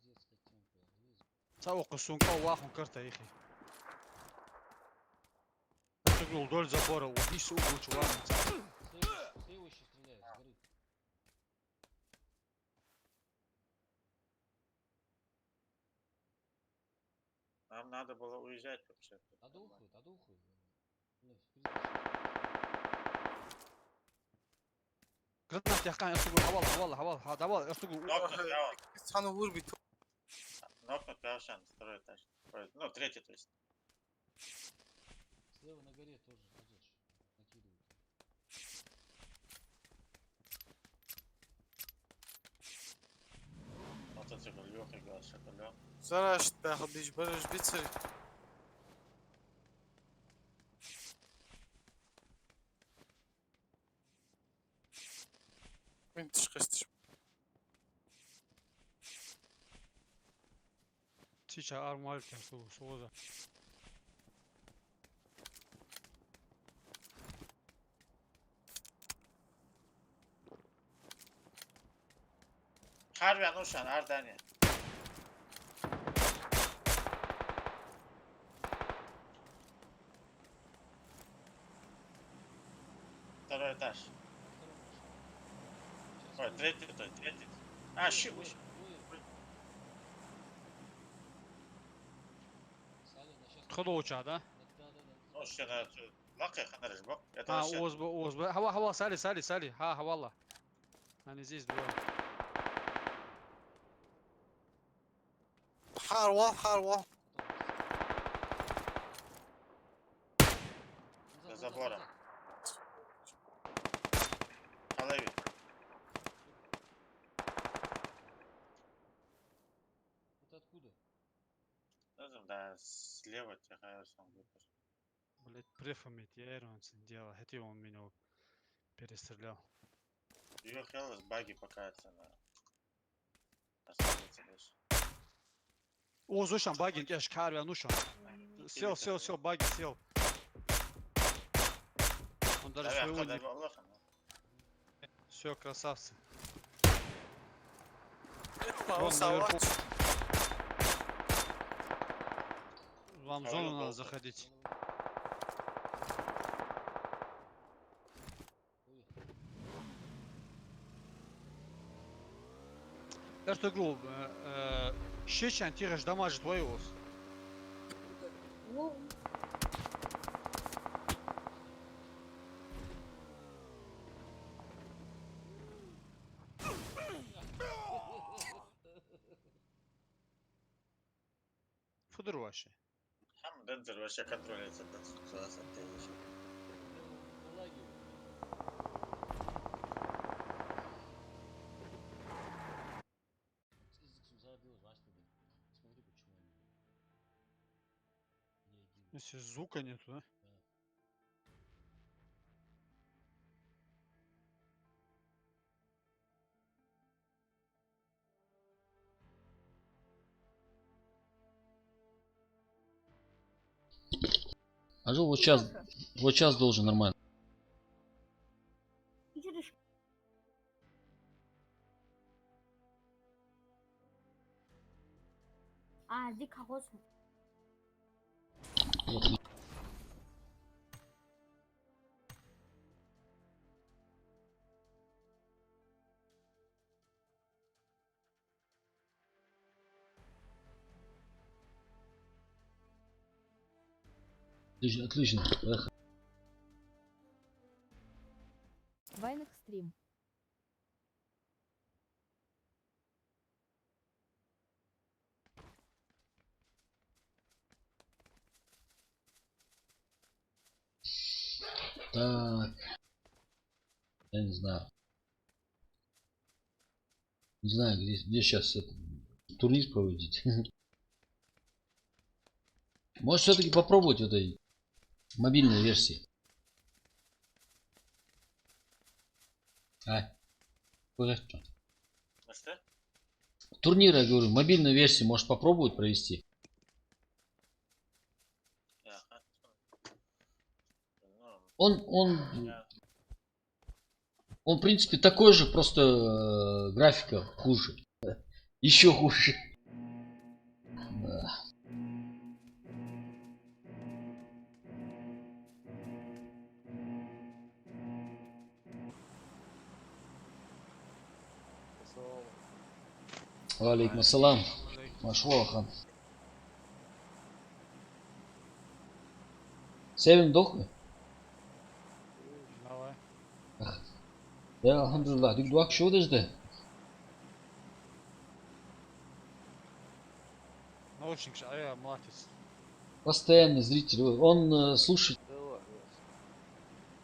A: Пиздец, как темпо. Лезет.
F: Сауку сумка ваху карта их. Отыгнул вдоль забора. Удись угол, чувак.
A: Слева еще стреляет, с горы.
E: Нам надо было уезжать вообще.
A: Адухует. Блядь, впереди.
F: Гранат яхкан ертугу хавал. Давай, ертугу.
E: Нокнут право.
B: سانو وربي
E: Нокнут Пявшан, второй этаж. Ну, третий, то есть.
A: Слева на горе тоже идешь. Накидывают.
E: Мотоцикл Леха играл, шоколад.
B: زرعش تاخد بيش برش بيتسري وين تشخصتش
F: Сейчас армалька суза.
E: Харви Анушан, Ардания. Второй этаж. Ой, третий. А, щи.
F: خذوا وجهه да?
E: Ну, что на лака ханариш бок. Это
F: А,
E: вообще.
F: Оз. Хава, сали. Ха, хавалла. Они здесь двое.
B: حار
E: За забором. Алави.
A: Это откуда?
E: Ну, да, слева тихо, сам выпуск.
F: Блять, префамит, я иронцин делал. Хотя он меня перестрелял.
E: Ее хелс баги покаяться на. Остановиться дальше.
F: Оз ушан багин, я шкарю, а ну шан. Сел, баги сел. Он даже
E: Давай,
F: своего
E: ходай
F: не...
E: Аллаха.
F: Все, красавцы.
B: اسمع
F: Вон
B: وسع
F: наверху.
B: وقت
F: Вам в зону надо заходить. Эту игру Щечан тираж дамажит твой Оз.
D: Воу.
F: Фудер вообще.
E: Хам Дензер вообще контролируется до суда.
A: Смотри, почему они не один.
F: Если звука нету, да?
A: А жил вот час должен нормально.
D: Идешь. А, дико госу.
A: Вот. Отлично. Эх.
C: Вайнах стрим.
A: Так. Я не знаю. Не знаю, где сейчас турниз проводить. Может, все-таки попробовать этой мобильной версии. Что?
E: Что?
A: Турнир, я говорю, мобильной версии может попробовать провести. Он, в принципе, такой же, просто графика хуже. Еще хуже. Да. Алейкум ассалам. Машвахан. Севин дохлый?
F: Давай.
A: Я, алхамдулиллах, дик дуак шо дежде?
F: Наушник, молодец.
A: Постоянный зритель.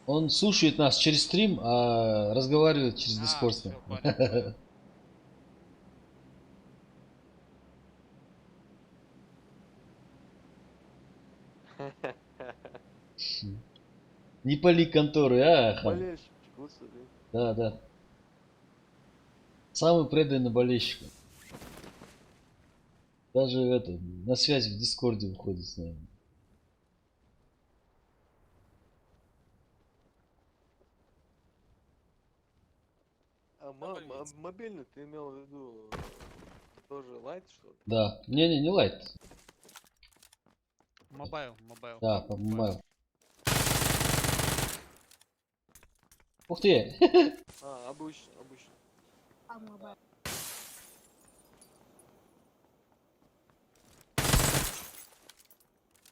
A: Он слушает нас через стрим, а разговаривает через Discord.
F: Всё, понял.
A: Не пали конторы, хан.
G: Болельщик, господи.
A: Да. Самый преданный болельщик. Даже на связи в Дискорде выходит с нами.
G: Мобильный ты имел в виду тоже лайт что ли?
A: Да. Не лайт.
F: Мобайл.
A: Да, по мобайл. Ух ты!
G: Обычно.
D: А мобайл.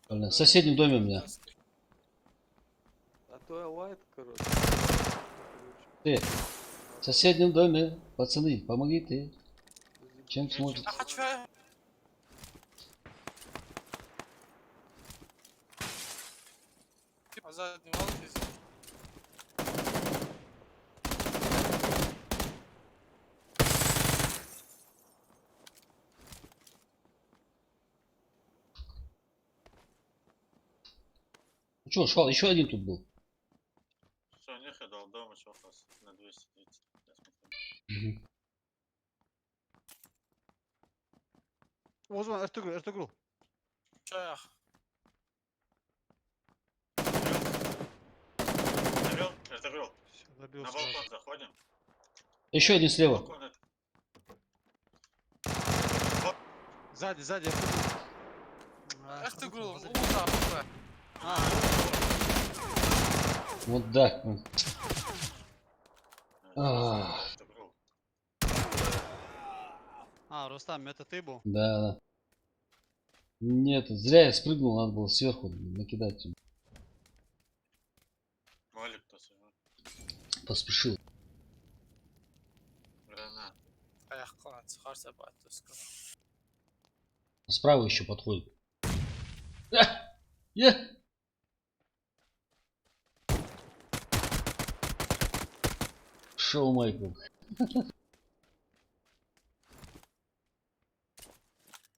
A: В соседнем доме у меня.
G: А то я лайт, короче.
A: Ты. В соседнем доме. Пацаны, помогите. Чем сможете?
B: Я хочу. Задний вал здесь.
A: Ну что, шел, еще один тут был.
E: Все, нехай дал дома, что вас на 230. Я смотрю.
A: Мгм.
F: Озман, Эртугрул.
B: Шах.
E: Забил.
F: Забил
E: На
F: сразу.
E: балкон заходим.
A: Еще один слева.
E: Балкон это.
F: Сзади, Эртугрул.
B: Эх ты грул,
F: Позади.
B: уза.
A: Вот да.
E: Забил.
F: Рустам, это ты был?
A: Да. Нет, зря я спрыгнул, надо было сверху накидать.
E: Молик кто сижу.
A: Поспешил.
E: Гранат.
B: Эх, клан, схарса батуска.
A: Справа еще подходит. Шоу Майкл.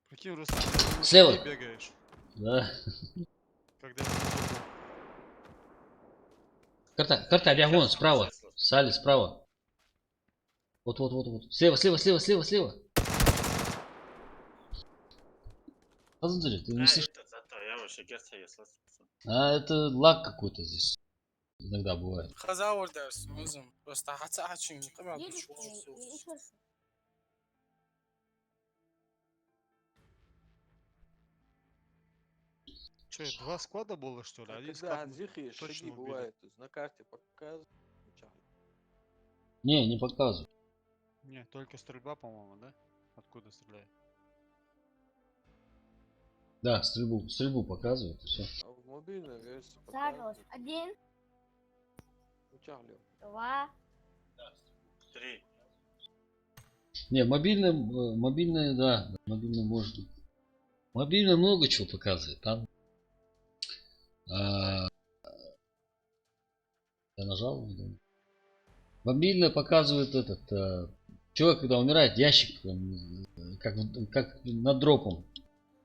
F: Прикинь, Рустам,
A: Слева.
F: ты бегаешь.
A: Да.
F: Когда я был.
A: Карта, я вон, справа. Сали, справа. Вот. Слева. Посмотри, ты не слышишь?
E: Это зато я вообще герца если.
A: А это лаг какой-то здесь. Иногда бывает.
B: Хазаур дерс, музым. Просто хачин, там
D: Едешь
B: чего.
D: и еще что?
F: Че, 2 склада было, что ли?
G: А
F: Один
G: когда
F: склад
G: тихие
F: точно
G: шаги
F: убили.
G: бывают, то есть на карте показывают.
A: Не показывай.
F: Не, только стрельба, по-моему, да? Откуда стреляет?
A: Да, стрельбу показывает, и все.
G: А в мобильной версии
D: Зажалось.
G: показывают.
D: 1,
G: Ну, Чарли.
D: 2.
E: 3.
A: Не, мобильная, да, мобильная может быть. Мобильная много чего показывает. Там я нажал. Да. Мобильная показывает человек, когда умирает, ящик как над дропом.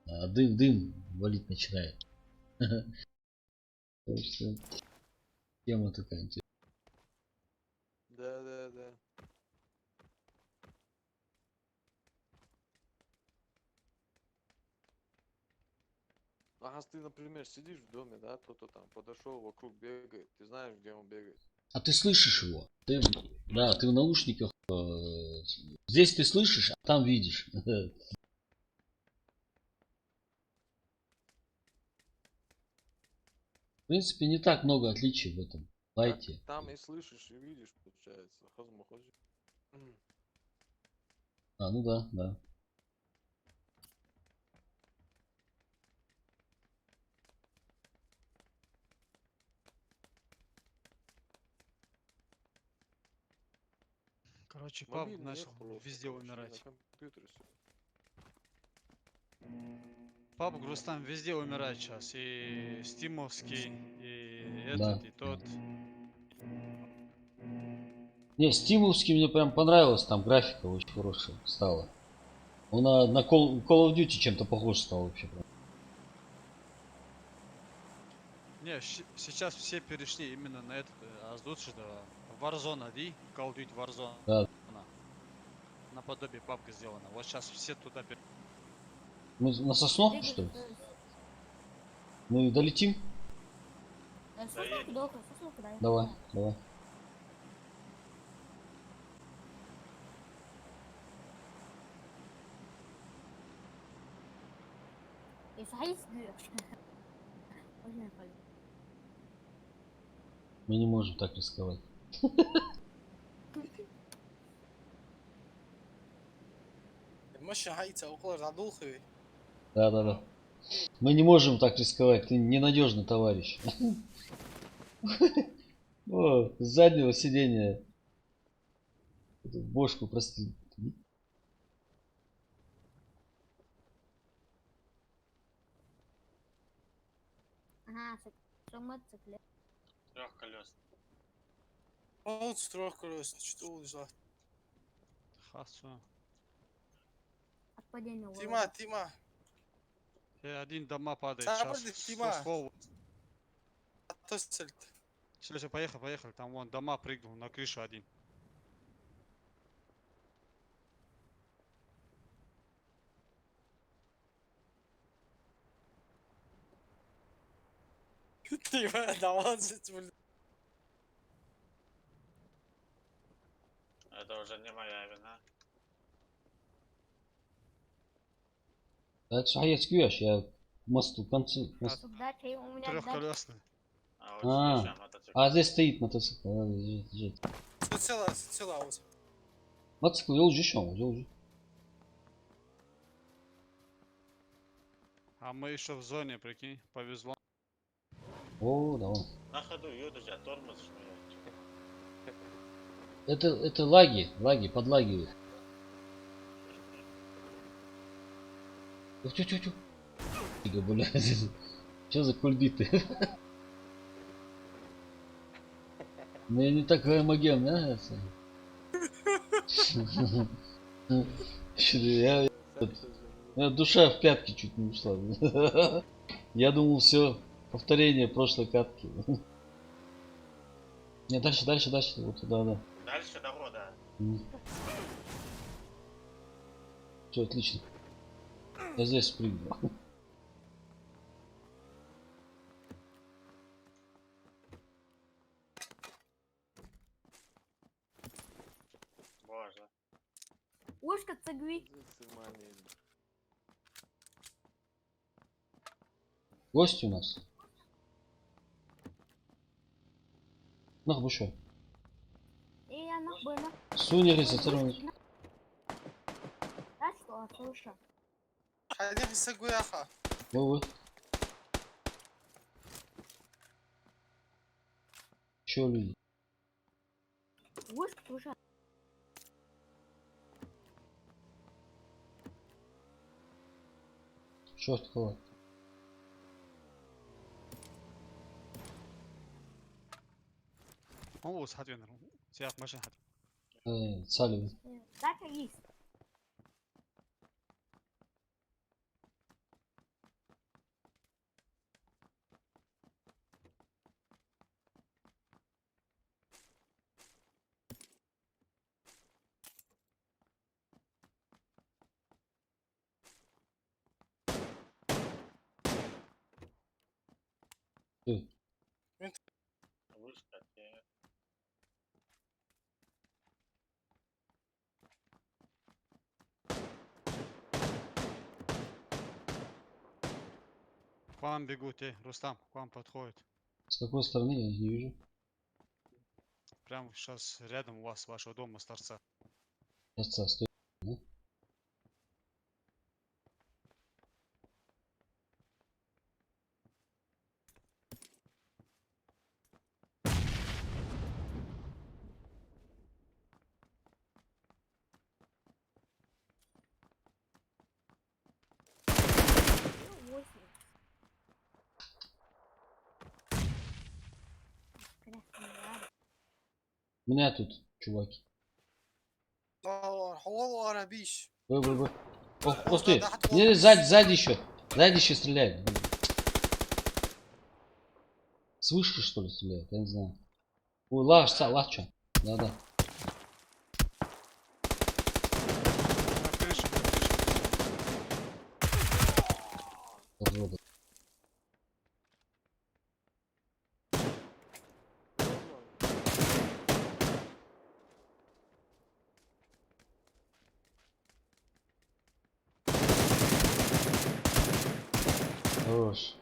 A: Дым валить начинает. Так что тема такая интересная.
G: Да. А если ты, например, сидишь в доме, да, кто-то там подошел, вокруг бегает, ты знаешь, где он бегает.
A: А ты слышишь его? Ты в наушниках. Здесь ты слышишь, а там видишь. В принципе, не так много отличий в этом лайте.
G: Там и слышишь, и видишь, получается. Хозмохози.
A: Ну да.
F: Короче, паб
G: Мобильный
F: начал
G: нет просто,
F: везде
G: короче,
F: умирать.
G: на компьютере всё.
F: Паб Рустам везде умирает сейчас. И Стимовский, и
A: Да.
F: этот, и тот.
A: Не, стимовский мне прям понравилось, там графика очень хорошая стала. Он на Call of Duty чем-то похож стал вообще. Прям.
F: Не, сейчас все перешли именно на этот. Лучше Warzone, Call of Duty Warzone.
A: Да.
F: Наподобие папка сделана. Вот сейчас все туда
A: Мы на Сосновку, что ли? Мы долетим?
D: Сосновку долго, дай.
A: Давай.
D: صحيح صغير. Очень прикольно.
A: Мы не можем так рисковать.
B: المشي هايته وقلر عدوخي.
A: Да. Мы не можем так рисковать. Ты ненадежный товарищ. О, с заднего сиденья. Бошку прости.
D: Ага, что мотоцикле.
E: Трехколесный.
B: Вот с трех колес, что уже.
F: Хасу.
D: От падения
B: Тима, Тима.
F: Один дома падает.
B: Сабр,
F: Сейчас.
B: Тима.
F: Ствол.
B: А то цель.
F: Все, поехали. Там вон дома прыгнул на крышу один.
B: Тима, давай блин.
E: Это уже не моя вина.
A: Так, صحيح сквяш, я к мосту, к концу. к мосту.
D: Удачи, у меня удача.
F: Трехколесный.
E: А
A: А.
E: вот еще мотоцикл.
A: А здесь стоит мотоцикл. Надо держать.
B: Цела вот.
A: Мотоцикл yol еще, yol.
F: А мы еще в зоне, прикинь, повезло.
A: О, давай.
E: На ходу едешь, а тормоз жмешь.
A: Это лаги, подлагивают. Тю-тю-тю. Ига, блядь. Что за кульбиты? Ну я не такой гомоген, да? Я, у меня душа в пятки чуть не ушла. Я думал, все, повторение прошлой катки. Не, дальше, вот туда, да.
E: Дальше того, да.
A: Все, отлично. Я здесь спрыгну.
E: Боже.
D: Ушка цигви.
A: Гость у нас. Нах бы что?
D: И она была.
A: Суни резервировать.
D: Да что, слушай.
B: حديث يسقوا يا اخا.
A: Во. Че люди?
D: Ушка, слушай.
A: Черт хват.
F: О, схватил. Сейчас машина.
A: Салют.
D: Дача есть.
E: Вышка,
F: К вам бегут, Рустам, к вам подходит.
A: С какой стороны я не вижу?
F: Прямо сейчас рядом у вас, вашего дома, с торца.
A: Отца, стой. Да? У меня тут, чуваки.
B: والله انا بيش.
A: Вы. Ох ты. Не, сзади еще. Сзади еще стреляет. Свыше что ли стреляет? Я не знаю. Ой, лача. Да.
F: На крыше.
A: Подвода. Хорош.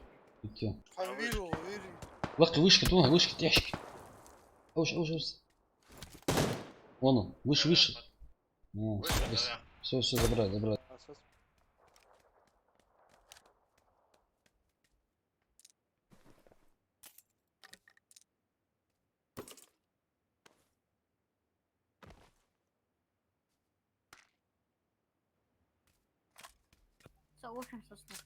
A: Идти.
B: حبيبي وغيري.
A: لقي وشك تونها وشك تحشك. اوش. Вон он, выше. Все, забрали.
G: А сейчас
D: Соглашен со снова.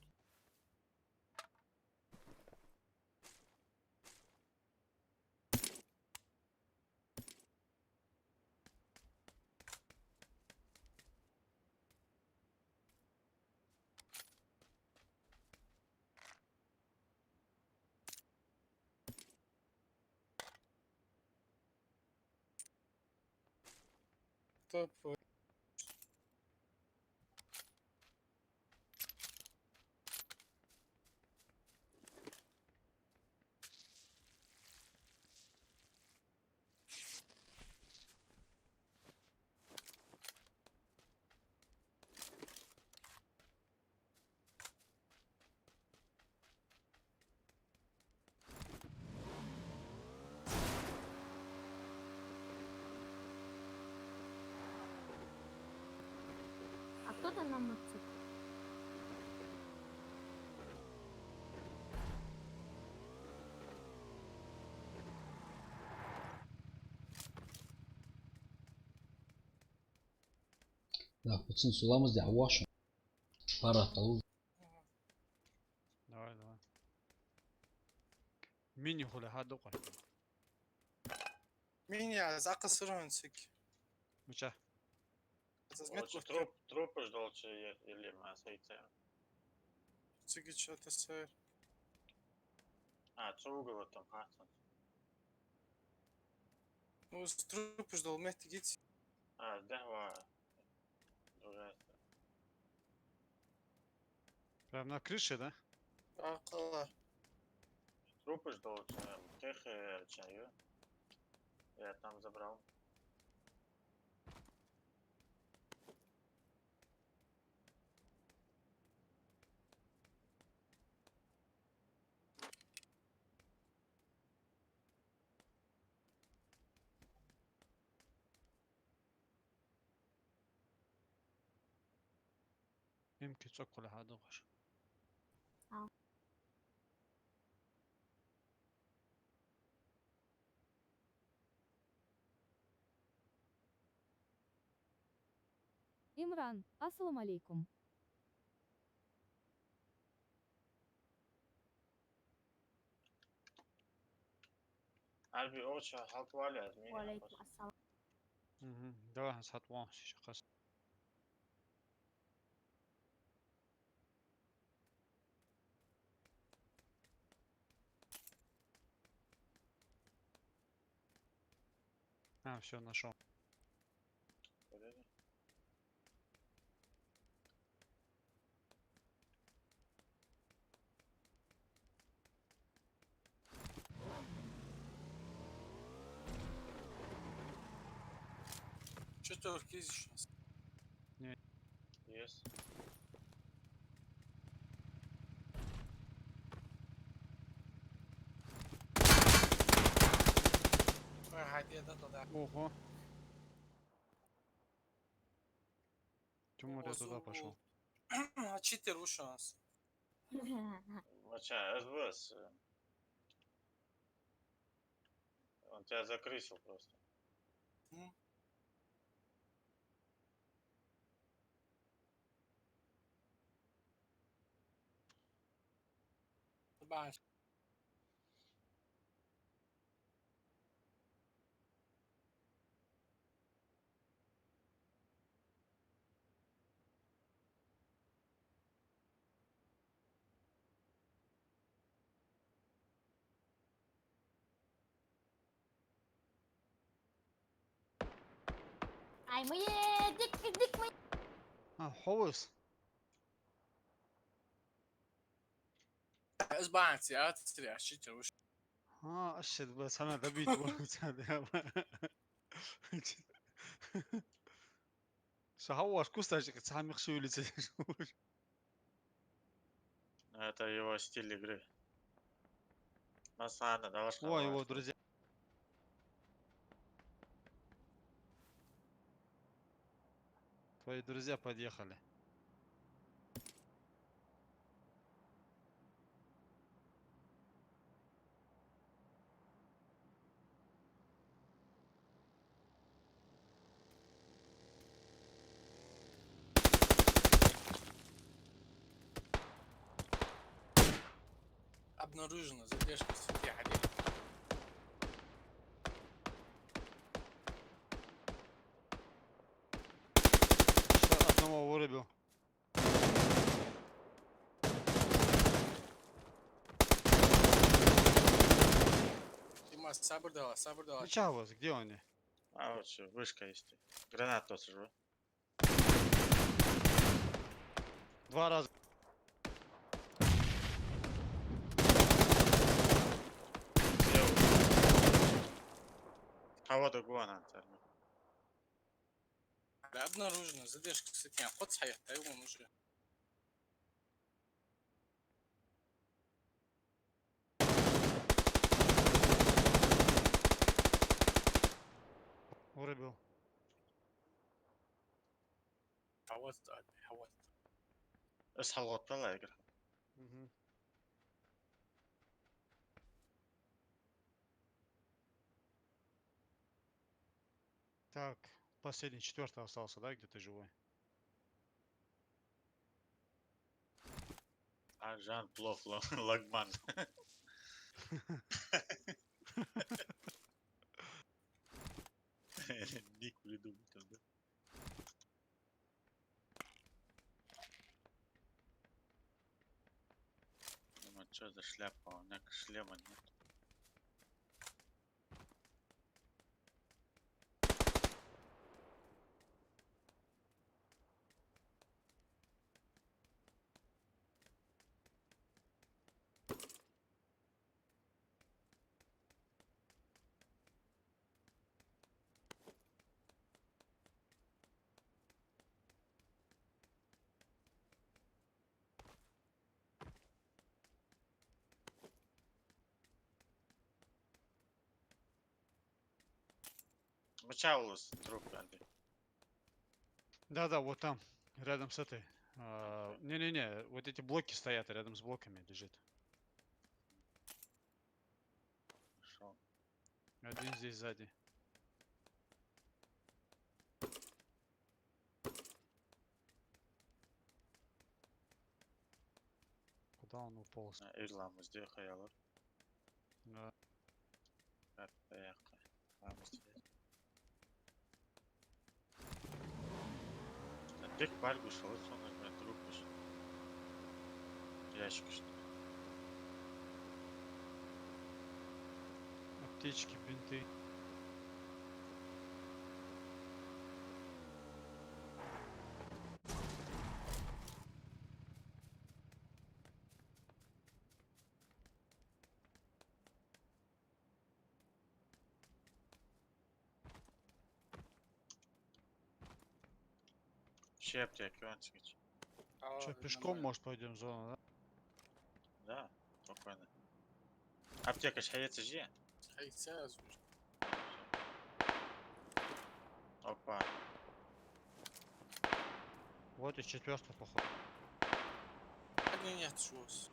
B: Топ.
D: А кто-то на мотоцикле.
A: Да, пацан суламыз да ауашу. Пара талу.
F: Давай. Мини хули хадо қой.
B: Меня зака сыронсик.
F: Мыча.
E: Лучше трупы ждал, или масойте.
B: Цыги что-то сэр.
E: А, цуга вот там пацан.
B: Ну, с трупы ждал, мехти гити.
E: А, да, ужасно.
F: Прям на крыше, да?
B: Акала.
E: Трупы ждал, тех чаю. Я там забрал.
F: يمكن تشوك ولا حاجة غش.
C: Имран, ассалам алейкум.
E: Albi ocha haltwali admin.
D: وعليكم السلام.
F: Давай هنسحط شخص. Все, нашел.
B: Что кизи сейчас?
E: Есть.
B: Хади, да, туда.
F: Ого. Тимур, я туда пошел.
B: А читер ушел нас.
E: Мача, СБС. Он тебя закрысил просто.
B: Баш.
D: Ай, мы дик мы.
F: Хоус.
B: Сбанцы, а ты а читер ушел.
F: أشهد بس أنا دبيت شو هواش كوستاش سامي خشولي
E: Это его стиль игры. Масана, да,
F: О, его друзья. Твои друзья подъехали.
B: Обнаружено. Задержка в сети, Олег.
F: Что, одного вырубил.
B: Дима, сабр давай.
F: Ничего, вас, где они?
E: А вот что, вышка есть. Гранат тот же.
F: 2 раза.
E: Кого-то гуана.
B: обнаружено. Задержка в сети. Ход صحيح. Его уже.
F: Вырубил.
B: حوضت قلبي حوضت.
E: اصحى الغط طلع يقرا.
F: Мгм. Так, последний, 4-й остался, да, где-то живой?
E: А Жан Плов Лагман. Ник придумал там, да? Думаю, что за шляпа? У меня шлема нет. Мчаулус, труп, Андрей.
F: Да-да, вот там, рядом с этой. Не-не-не, вот эти блоки стоят, рядом с блоками лежит.
E: Шел.
F: Один здесь сзади. Куда он уполз?
E: Ирламыз diyor kayalar.
F: Да.
E: Ayakta. Lamız diyor. Tek var kuşalı sonra ben durup kuş. Yaş kuş.
F: Аптечки, бинты.
E: Şey yapacak ki on çıkıç.
F: Че, пешком, может, пойдем в зону, да?
E: Да, спокойно. Аптека шаяется же.
B: هيتساز.
E: Опа.
F: Вот и 4-й, походу.
B: حاجة нет شوز.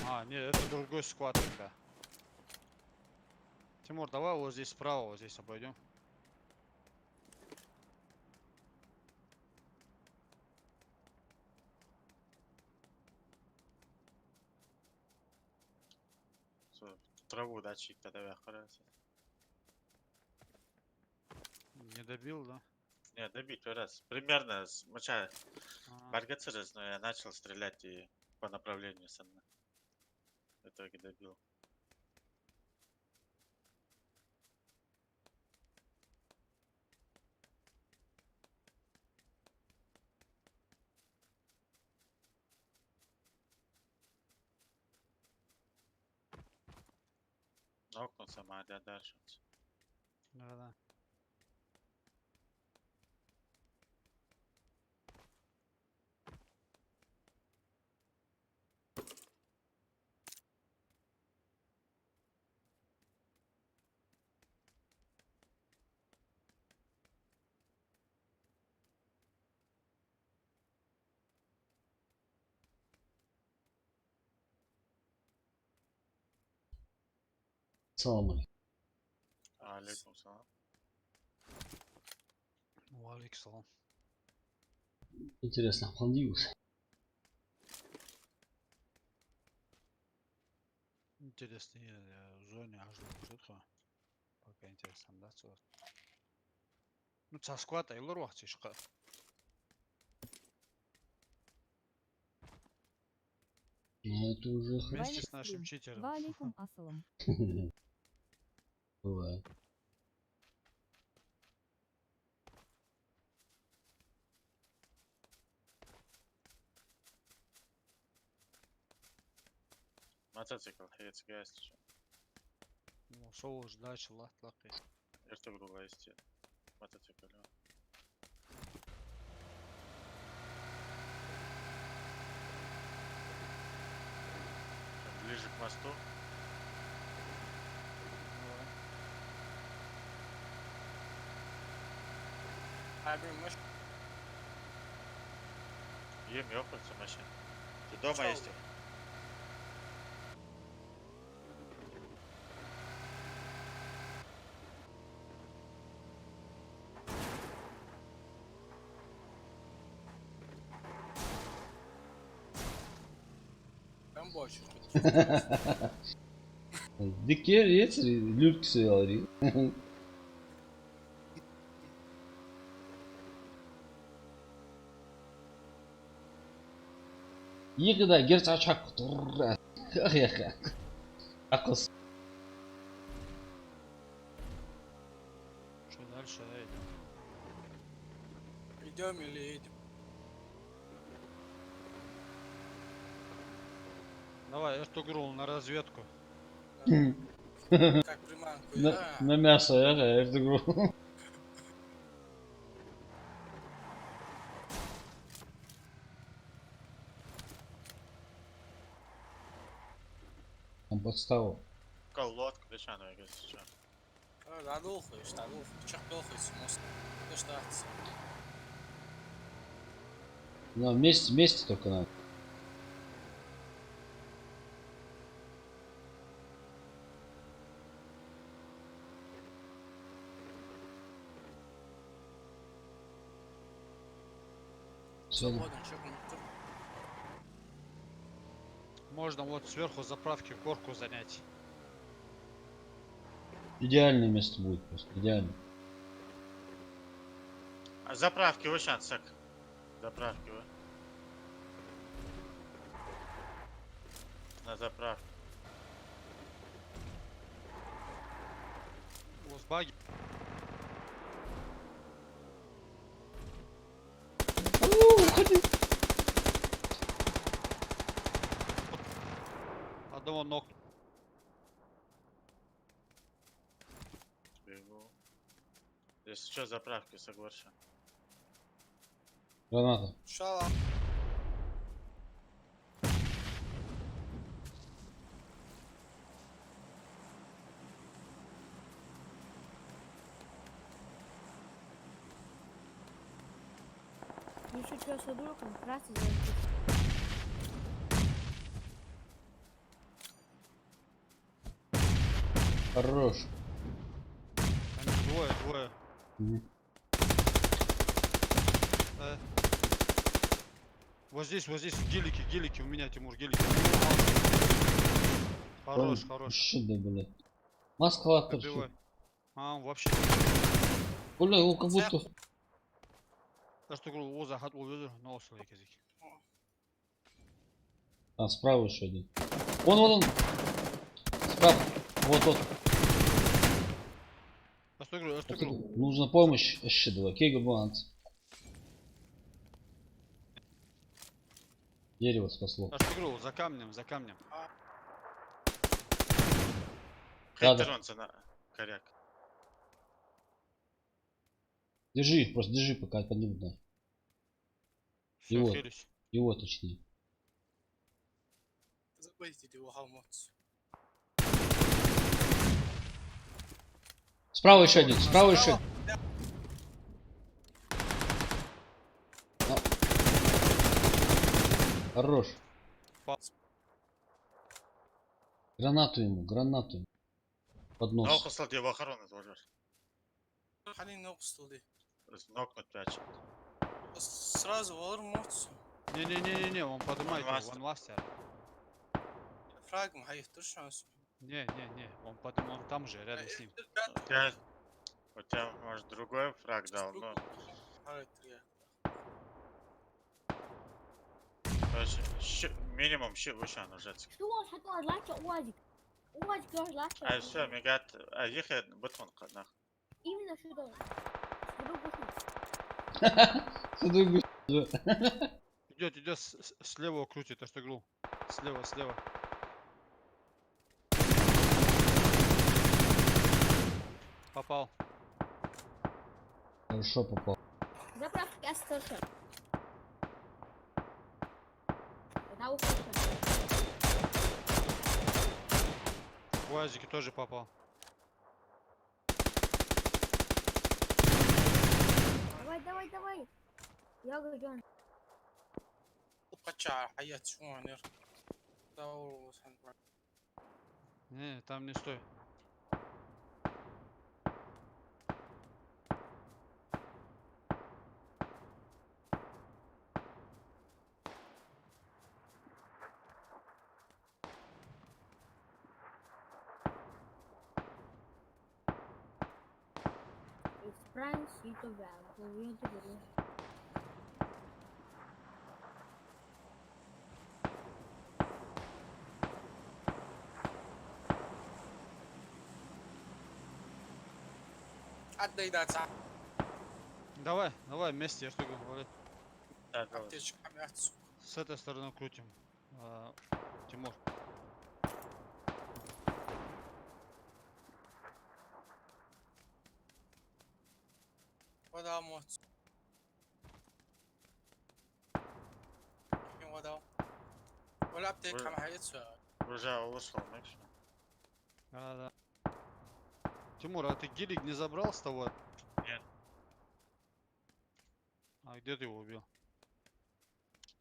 F: А, нет, это другой склад тогда. Тимур, давай вот здесь справа, вот здесь обойдем.
E: Траву датчик тогда выхарается.
F: Не добил, да?
E: Не, добить раз. Примерно с моча
F: А,
E: баргацерез, но я начал стрелять и по направлению сам. В итоге добил. Нокнулся, Мадя дальше.
F: да-да.
A: Салам алейкум.
E: Алейкум салам.
F: Уалейкум салам.
A: Интересно, Хамдиус.
F: Интересно, я в зоне аж до пока интересно, да, что? Ну, цаскват, айлор вахтишка.
A: Ну, это уже хорошо.
F: Вместе с нашим
C: Вайнер
F: читером.
C: Ва алейкум ассалам.
A: Бывает.
E: Мотоцикл, хец, гайс.
F: Ну, соус, дальше, лахтлахи.
E: Эртугрула есть. Мотоцикл. Ближе к мосту.
B: Abi maş.
E: Ем ёхаться машин. Ты дома
B: Пошёл.
E: есть?
B: Ben boş.
A: Diker yeter, lürk söylüyor. Yıkıda gerçi açak durur. Akos.
F: Что дальше, эй?
B: Идем или едем?
F: Давай, Эртугрул на разведку.
B: Как приманку,
A: На,
B: да?
A: на мясо, я это говорю. Он подставил.
E: Лодка, причану, я говорю,
B: Да, долхаешь, да, долхаешь. Чё долхаешь, мост? Ты что?
A: Но вместе только надо.
B: Свободен, чё там?
F: Можно вот сверху заправки горку занять.
A: Идеальное место будет просто, идеально.
E: А заправки вы сейчас, сак. Заправки вы. На заправке.
F: Лосбаги. Одного ног.
E: Бегу. Если что, заправки соглашен.
A: Граната.
B: Шала.
D: Ну что, с другом, красный зайти.
A: Хорош.
F: Они двое.
A: Мгм.
F: Вот здесь, гелики у меня, Тимур, гелики. Хорош.
A: Что да, блядь. Москва торчит.
F: Добивай. А, вообще.
A: Бля, его как будто...
F: Эртугрул оза хат увезу, но осыл еkezик.
A: А, справа еще один. Вон. Справа. Вот.
F: Эртугрул.
A: Нужна помощь. Еще два. Кейга баланс. Дерево спасло.
F: Эртугрул, за камнем.
A: Да.
E: Хейтеронца на коряк.
A: Держи их, просто держи, пока поднимут. Да.
F: Всё,
A: вот.
F: хилюсь.
A: Его точнее.
B: Забейте его холмоц.
A: Справа еще один. Справа еще. Хорош.
F: Па-
A: Гранату ему. Под
E: Но
A: нос.
E: послал тебе в охрану тоже.
B: Хани ног студи.
E: Нокнуть пять.
B: Сразу валыр мовцу.
F: Не-не-не-не, он поднимает его,
E: мастер.
F: он мастер.
B: Фрагм хаих туршансу.
F: Не, он там же, рядом с ним.
E: У тебя, может, другой фраг дал, но... Минимум вышел уже.
D: Что у вас хотел лача УАЗик? УАЗик тоже лача.
E: А все, мигат, а ехать бутон нах.
D: Именно сюда.
F: Идет, слева крутит, то что игру. Слева. Попал.
A: Хорошо попал.
D: Заправка Астерша. Да, ухожу.
F: В УАЗике тоже попал.
D: Давай. Я говорю,
B: Пача, хаят шуанер. Даур сан.
F: Не, там не стой.
D: исправим сито вяло.
B: Отдай даца.
F: Давай, вместе, я что говорю.
E: Да, давай.
B: Аптечка мяцу.
F: С этой стороны крутим. Тимур.
B: Вода моц. Вода. Вала аптека хаят.
E: Уже вышел, Макс.
F: Да. Тимур, а ты гелик не забрал с того?
E: Нет.
F: А где ты его убил?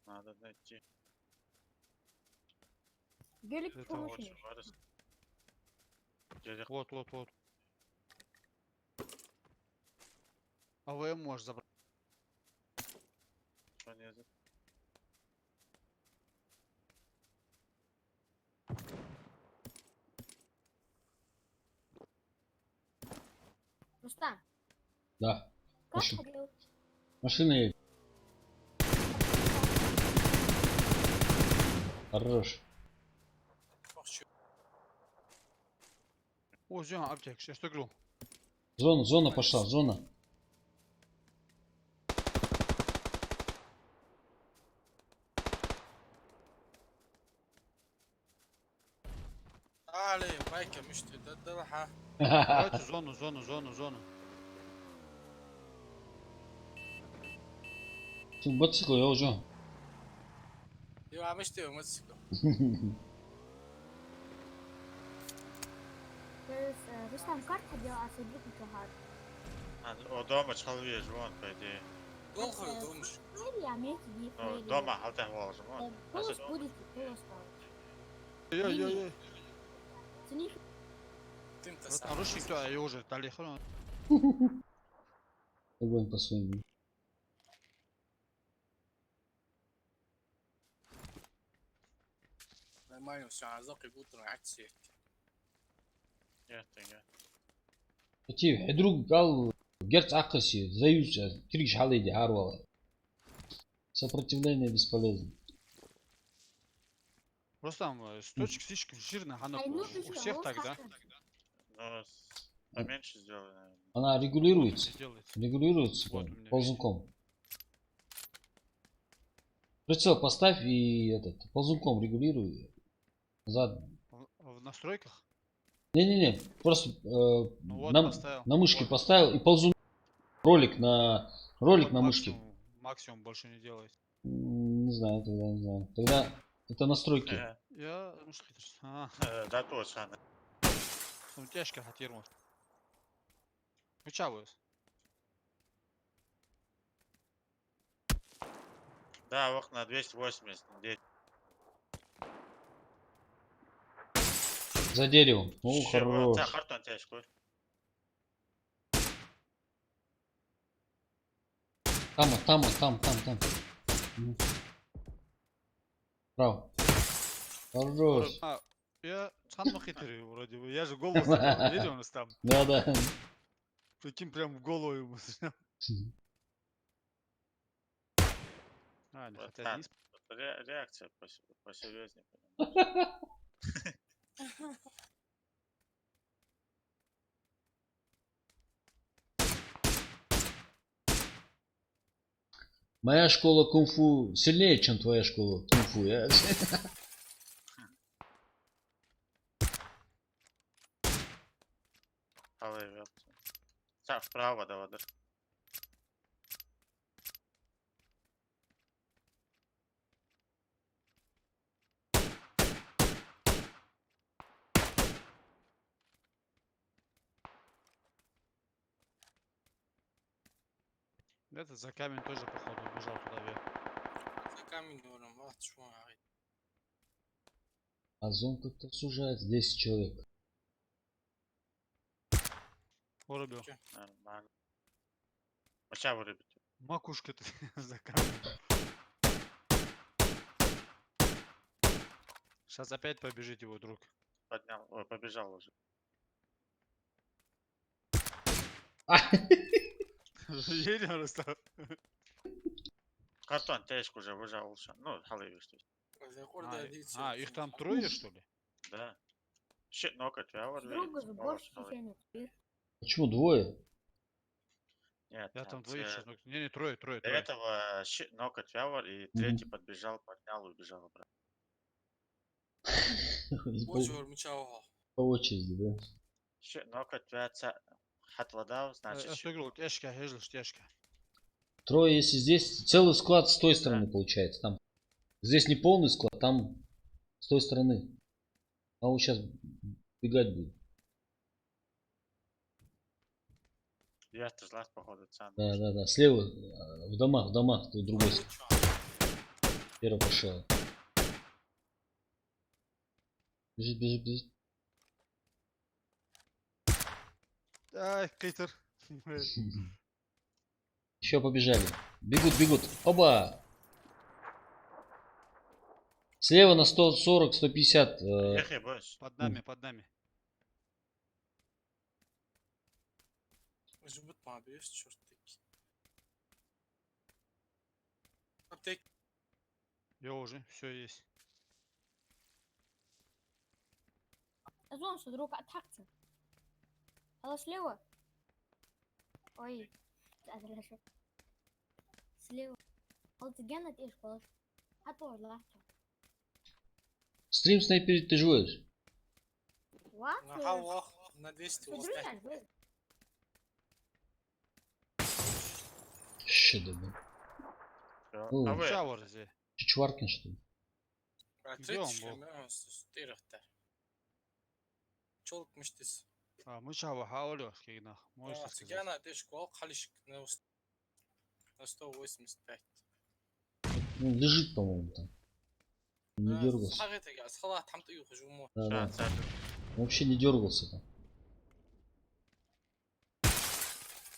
E: Надо найти.
D: Гелик
F: Это
D: помощи.
F: Вот. АВМ можешь забрать.
E: Что не за-
D: Рустам,
A: Да.
D: как
A: Пошли.
D: ходил?
A: Машина едет. Хорош.
F: О, зона, аптек, я что игру?
A: Зона пошла, зона.
B: Али, байка мишты. Да.
F: Давайте зону.
A: Мотоцикл я уже.
B: Я мишты мотоцикл.
D: Рустам, как ходил, а Садрик Кахар?
E: У дома чхалвеш, вон, по идее.
B: Долго думаешь.
D: Или Америки не
E: Ну, дома халтах волжу, вон.
D: Голос будет, голос ставить.
F: Ой.
D: Цених
B: Ты-то
F: Вот
B: сам.
F: наручник, то я уже талихрон.
A: Огонь по своим.
B: Нормально все, а зок и будут акции.
E: Нет.
A: Эти друг гал герц акаси заюза триш халиди арвала. Сопротивление бесполезно.
F: Просто там с точек слишком жирно, она
D: Ай, ну
F: у
D: ты что,
F: всех
D: вот
F: так, да?
D: как-то.
E: Ну, поменьше сделай, наверное.
A: Она регулируется.
F: Не делается.
A: Регулируется
F: Вот у меня
A: ползунком. Прицел поставь и этот ползунком регулируй. Задом.
F: В настройках?
A: Не. Просто
F: вот поставил.
A: на мышке
F: Вот.
A: поставил и ползун. Ролик на
F: Вот
A: мышке.
F: Максимум больше не делает.
A: Не знаю, тогда не знаю. Тогда это настройки.
F: Я мышкитрс.
E: Да, точно.
F: Ну тяжко хатирму. Учаваюсь.
E: Да, окна 280. Где?
A: За деревом. О,
E: Ща,
A: хорош.
E: вот, картон тяжко.
A: Там. Мгм. Право. Хорош.
F: А, я сам хитрый вроде бы. Я же голову стрелял. Видел у нас там?
A: Да.
F: Прикинь, прям в голову ему стрелял. А, не,
E: Вот
F: хотя
E: так.
F: не
E: Реакция посерьезнее.
A: Моя школа кунг-фу сильнее, чем твоя школа кунг-фу.
E: Қалай Так, вправо давай.
F: Этот за камень тоже, походу, убежал туда вверх.
B: За камень дуром, вот что говорит.
A: А зон как-то сужается. 10 человек.
F: Вырубил.
E: Нормально. Сейчас вырубит.
F: Макушка ты за камень. Сейчас опять побежит его друг.
E: Поднял. Ой, побежал уже.
F: Едем, Рустам.
E: Картон тяжко уже выжал. Ну, халай что.
F: Их там трое, что ли?
E: Да. Shit, ну-ка, тебя
D: Друга же больше тянет.
A: Почему двое?
E: Нет,
F: Я там двоих сейчас. Не, трое.
E: До этого shit, ну-ка, тебя и третий подбежал, поднял и убежал обратно.
B: Боже, мчал.
A: По очереди, да?
E: Shit, ну-ка, тебя хатладал, значит,
F: Я говорю, тяжко, ежели тяжко.
A: Трое, если здесь целый склад с той стороны получается. Там здесь не полный склад, там с той стороны. А он сейчас бегать будет.
E: я злат, походу, сам.
A: Да. Слева, в домах, ты другой. Первый пошел. Бежит.
F: Ай, Кейтер.
A: Еще побежали. Бегут. Оба! Слева на 140, 150.
E: Ехай, больше.
F: Под нами.
B: Жбут мабиешь, черт таки. Аптек.
F: Я уже, все есть.
D: Зон, что друг атакция. Алло, слева. Ой. Слева. Алтыгена тешь колош. Атор лахча.
A: Стрим снайперить ты живешь?
D: What?
B: На халвах, на 200
D: Друзья, вы.
A: Ща да.
E: А вы?
F: Шауэр здесь.
A: Чичваркин что ли?
F: Где он был?
B: Тырыхтар. Чолк мыштис.
F: А, мы шауэр хаулю, скигна. Можешь сказать.
B: Цыгана тешко, халишк на 185.
A: Ну, лежит, по-моему, там. Не дергался.
B: حاجة صلاة حمت أيوه خجومه.
A: Да.
E: Сейчас,
A: Вообще не дергался там.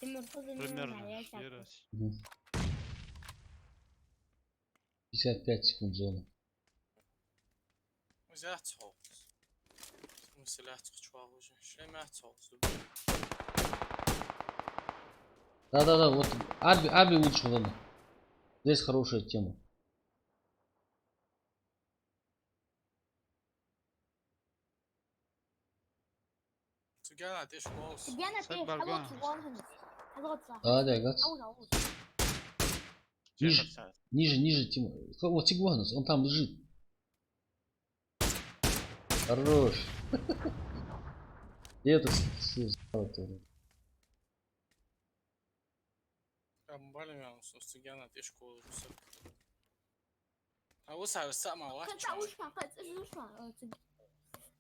F: Примерно. Ще раз.
A: 55 секунд зона.
B: زيادة صوت. مسلات خشوا وجه. شيء ما صوت.
A: Да, вот Аби лучше, ладно. Здесь хорошая тема.
B: цыгана тешко.
D: Цыгана тешь,
F: Барган.
A: Да, Гац. Ниже, Тима. Вот Тигуанус, он там лежит. Хорош. И это тоже.
B: Там балимян, что цыгана тешко. А вот сама лача.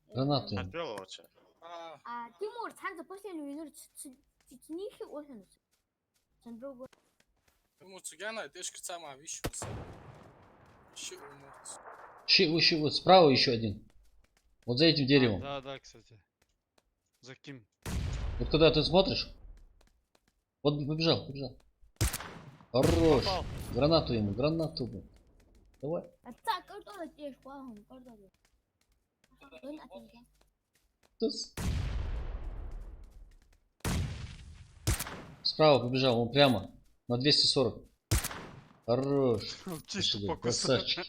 A: Гранаты.
E: Отбил лучше.
D: А Тимур, танцы после минут цинихи очень.
B: Ему цыгана тешко сама вещь.
A: Вот справа еще один. Вот за этим деревом.
F: Да, кстати. За кем?
A: Вот когда ты смотришь, вот побежал, побежал. Хорош.
F: Попал.
A: Гранату ему, гранату. Блин. Давай.
D: Отца, кто тебе шпагом? Кто тебе? Ой, отлично.
A: Тус. Справа побежал, он прямо. На 240. Хорош.
F: Чисто
A: Спасибо,
F: покус.
A: красавчик.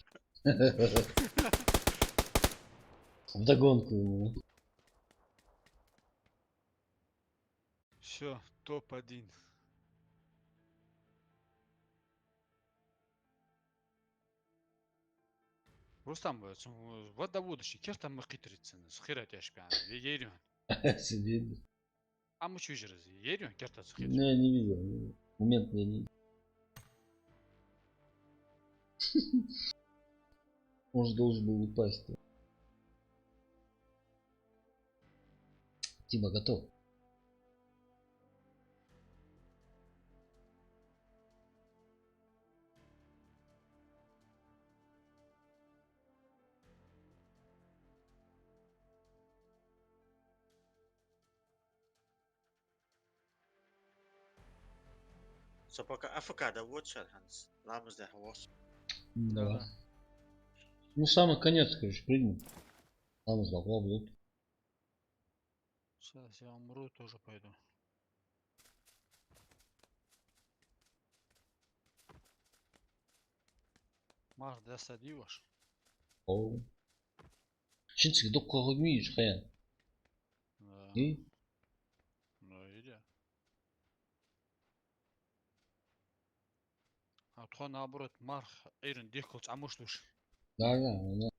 A: Вдогонку ему.
F: Все, топ-1. Рустам, вода будущий, керта мы хитрицын, схирать яшпян, ерюн.
A: Сидит.
F: А мы чужерыз, ерюн, керта схир.
A: Не, не видел. Не видел. Момент я не видел. Он же должен был упасть. Тима готов.
E: So пока АФК да вот сейчас, Ханс. Ламыз да хвост.
A: Да. Ну, самый конец, короче, прыгнем. Там из бабла будут.
F: Сейчас я умру, тоже пойду. Мах, да садиваш.
A: О. Şimdi dok koymuş kayan.
F: Да.
A: И
F: Ну, иди. А то наоборот, марх, эйрен, дихкоч, а муж душ.
A: да, да.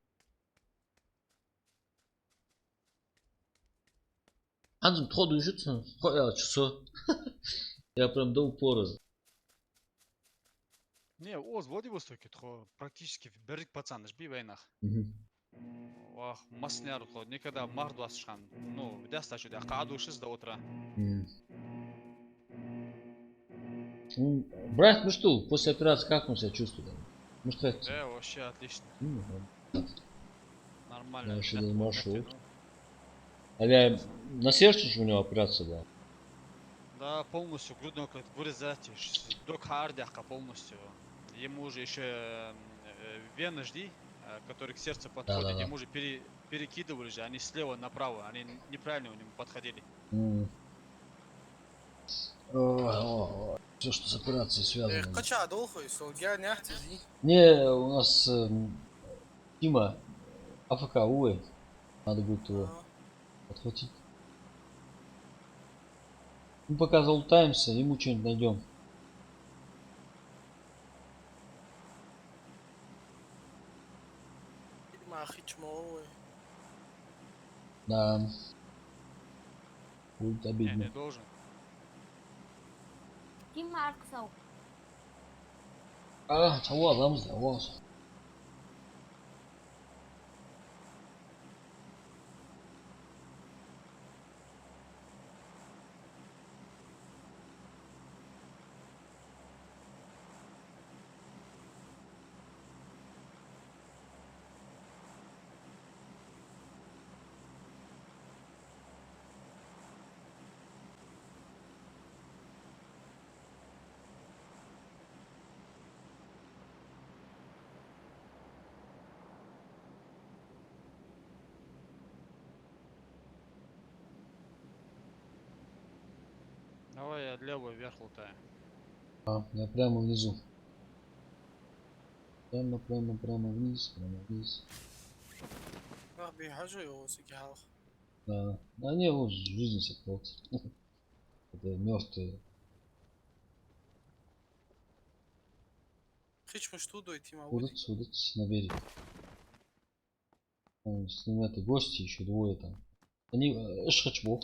A: Анзум тход ужится. Я часо. Я прям до упора.
F: Не, Оз, Владивостоке, то практически берег пацан, жби войнах. Вах, масляр, то никогда мардуас шан. Ну, где стачу, да, каду шиз до утра.
A: Брат, ну что, после операции как он себя чувствует? Может, как?
F: Да, вообще отлично. Нормально.
A: Дальше
F: ребят,
A: не
F: вот
A: маршрут.
F: как-то, ну.
A: А я на сердце же у него операция была.
F: Да, полностью грудную клетку вырезать, до кардиака полностью. Ему уже еще вены жди, которые к сердцу подходят,
A: Да-да-да.
F: ему уже перекидывали же, они слева направо, они неправильно у него подходили.
A: Все, что с операцией связано.
B: Kaça doluysun? Ya ne yaptın?
A: Не, у нас Тима АФК, увы. Надо будет его подхватить. Мы пока залутаемся, ему что-нибудь найдем.
B: Ma hiç mi o?
A: Да. Будет
F: Не,
A: обидно.
F: не должен.
D: Kim Marksov?
A: А, того, ламз, того.
F: Давай я левый вверх лутаю.
A: А, я прямо внизу. Прямо вниз, прямо вниз.
B: Ah bir hacı yok olsa ki halk.
A: Да. Да не, вот жизнь секрет. Это мертвые.
B: Hiç mi şu doydu ma
A: Удать, удать на берег. С ним это гости еще двое там. Они шхачбов.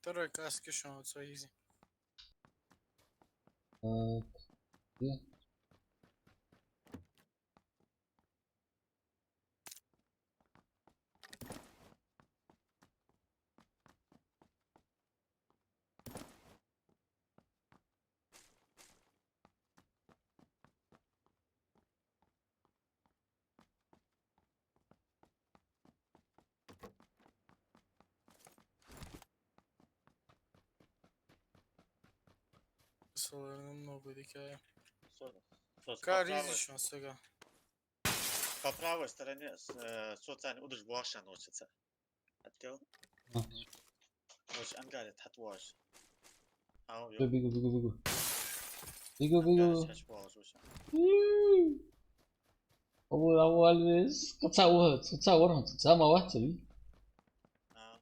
B: Второй каски еще вот свой изи.
A: Так, где?
B: Соларно много такая.
E: Сода. Сос,
B: Кар изи еще сега.
E: по правой стороне социальный удаж башня носится. Отдел.
A: А,
E: Вош ангарит хатваш. Ау,
A: всё,
E: ё.
A: бегу, бегу, бегу. Бегу,
E: Ангарит
A: бегу.
E: хачваш вош.
A: أول تصور تصور واحد سوي
E: А,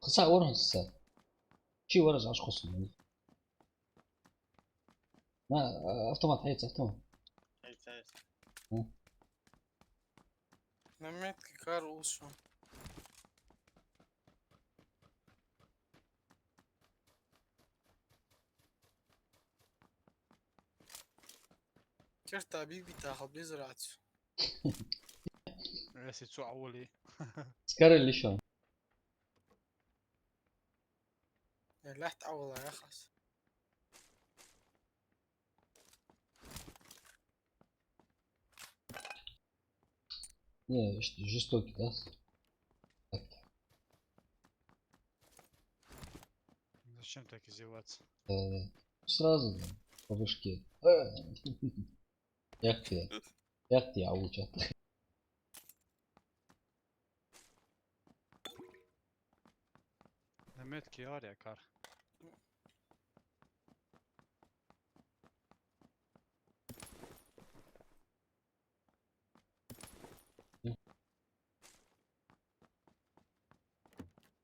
A: تصور هسه شي ورز عش خصم ما автомат هيك автомат
E: эй, цайс.
B: На метке кар лучше. كرت حبيبي تاخذ بزرعته.
F: Если что, أولي.
A: سكر اللي شو
B: يعني لا تعوض يا خلاص.
A: не жестокий да так-то.
F: Зачем так издеваться?
A: сразу да, по башке як ты аучат
F: На метке ария кар.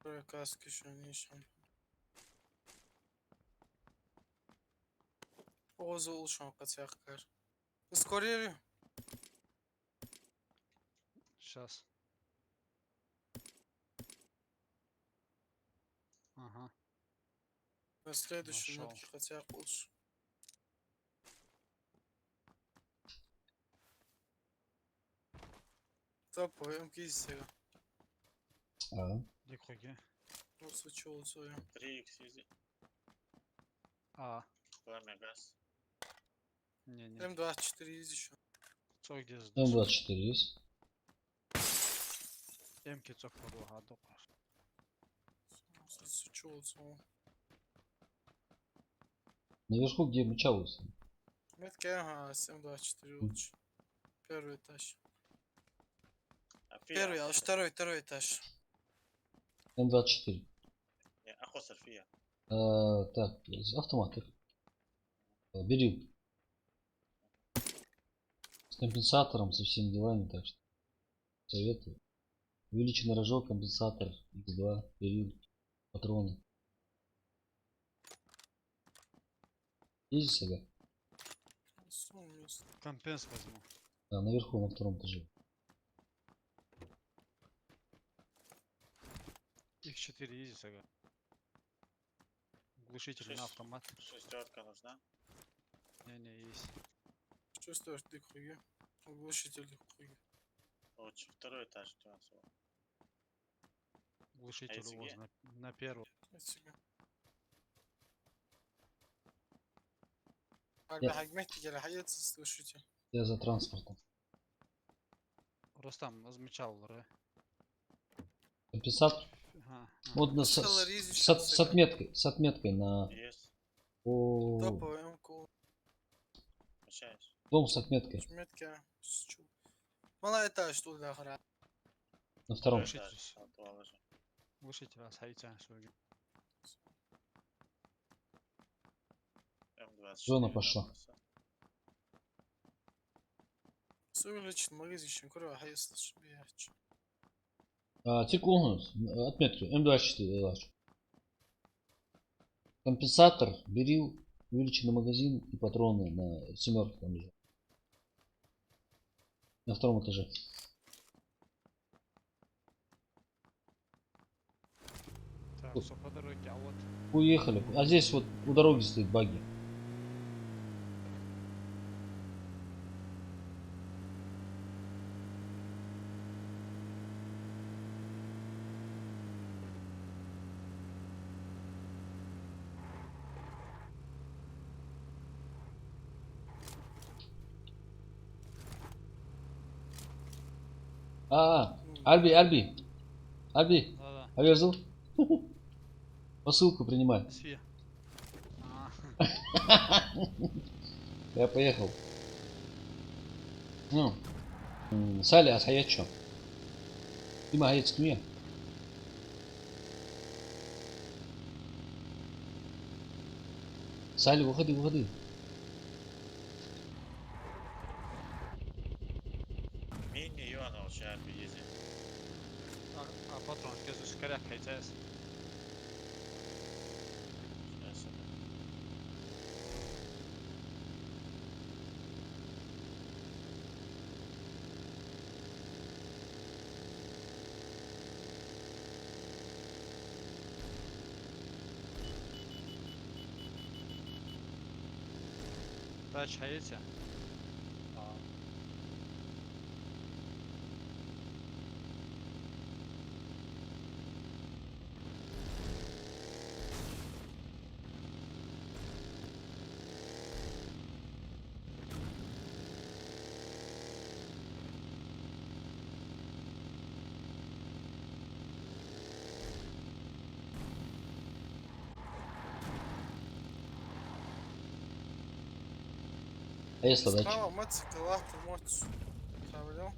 B: Второй каски еще не еще. Озу лучше пацах кар. Ускорили.
F: Сейчас. Ага.
B: На следующей
F: Нашел.
B: метке хотя лучше. Топовый МК сега.
F: Дикхуги.
B: Вот случилось свое.
E: 3х изи.
F: А.
E: Пламя газ.
F: Не-не.
B: М24 изи еще.
F: Цок где сдашь?
A: М24 есть
F: Эмки цок подвага докар.
B: Случилось свое.
A: наверху где мчался
B: Метка ага, с М24 лучше. Первый этаж.
E: А фия.
B: Первый, а второй этаж.
A: М24
E: Не, ахосар фия.
A: так из автоматов бери с компенсатором со всеми делами так что советую увеличенный рожок компенсатор x2 бери патроны есть сега
F: Компенс возьму.
A: да, наверху на втором этаже
F: Их 4 изи сага. Глушитель на автомат.
E: Шестерка нужна.
F: Не-не, есть.
B: Шестой дыхуги. Глушитель дыхуги.
E: Лучше второй этаж у нас.
F: Глушитель
E: ICG?
F: у вас на первом.
B: Альба حجمتي على حياة слушайте.
A: я за транспортом
F: Рустам размечал, ре.
A: компенсатор
F: Ага.
A: вот на, с отметкой на
E: Есть.
A: о,
B: Топовый МК.
E: Общаюсь.
A: дом с отметкой
B: Метка. Мала этаж тут дохра.
A: на втором
F: Глушитель.
E: Положи.
F: Глушитель вас хайцан суги.
E: М24.
A: Зона пошла.
B: Сулич магазин курва хайс шбияч.
A: циклон отметку М24 лач. Компенсатор бери увеличенный магазин и патроны на семерку там лежат. На втором этаже
F: Так, все по дороге, а вот
A: Уехали. А здесь вот у дороги стоит багги. Альби.
F: да-да,
A: Обязал? Посылку принимай.
F: Свия. А,
A: Я поехал. Ну, Саля, а я чё? Ты маец к мне. Саля, выходи.
E: Mini Iono сейчас ездит.
F: а патрон, скажешь, коряк кайцес.
E: Сейчас это.
F: Да, чаете?
A: А если дать?
B: Справа мотоцикл, лахты мотос. Кавлю.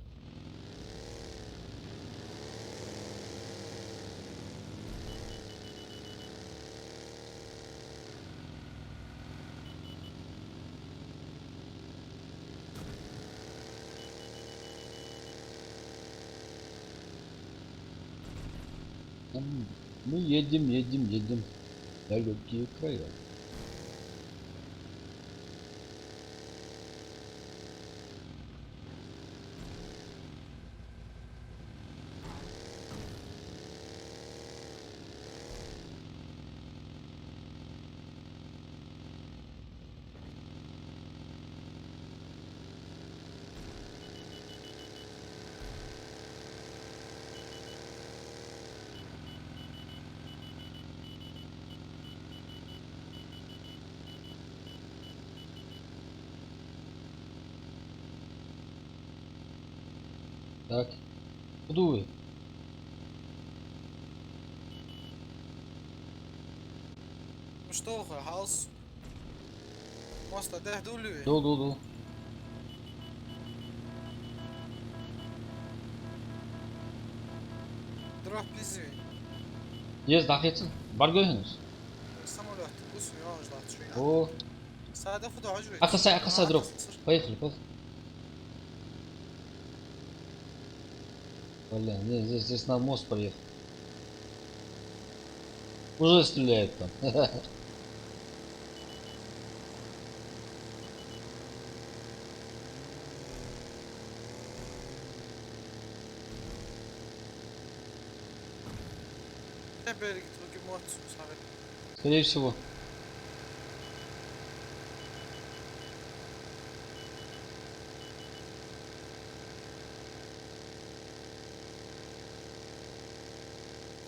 A: Мы едем. Далекие края. Так. Куда вы?
B: Ну что, хаус? Моста дех дулю.
A: Дол.
B: Дрох пизи.
A: Есть дахицы? Баргойхенус.
B: Самолет. Усу йонж лат шуя.
A: О,
B: Сада фуда хажу.
A: акаса дроп. Поехали. Блин, здесь на мост проехал. Уже стреляют там.
B: Берег други мотос. Савет.
A: Скорее всего.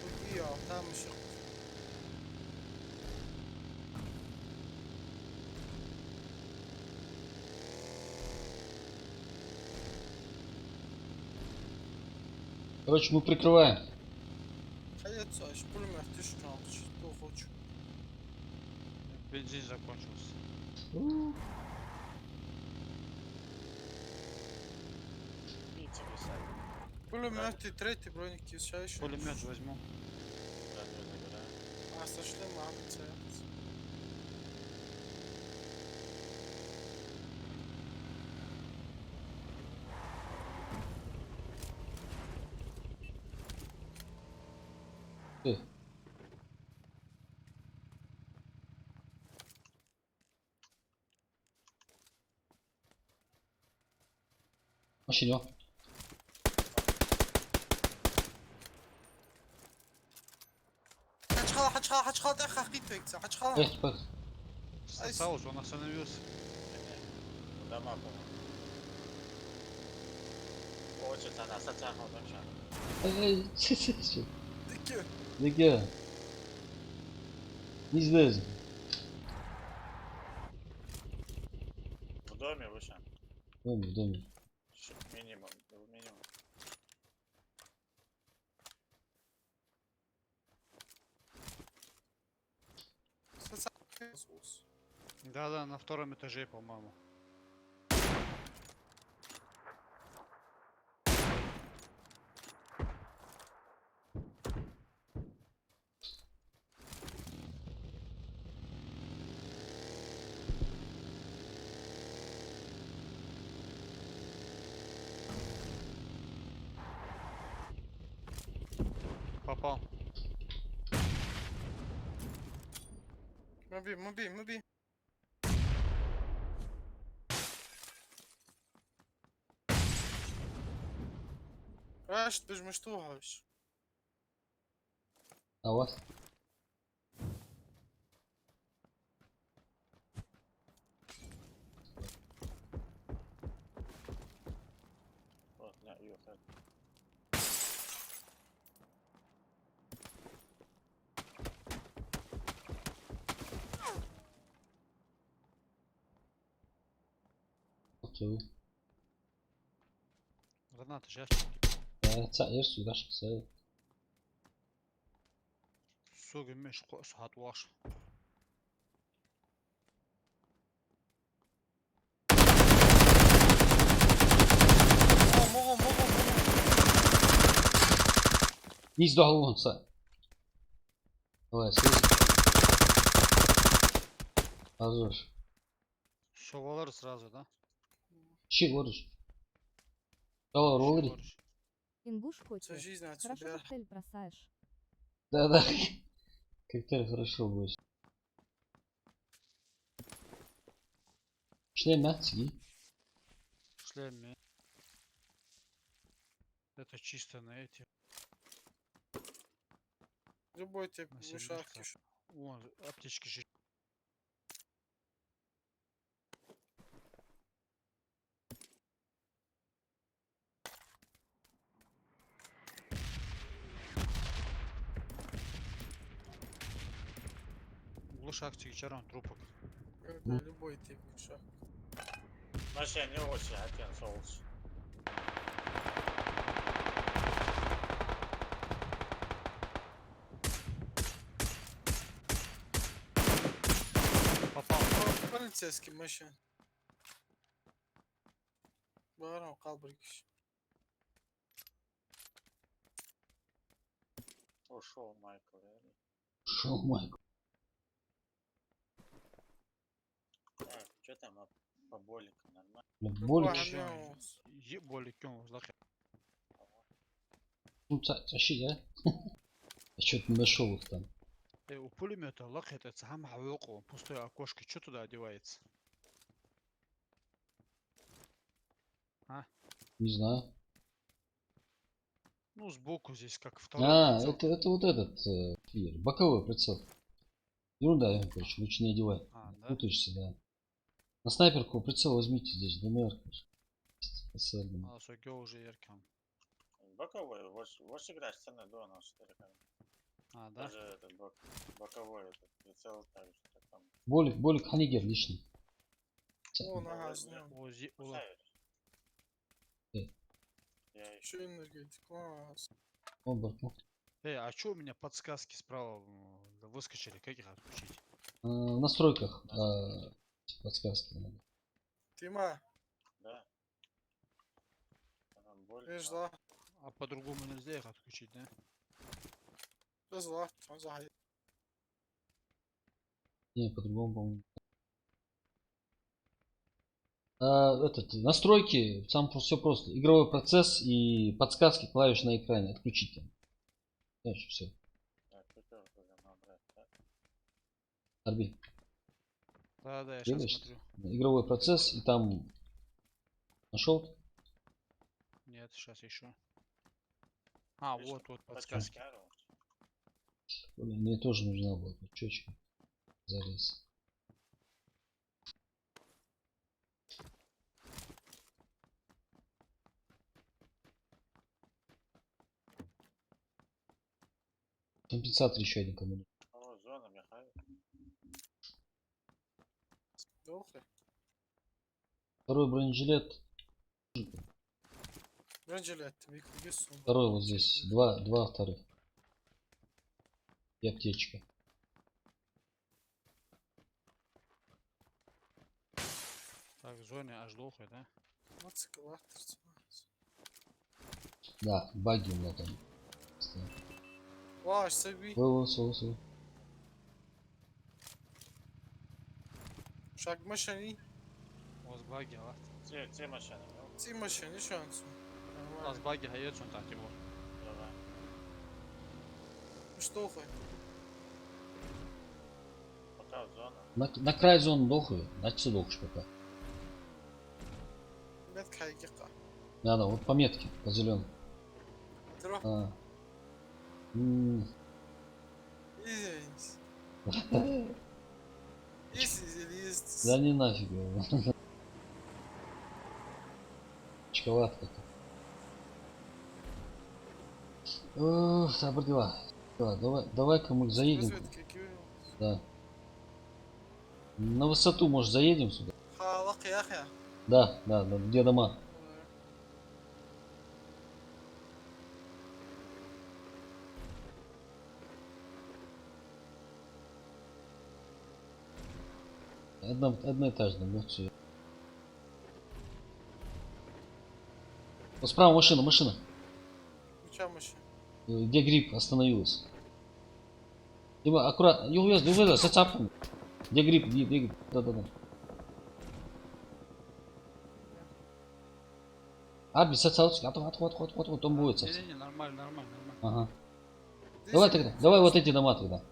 B: Другие, а там еще.
A: Короче, мы прикрываем.
B: Hayat аж пулемет düşman. Что хочу.
F: Бензин закончился.
E: Видите, вы сами.
B: Пулемет и третий броник еще.
F: Пулемет возьму.
E: Радио забираю.
B: А сошли мамы целятся.
A: Машине.
B: Kaç حاج خلا ده خاقيت ويكسا حاج خلا
A: Эх, пах.
F: Сауз, он остановился.
E: Куда могу? Очень она сатяхал вообще.
A: Эй, чё?
B: دكيو
A: Где? Не знаю.
E: В доме выше.
A: В доме.
E: Минимум. Минимум.
F: Да-да, на втором этаже, по-моему. Попал.
B: مبي ايش تبجمشتوهاش
A: А у вас?
E: Вот, на, ёхать.
A: Окей.
F: Granata, já.
A: Tsair sudash kısa.
F: Su gümüş, saat var.
B: مغو
A: Не сдохл он, са. Давай, слышь. Азуш.
F: Sovaları сразу, да?
A: Чи говоришь? Алло, роллери?
F: Говоришь.
C: Инбуш
B: это
C: Коти.
B: жизнь
C: Хорошо
B: отсюда
C: коктейль бросаешь.
A: Да-да. Как-то хорошо будет. Шлем мягкий.
F: Шлеме. Это чисто на эти.
B: любой тип
F: На
B: вышивки
F: семерках. Вон, аптечки же. Глушак чаран трупок.
B: любой тип вышивки
E: Вообще не очень один соус.
F: Попал.
B: полицейский машин بارم قلبك
E: Ушел Майкл. реально.
A: Шо, Майк?
E: Так, что там по болику нормально?
A: Болик.
B: واحد
F: Ебали кем лахи.
A: Ну, тащи, да? Я что-то не нашел их там.
F: У пулемета лах это сам хавёку. Пустое окошко. Что туда одевается?
A: Не знаю.
F: Ну, сбоку здесь как второй
A: А,
F: прицел.
A: это вот этот боковой прицел. Ерунда, его, короче, лучше не одевай.
F: А, да?
A: Путаешься, да. На снайперку прицел возьмите здесь, ДМР, конечно. Особенно.
F: А, согё уже яркам.
E: Боковой. Вот играешь цены до нас 4 камеры.
F: А, да?
E: Даже этот боковой этот прицел также там.
A: Болик Ханигер лишний.
B: о нагаз
F: Ула.
E: Ставишь.
A: Э.
E: Я еще
B: что энергетик класс
A: Он борку.
F: А чё у меня подсказки справа выскочили? Как их отключить?
A: В настройках подсказки надо.
B: Тима
E: да. Там боль.
B: ايش ذا
F: А по-другому нельзя их отключить, да?
B: ايش ذا صح
A: Не, по-другому, по-моему. Настройки, там все просто. Игровой процесс и подсказки клавиш на экране. Отключите. Дальше все.
E: Так, пятерку уже набрать, да?
A: Арби.
F: Да, я сейчас
A: Делаешь?
F: смотрю.
A: Игровой процесс и там нашел.
F: Нет, сейчас еще. А, вот подсказки.
E: Подсказки.
A: Мне тоже нужна была пучочка. Залез. Компенсатор еще один кому.
E: О, зона, Михаил.
B: Дохуй.
A: Второй бронежилет.
B: Бронежилет, тебе кубису.
A: Второй вот здесь. Два вторых. И аптечка.
F: Так, в зоне аж дохуй, да?
B: Мотоцикл, авторство.
A: Да, баги у меня там.
B: Ваш, саби.
A: Во.
B: Шаг машини.
F: Оз баги ала.
E: Те машины, ну,
B: Ти машини шансу.
F: Аз баги hayet son tahti bu.
E: давай.
B: Что хуй?
E: Пока в зону.
A: На край зоны дохуй. Начался дохуш пока.
B: Бет кайгиqa.
A: Надо, вот по метке, по зеленой.
B: Троح. Извините. Если есть.
A: Да не нафиг его. Чковат как. Ох, добрый дела. Давай-ка мы заедем.
B: Разведка кивил.
A: Да. На высоту, может, заедем сюда?
B: Халак яхя.
A: Да, где дома? Одноэтажный, вот все. Вот справа машина.
B: Ча машин.
A: Где гриб остановилась? Дима, аккуратно. Не увез, сацапом. Где гриб? Да. Арби, сацапом. Отход, он будет совсем.
F: Не, нормально.
A: Ага. Давай вот эти дома тогда.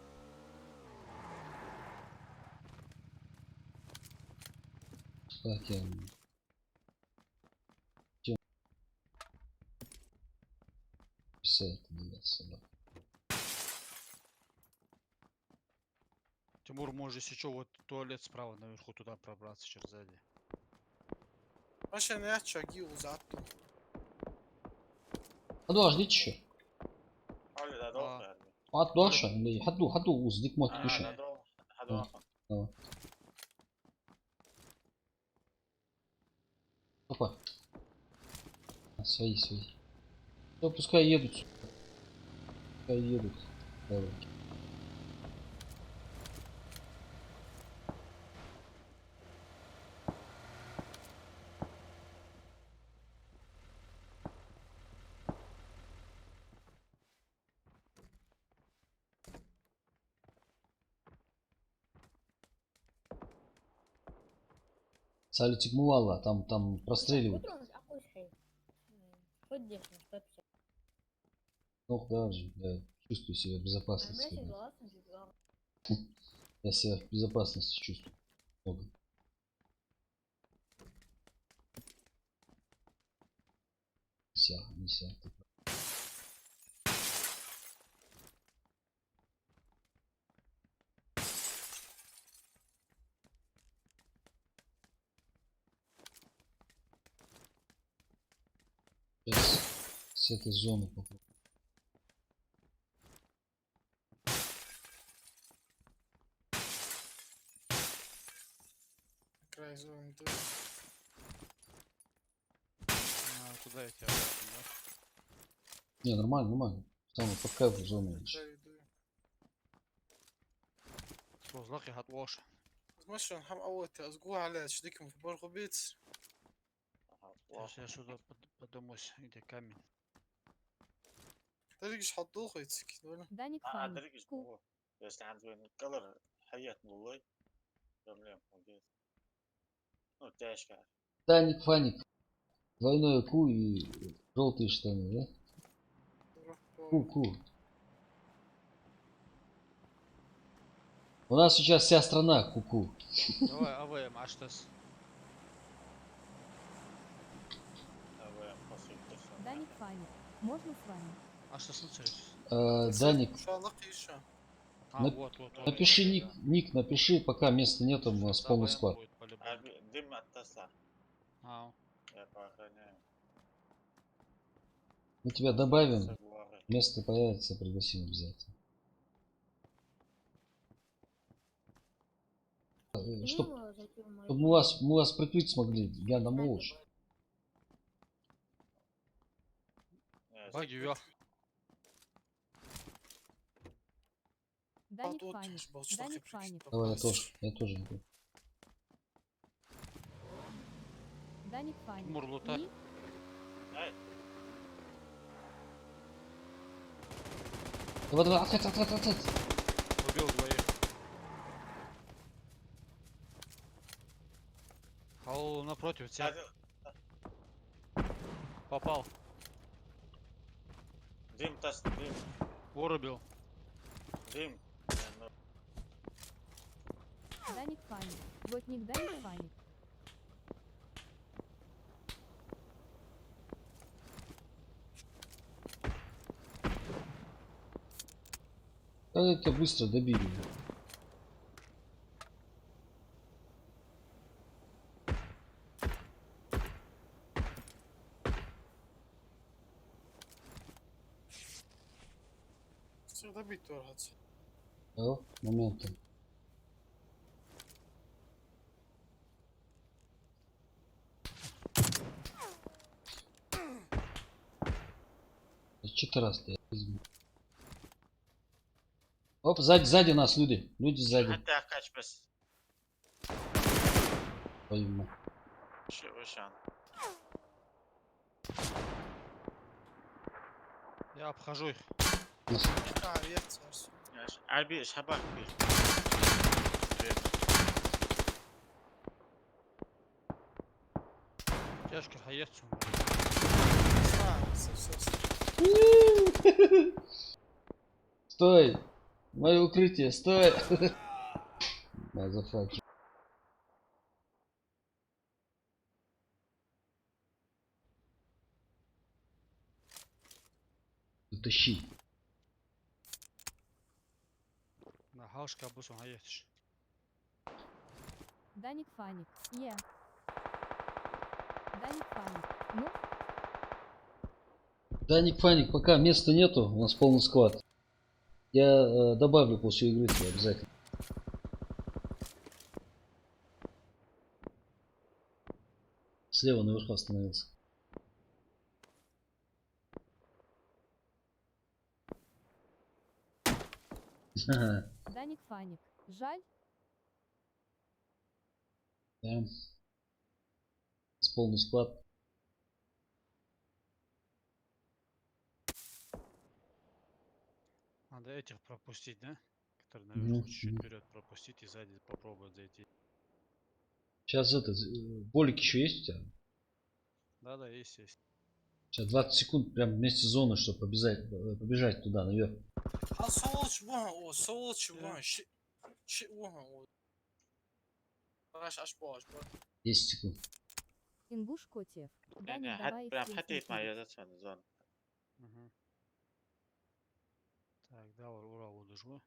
A: Так, я...
F: Тимур, можешь, если что, вот туалет справа наверху туда пробраться через сзади.
B: Машин я чаги узатту.
A: Подождите еще.
E: Оля, да, долго.
A: Дальше. Хаду, уздик мот
E: Да,
A: кушай.
E: долго. Хаду.
A: Давай. Опа. Свои. Ну, пускай едут. Давай. Салютик Мувала, там простреливают. Ну даже, да, чувствую себя в безопасности. Я себя в безопасности чувствую. Много. Не ся. Сейчас с этой зоны попробую.
B: Край зоны.
F: Куда я тебя обратно, да?
A: Не, нормально. Там под кайф зону идешь.
F: Розлах я хатвош.
B: Машин хам awati asgu على شديكم في برغبيت.
F: Сейчас я сюда подумаюсь, где камень.
B: تلقيش حطوه خيتك ولا
C: Даник Фан.
E: درجة
C: Ку.
E: هو بس عند وين الكلر حياة والله رملين موجود ну тяжко
A: Таник, Фаник. Двойное ку и желтые штаны, да? Ку. У нас сейчас вся страна ку-ку.
F: Давай, АВМ, а что с...
C: Даник Фан. Можно с вами?
F: А что случилось?
A: Даник,
B: شالق يشا
F: А, вот.
A: Напиши ник, напиши, пока места нет, у нас
F: За
A: полный
F: ВМ
A: склад.
F: будет по-любому.
E: Арби, дым от ТСа.
F: Ау.
E: Я поохраняю.
A: Мы тебя добавим,
E: Согласен.
A: место появится, пригласим обязательно. Чтоб
D: Мило зайти в мой
A: мы вас прикрыть смогли, я на молочь.
F: Баги вверх.
C: Даник
B: Тут
C: Фаник.
B: был что
C: Даник
B: ты
C: Фаник.
A: Давай, я тоже иду.
C: Даник Фаник.
F: Тимур, лутай.
C: Ник.
A: Давай, отходь.
F: Убил двоих. Хаул напротив тебя. Попал.
E: Дым, тас, дым,
F: Вырубил.
E: дым.
C: Даник Фаник. Готник Даник Фаник.
A: Это быстро добили.
B: Всегда бить торгаться.
A: Моментом. Что-то раз я возьму. Оп, сзади нас люди. Люди сзади.
E: Hatta kaç bas.
A: Пойму.
E: Вышан.
F: Я обхожу их.
B: Ha yeter.
E: Arbi şabak bir.
F: Тяжкий хаец.
B: Все.
A: Стой! Мое укрытие, стой! Мазафаки. Тащи.
F: На хаушка бусу хаец.
C: Даник Фаник. Е. Даник Фаник. Ну,
A: Даник Фаник, пока места нету, у нас полный склад. Я добавлю после игры тебя обязательно. Слева наверху остановился. Ага,
C: Даник Фаник. Жаль.
A: да. С полный склад.
F: Надо этих пропустить, да? Которые
A: Мгм,
F: наверху чуть-чуть
A: мгм.
F: вперед пропустить и сзади попробовать зайти.
A: Сейчас болик еще есть у тебя?
F: Да, есть.
A: Сейчас 20 секунд прям вместе зоны, чтобы побежать туда наверх.
B: Ha сволочь вон. Щи вон. Аж.
A: 10 секунд.
C: Инбуш Котев. Даник,
E: Yani
C: давай
E: prям
C: экстрим
E: hatta etme
C: снайпер.
E: yazatsana zon.
F: Угу. Так, давай, ура, удужу.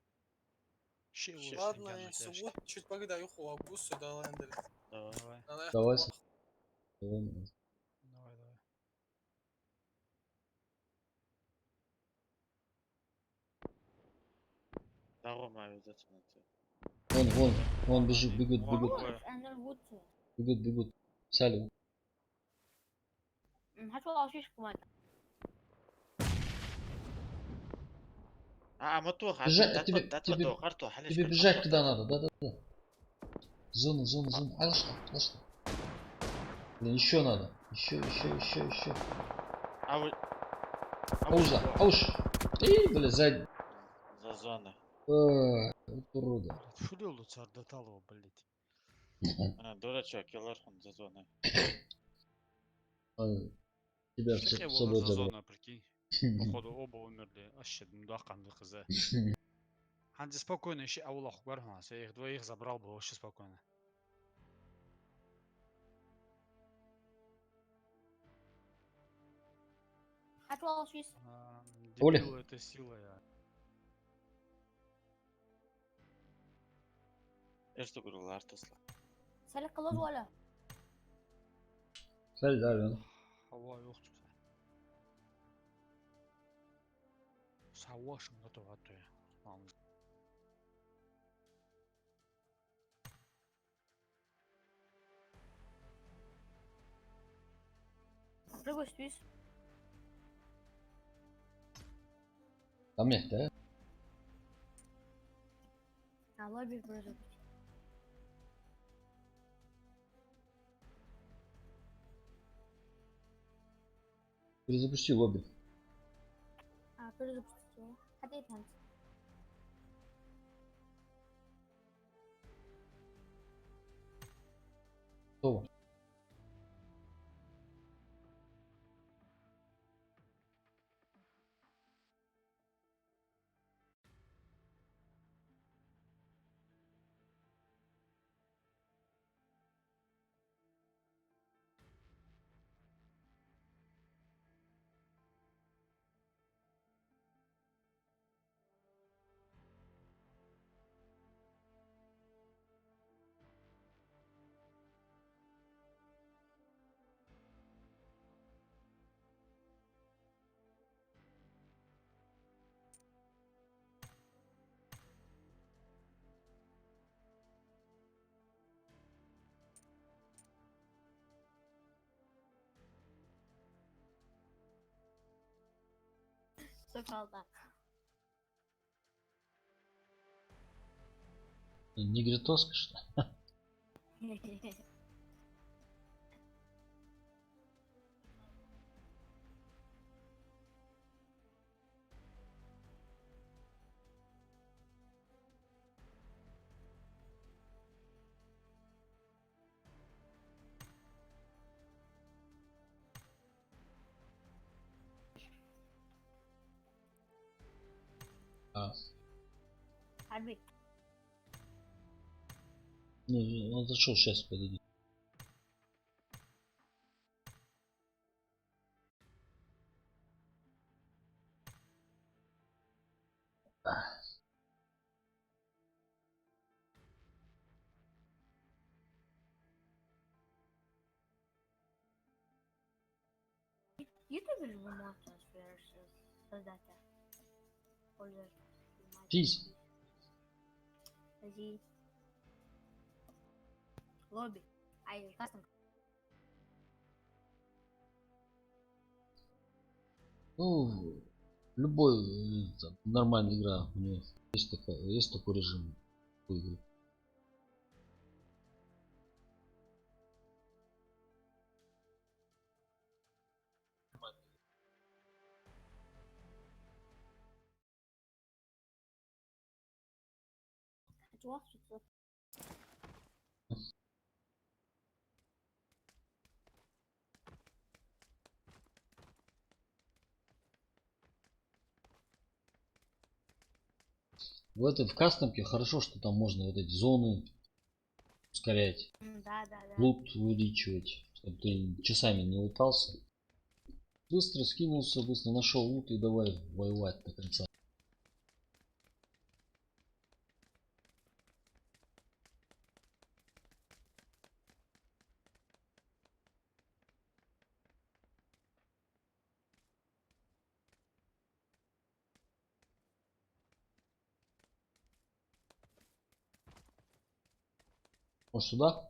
F: Щи
E: Щи.
F: вырос,
B: Ладно,
F: Яна,
B: если
F: тяжкий.
B: вот чуть погода юху абусу да лендер.
E: Давай.
F: Давай.
A: Давай.
F: Давай.
E: Dağıma yazatsana.
A: Вон бегут.
F: Двое.
D: انا الوتر
A: Бегут. Салют.
D: هطلع شيشكم انا
E: Мутух,
A: Бежать, тебе
E: Арту,
A: тебе бежать туда надо, да. Зона. Алашта. Блин, еще надо. Еще. Ауш. Бля, сзади.
E: За зона.
A: Вот урода.
F: Фулил Луцар Доталова, блять.
E: Дурачок, Келархон за зоной.
A: Тебя
F: Шихе
A: с
F: была
A: собой
F: за
A: забрал.
F: зону, прикинь. Походу оба умерли. Вообще, мудаханды хз. Ханди спокойно ищи аулах барханас. Я их двоих забрал бы вообще спокойно.
D: هطلع شيش
A: Оля.
F: Дебил это сила, я.
E: Ertugrul Artas'la.
D: سالك خلاص ولا
A: Hadi abi.
F: Havo yok çıksa. Havo şunda turadi.
D: прыгай спись.
A: Там нет, да?
D: А лобби прыгай.
A: Перезапусти лобби.
D: А перезапустить его. Хотя и танцы.
A: Готово.
D: Все калда.
A: Негритоска, что ли? А,
D: Харби.
A: ну, он зашел, сейчас подойди.
D: Ютубер же можно создать. Пользоваться.
A: Физ.
D: Подожди. Лобби. Ай, кастом.
A: Ну, любой там, нормальная игра, у него есть такой режим у игры.
D: Хочу вас что-то.
A: В кастомке хорошо, что там можно вот эти зоны ускорять,
D: Да, да, да.
A: лут увеличивать, чтобы ты часами не лутался. Быстро скинулся, быстро нашел лут и давай воевать до конца. Может сюда?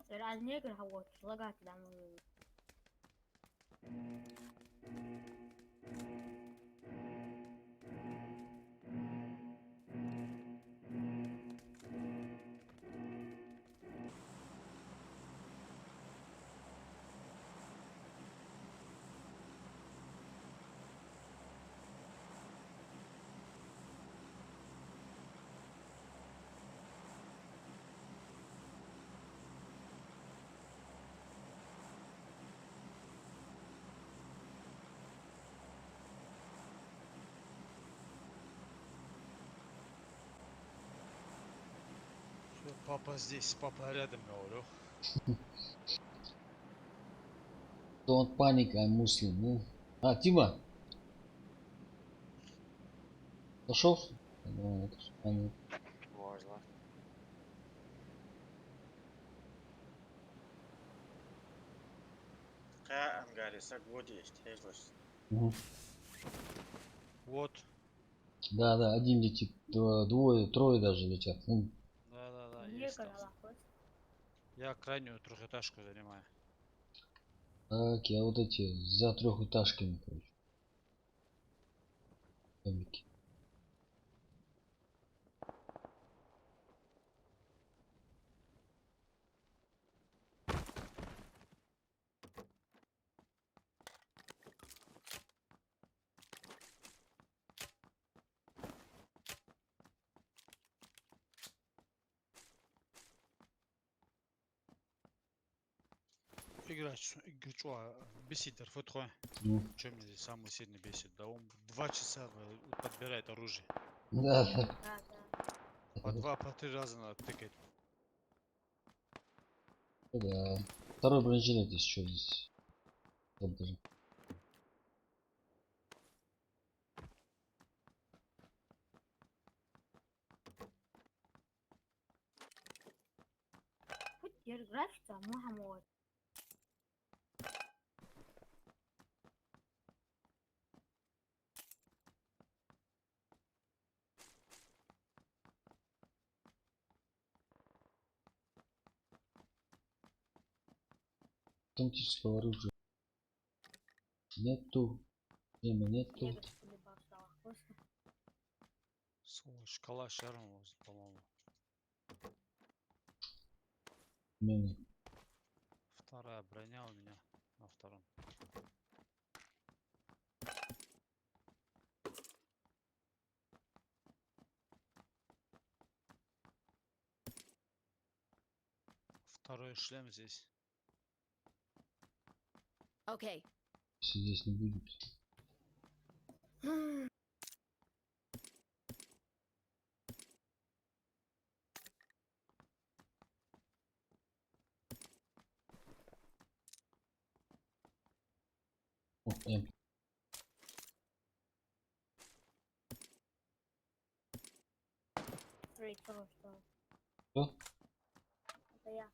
D: Раз негр, а вот, лагать там.
F: Всё, папа здесь, папа рядом, говорю.
A: Don't panic, I'm Muslim. Ну. А, Тима, Пошел? Ну, это ж понятно.
G: Можно.
E: Ка ангаре сагводи есть, ежлаш.
A: Мгм.
F: Вот.
A: Да, да, один летит, двое, трое даже летят.
F: Да,
D: Не
F: есть там.
D: голова.
F: Я крайнюю трехэтажку занимаю.
A: Так, я вот эти за трехэтажками, короче. Домики.
F: Играть, игру, бесит РФ3.
A: Ну,
F: Чем меня здесь самый сильный бесит? Да он 2 часа подбирает оружие.
A: да, да.
D: Да, да.
F: По 2-3 раза надо тыкать.
A: Да. Второй бронежилет здесь что здесь? Вот даже.
D: Хоть графика, Мухаммад.
A: Автоматического оружия нету. Время нету.
D: Я даже полюбовался. Просто
F: Сволочь, калаш ярмал, по-моему.
A: Время.
F: Вторая броня у меня на втором. Второй шлем здесь.
C: Окей.
A: Если здесь не будет. О,
D: второй, что?
A: Что?
D: Это я.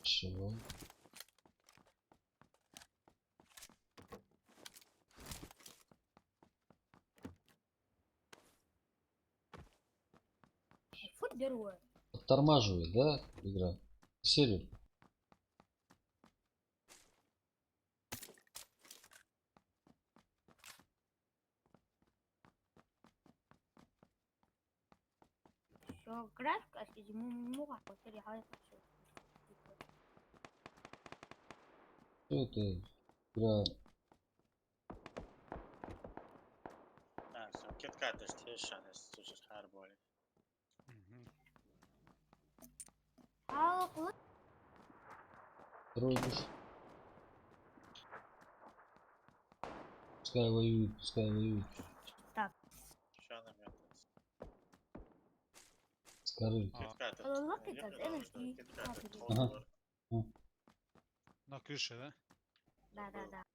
A: Шо?
D: Фут герой.
A: Подтормаживает, да, игра? Серию.
D: Все, графика, если муха, потеряла все.
A: Что это? Игра.
E: А, все, киткат işte şanes, sucuk her böyle.
F: Мгм.
D: А, вот.
A: Второй душ. Пускай воюют, пускай воюют.
E: Şanım yaptınız.
A: Скажи.
F: А,
E: Kit-Kat
D: Look at
E: yemin
D: that
E: ederim
D: energy.
E: Kit-Kat
A: Ага.
E: var.
F: на крыше, да?
D: Да.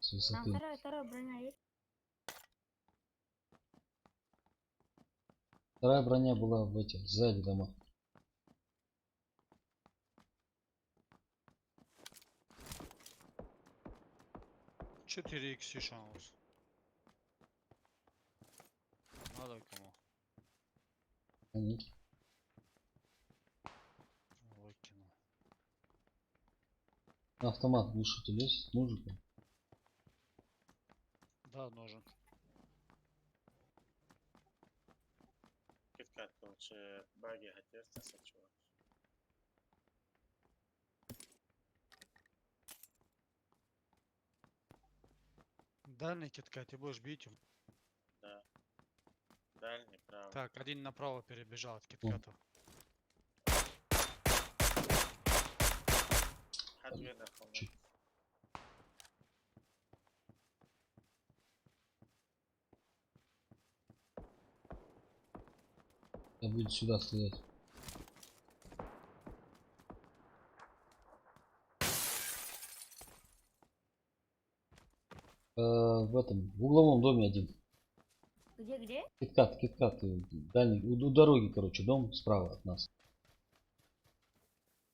A: С
D: Там
A: высоты.
D: вторая броня есть.
A: Вторая броня была в этих сзади домах.
F: Четыре икс шанс. Надо кому?
A: Они.
F: Выкину.
A: Автомат глушитель есть? Нужен?
F: Да, нужен.
E: Kit-Kat лучше баги хотелось сочувствовать.
F: Дальний китка, ты будешь бить?
E: Да. Дальний, правый.
F: Так, один направо перебежал от китката.
E: Hadi ver defol.
A: Чуть. Я буду сюда стрелять. В этом, в угловом доме один.
D: Где?
A: Киткат, дальний, у дороги, короче, дом справа от нас.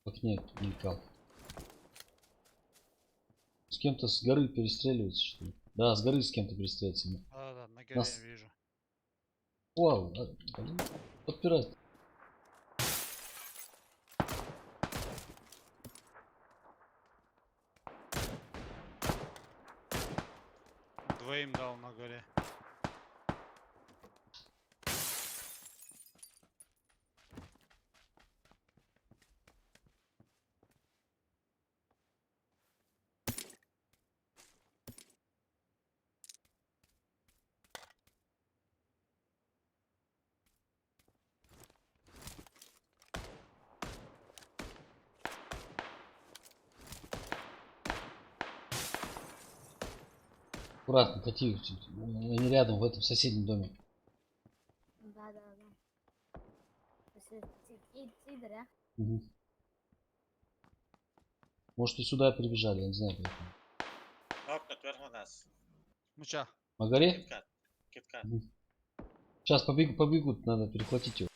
A: В окне мелькал. С кем-то с горы перестреливается, что ли? Да, с горы с кем-то перестреливается.
F: Да, на горе
A: Нас-
F: вижу.
A: Вау, блин, подпирает.
F: Двоим дал на горе.
A: Аккуратно, кати. Они рядом, в этом соседнем доме.
D: Да. Сидор, а?
A: Мгм. Может и сюда прибежали, я не знаю. Поэтому.
E: Нокнут вверху нас.
F: Муча.
A: На горе?
E: Киткат. Киткат.
A: Сейчас побегут, надо перехватить его.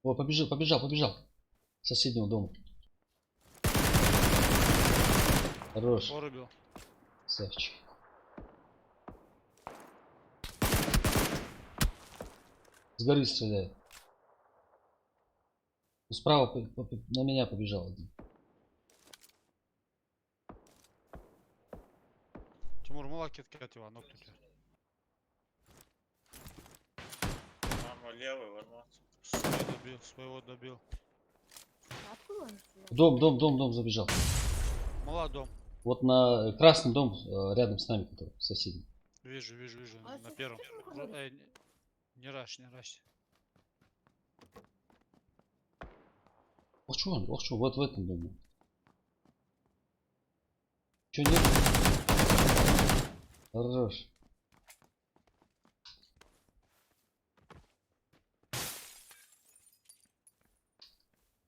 A: О, побежал. С соседнего дома. Хорош,
F: Порубил.
A: красавчик. С горы стреляет. Справа на меня побежал один.
F: Тимур, мала кеткет его, ног тут.
E: Мама левый вернулся.
F: Своего добил.
D: Откуда он стреляет?
A: Дом забежал.
F: Мала дом.
A: Вот на красный дом рядом с нами, который соседний.
F: Вижу,
D: А
F: на
D: что
F: первом.
D: ты там говоришь?
F: Не раш.
A: Ох, что, вот в этом доме. Че нет? Хорош.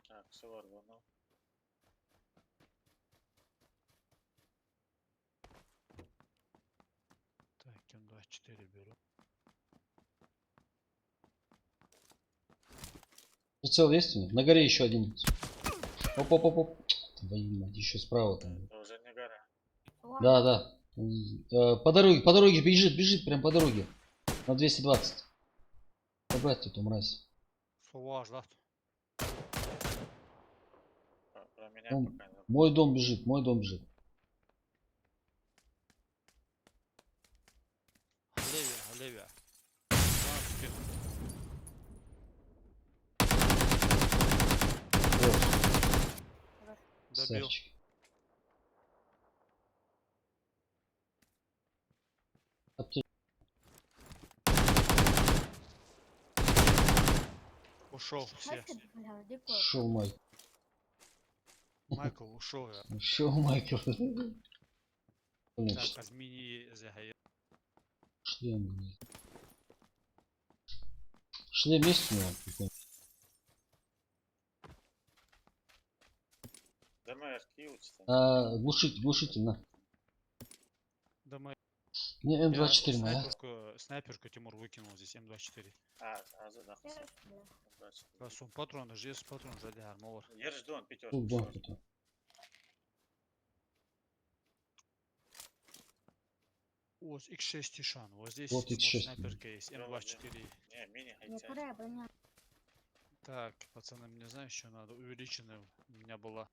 E: Так, Савар вернул.
F: Так, М24 беру.
A: Прицел есть у них? На горе еще один. Оп. Твою мать, еще справа там.
E: Это уже не гора.
D: Ладно.
A: Да. По дороге бежит прям по дороге. На 220. Побать эту мразь.
F: Суваж, да?
E: Про меня
A: Он-
E: пока не.
A: Мой дом бежит.
F: Левия. Добил.
A: Красавчик.
F: Ушел все.
D: Хватит, бля, дикой.
A: Шоу Майк.
F: Майкл ушел.
A: Шоу Майкл.
F: Так, измени загай.
A: Шлем. Шлем есть у него? какой-нибудь?
E: Да мы архивцы.
A: Глушитель, на.
F: Да мы.
A: Не, М24 моя.
F: Снайперку Тимур выкинул здесь М24.
E: Задохнулся.
D: Хорошо, бля.
F: Расум патроны, жест патрон жали армовар.
E: Держи дон, пятерку.
A: Тут дом кто-то.
F: Вот X6 Тишан. Вот здесь
A: Вот
F: Тимур
A: X6.
F: снайперка есть.
E: Да,
F: М24.
E: Не, мини
D: Не
E: хайцай.
D: пора, броня.
F: Так, пацаны, мне знаешь, что надо? Увеличенная у меня была.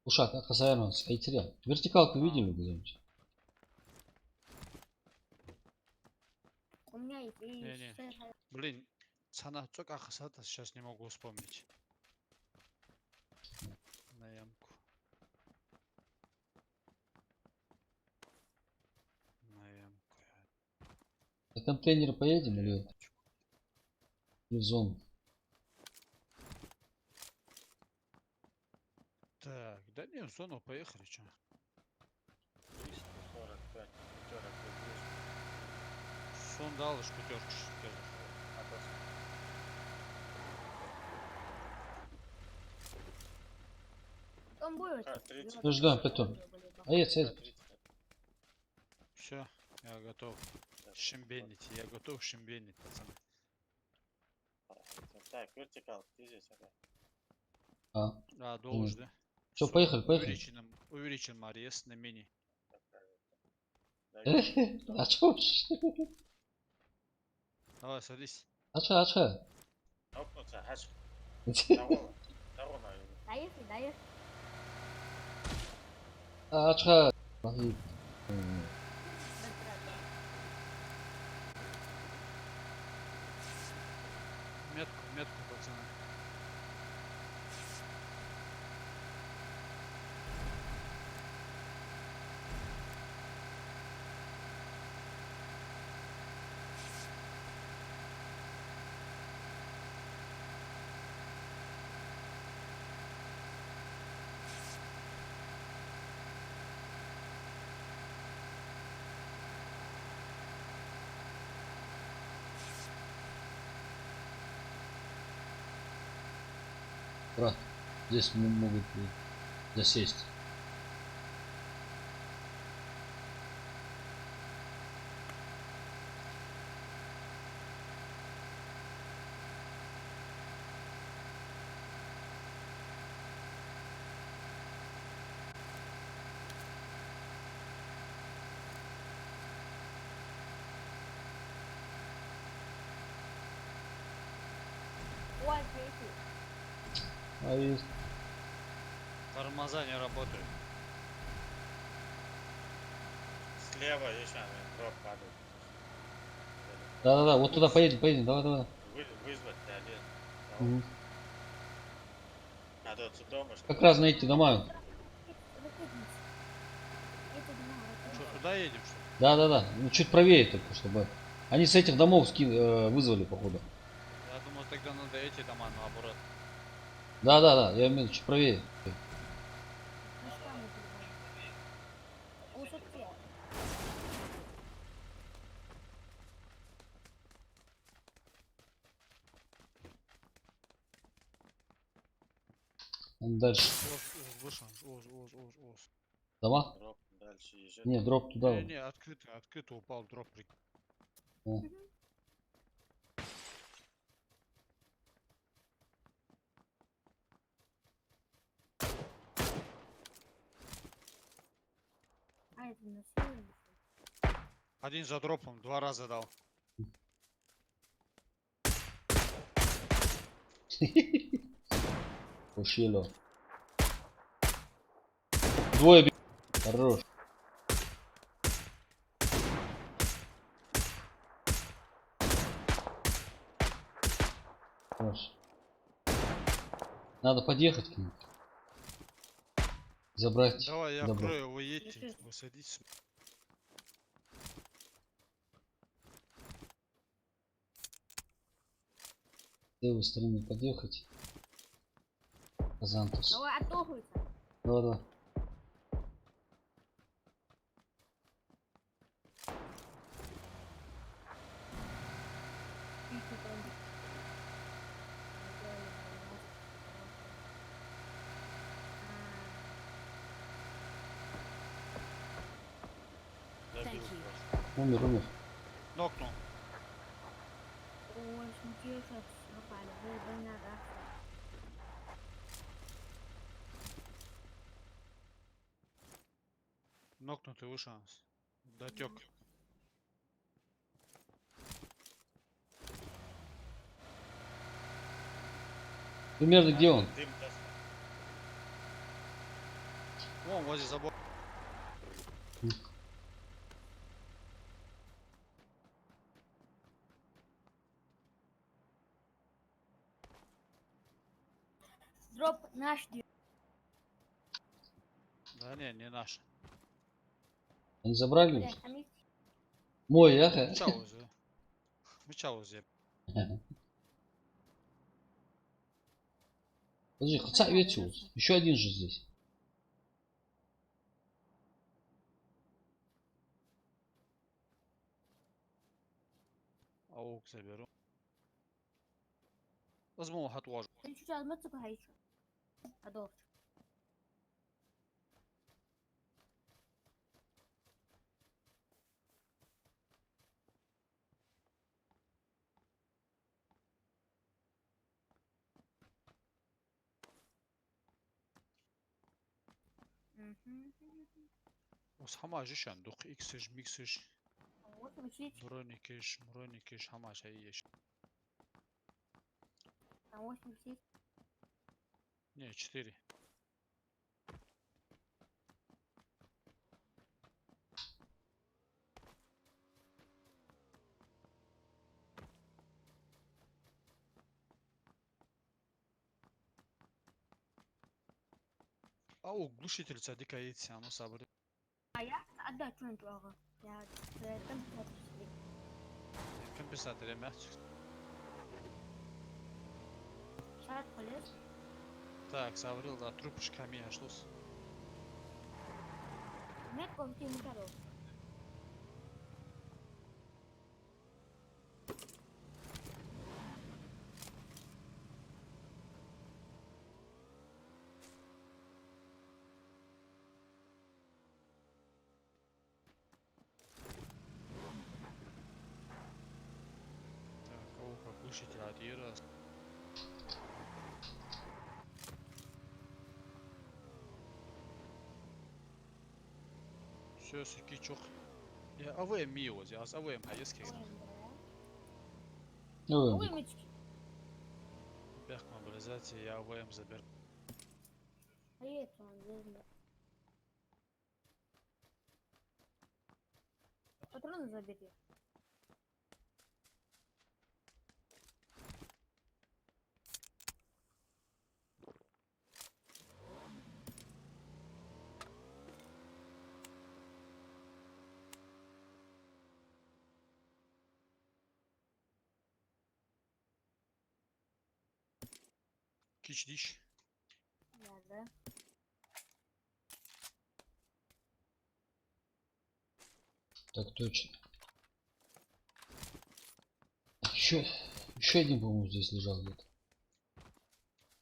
A: Ушак, Хасаярманс, Айтеря. Вертикалку видели где-нибудь?
D: У меня есть и
F: Не-не. Блин, цена только Ахасата сейчас не могу вспомнить. На ямку.
A: На контейнер поедем или в зону?
F: Так, да не, в зону поехали, чё?
E: 345. Пятерок.
F: Сон дал, аж пятерка.
E: А то
D: Потом будет.
E: Ха, 30.
A: Ну, ждем, потом. А есть, есть.
E: 30.
F: Все, я готов. Шимбенить, я готов шимбенить, пацаны.
E: Так, вертикал, ты здесь, ага.
A: А,
F: Долуж, да?
A: Всё,
F: Всё,
A: поехали, поехали.
F: Увеличен Марьес на мини.
E: Дай
A: а чё?
F: Давай, садись.
A: А чё?
E: нокнуться, аж. Давай, давай,
D: Доехали, доехали.
A: А чё?
F: Метку, пацаны.
A: Брат, здесь могут засесть.
D: Ой, приехали.
A: А есть.
F: Тормоза не работают.
E: Слева еще дроп падает.
A: Да, вот туда поедем, давай.
E: Вызвать один.
A: Мгм.
E: Надо отсюда, может.
A: Как раз на эти дома.
D: Ракетница. Это дома,
F: Что,
D: ракетница.
F: туда едем, что ли?
A: Да. Ну чуть правее только, чтобы. Они с этих домов вызвали, походу.
F: Я думал, тогда надо эти дома наоборот.
A: Да, я имею в виду чуть правее.
D: Ну что мы переходим? Ушатки.
A: Дальше.
F: Вышел, оз.
A: Дома?
E: Дроп дальше езжай.
A: Не, дроп туда.
F: Не, открыто упал дроп.
A: О.
D: А, это на севере.
F: Один за дропом, 2 раза дал.
A: Ушило. Двое бегут. Хорош. Хорош. Надо подъехать к ним. Забрать.
F: Давай, я
A: добро.
F: крою, вы едьте, вы садитесь.
A: С левой стороны подъехать. Казантус.
D: Давай, оттогуйся.
A: Давай.
E: Забил просто.
A: Умер.
F: Нокнул.
D: Ой, смотри, как напали. Вы надо.
F: Нокнутый вышел. Дотек.
A: Примерно где он?
E: Дым даст.
F: Вон, возле забора.
D: Дроп наш.
F: Да не наш.
A: Они забрали?
D: Блядь, там есть.
A: Мой, ага.
F: Мчаузе.
A: Подожди, хотя Ветиус. Еще один же здесь.
F: Аук заберу. Возьму хатваж.
D: Ты чуть-чуть отмыться погорячо. Адolf. Мгм.
F: Хама жишан, дух иксиш, миксиш,
D: Вот учить.
F: броникиш, хама шаиш.
D: А 8 учить.
F: Не, 4. Ау, глушитель цадика яйца, ну сабры.
D: А я отдать что-нибудь ага. Я там
F: Компенсатор я мягче.
D: шарик полез.
F: Так, саврил, да, трубочка меня шлус.
D: Метку в тему коров.
F: Так, ау, как глушитель от Ира. Все, суки, чух. Я АВМ миоз, я с АВМ хаески.
A: Ой,
D: Ой, мечки.
F: Бях мобилизация, я АВМ забер.
D: А я это он возьмет. Патроны забери.
F: Кич диш.
D: Да.
A: так точно. Еще один, по-моему, здесь лежал где-то.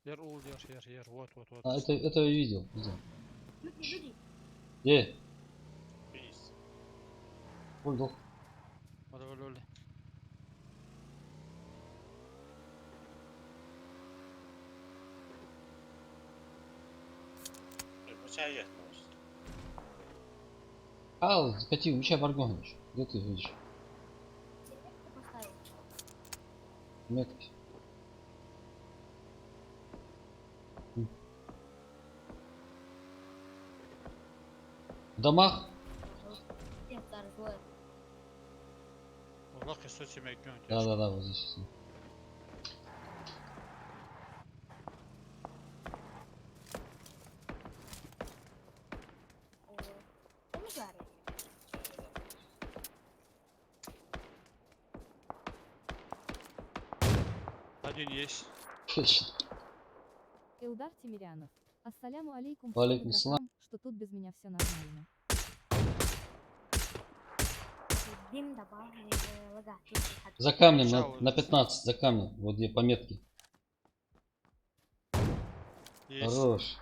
F: Яр ул, яр, вот.
A: А, это я видел.
D: Люди.
E: Пись.
A: Понял.
F: Оли.
E: Мучай ехать.
A: А, закатил, Мичай Баргонович. Где ты видишь?
D: Метку поставил.
A: Метки. В домах?
D: Всем старый злой.
F: Аллах и соти мягкий.
A: Да, вот здесь.
D: Помидоры.
F: Один есть.
A: Точно.
C: Илдар Тимирянов. Ассаляму алейкум
A: Валейкум
C: всем игрокам, что тут без меня все нормально.
D: Дим добавили лага.
A: За камнем
F: Чао.
A: на 15, за камнем. Вот где пометки.
F: Есть.
A: Хорош.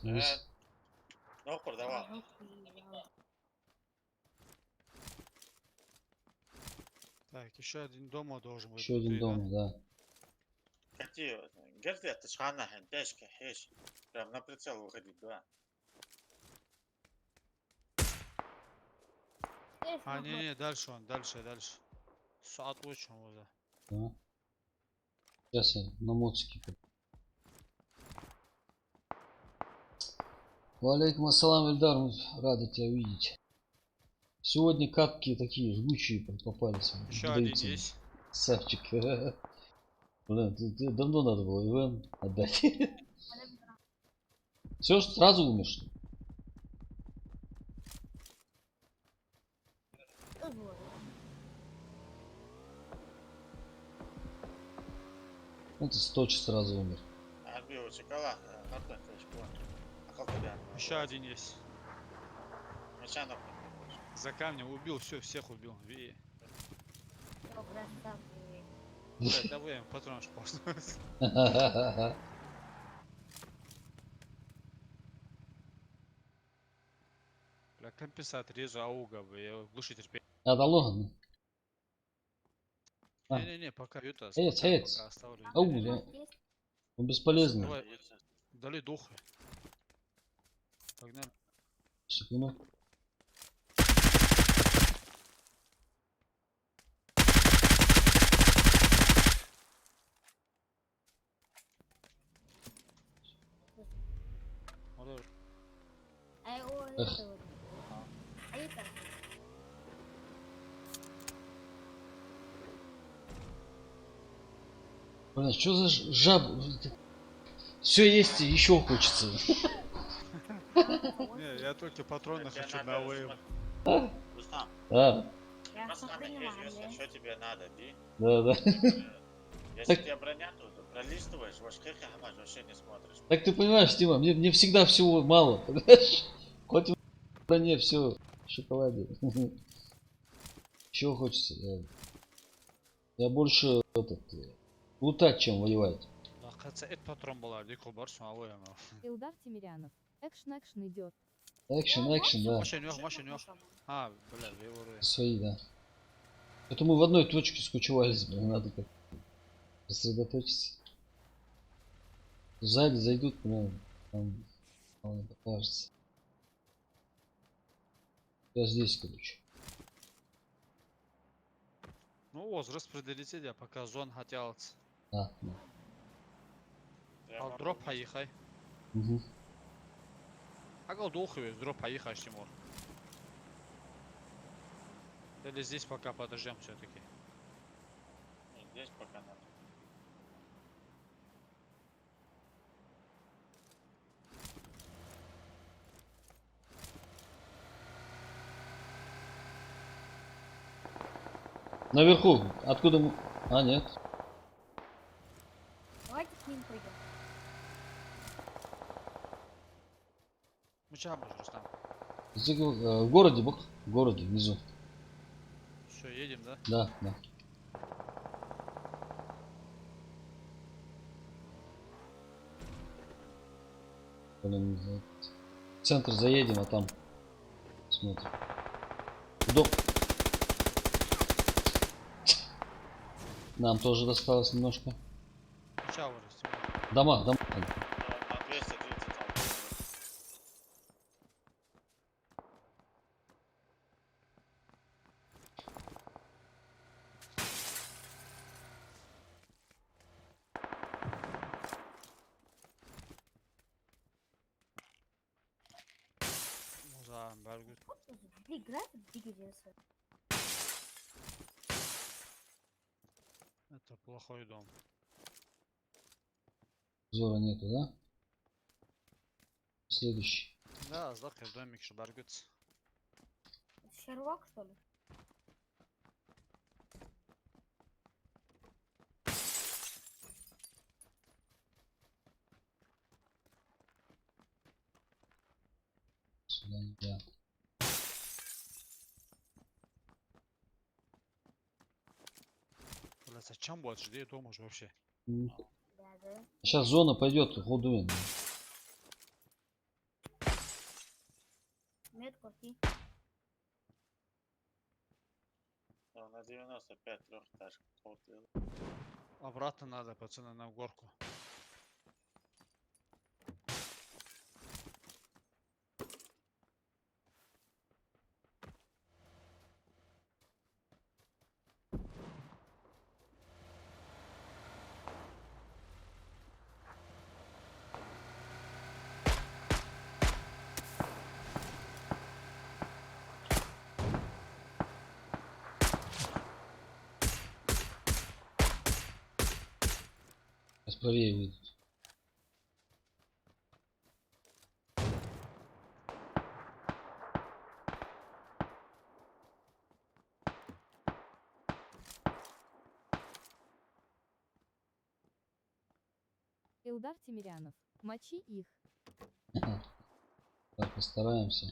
E: Ну, продавал.
F: Так, еще один дома должен быть.
A: Еще один
F: внутри, да?
A: дома, да.
E: Кати, где-то шхана, тяжко, хеш. Прям на прицел выходить, да.
F: А, не, дальше он, дальше. Сад очень уже.
A: Да. Сейчас я на моцике. Валейкум ассалам, Эльдар, мы рады тебя видеть. Сегодня катки такие жгучие попались.
F: Еще один есть.
A: Савчик. Блин, ты давно надо было ИВН отдать. Все, сразу умер, что ли? Ну ты 100 сразу умер.
E: Отбил чекала, артон,
F: Еще один есть.
E: Мачанов.
F: За камнем убил, всех убил. Ви.
D: Красавцы.
F: Блядь, давай патрон просто. Бля, компенсатор, режу ауга, я глушитель.
A: А, да Логан. А.
F: Не, пока Ютас.
A: Ец.
F: Пока оставлю.
A: Ау,
F: Не-не-не.
A: да. Он бесполезный.
F: Давай, дали духи. Погнали.
A: Секунду.
F: Вот,
D: А его
A: Эх.
D: это вот. А это?
A: Блин, что за жаб? Все есть и еще хочется.
F: не, я только патроны
E: Тебе
F: хочу
E: надо
F: на ВМ.
E: Рустам,
A: А,
D: Я
E: просто
D: понимаю,
E: интересно, что тебе надо, ди?
A: да, да.
E: Если
A: Так-
E: тебе броня, то пролистываешь, ваш хамаш вообще не смотришь.
A: Так ты понимаешь, Тима, мне всегда всего мало, понимаешь? Хоть в броне все в шоколаде. Чего хочется? Я больше лутать, чем воевать.
F: Лақатса эт патрон болар, дико барсың АВМ.
C: Илдар Тимирянов. Экшн идет.
A: Экшен, да.
F: Машин yok. А, бля, леворуя.
A: Свои, да. Это мы в одной точке скучевались, блин, надо как сосредоточиться. Сзади зайдут, ну, там не покажется. Я здесь, короче.
F: Ну, возраст распределите, я пока зон хотел.
A: А, да.
E: Я
F: Ал
E: могу
F: дроп
E: вместе.
F: поехай.
A: Угу.
F: Агал духовый, дроп поехай, Тимур. Или здесь пока подождем все-таки.
E: И здесь пока надо.
A: Наверху, откуда мы... А, нет.
D: Давайте к ним пойдем.
F: Мы чего можем, Рустам?
A: В городе, бок? В городе, внизу.
F: Все, едем, да?
A: Да, да. Блин, в центр заедем, а там смотрим. Дом. Нам тоже досталось немножко.
F: Мы чего Тимур?
A: Дома.
E: На 230 там.
F: Муза, Баргут.
D: Играть двигается.
F: Это плохой дом.
A: Зора нету, да? Следующий.
F: Да, злакай в домик, что Баргут.
D: Шерлок, что ли?
A: Сюда, да.
F: Бля, зачем вот жди дома уже вообще?
D: Да.
A: Сейчас зона пойдет, ходуем.
D: Метку и
E: На 95 трехэтажка.
F: Обратно надо, пацаны, на горку.
A: Сейчас правее выйдут.
C: Илдар Тимирянов. Мочи их.
A: Так, постараемся.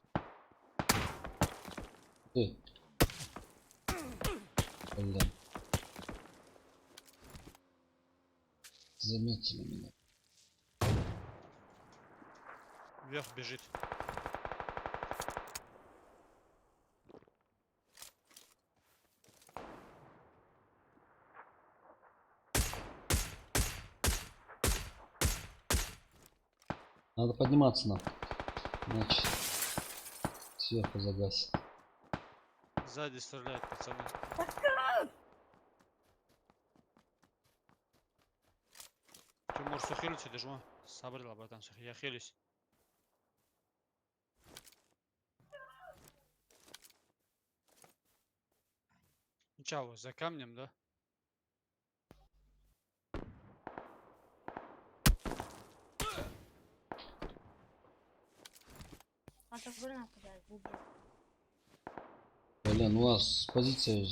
A: Ты. Блин. Заметили меня.
F: Вверх бежит.
A: Надо подниматься нам. Значит, сверху загасит.
F: Сзади стреляют, пацаны. Тимур, сухились, держу. Сабрила, братан, я хилюсь. Чао, за камнем, да?
D: А то больно подать будет.
A: Блин, у вас позиция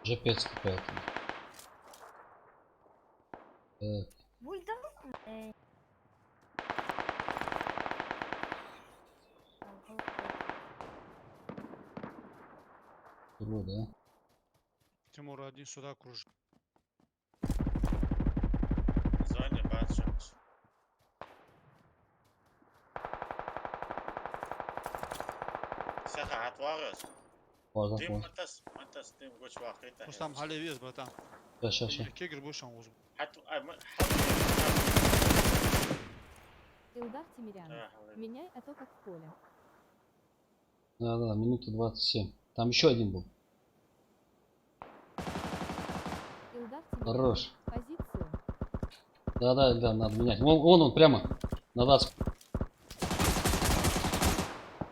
A: G5 какая-то. Так,
D: Будет давно?
A: второй, да?
F: Тимур, один сюда кружит.
E: В зоне бачимся. Саха отварываюсь.
A: Поздно,
E: Дым
A: поздно.
E: матас дым гоч вахита.
F: Рустам, халевез, братан.
A: Сейчас.
F: Я кегер будешь он узб.
C: Илдар Тимирянов. Меняй, а то как в поле.
A: Да, минута 27. Там еще один был.
C: Илдар Тимирянов.
A: Хорош.
C: Позицию.
A: Да, надо менять. Вон он прямо. Надо.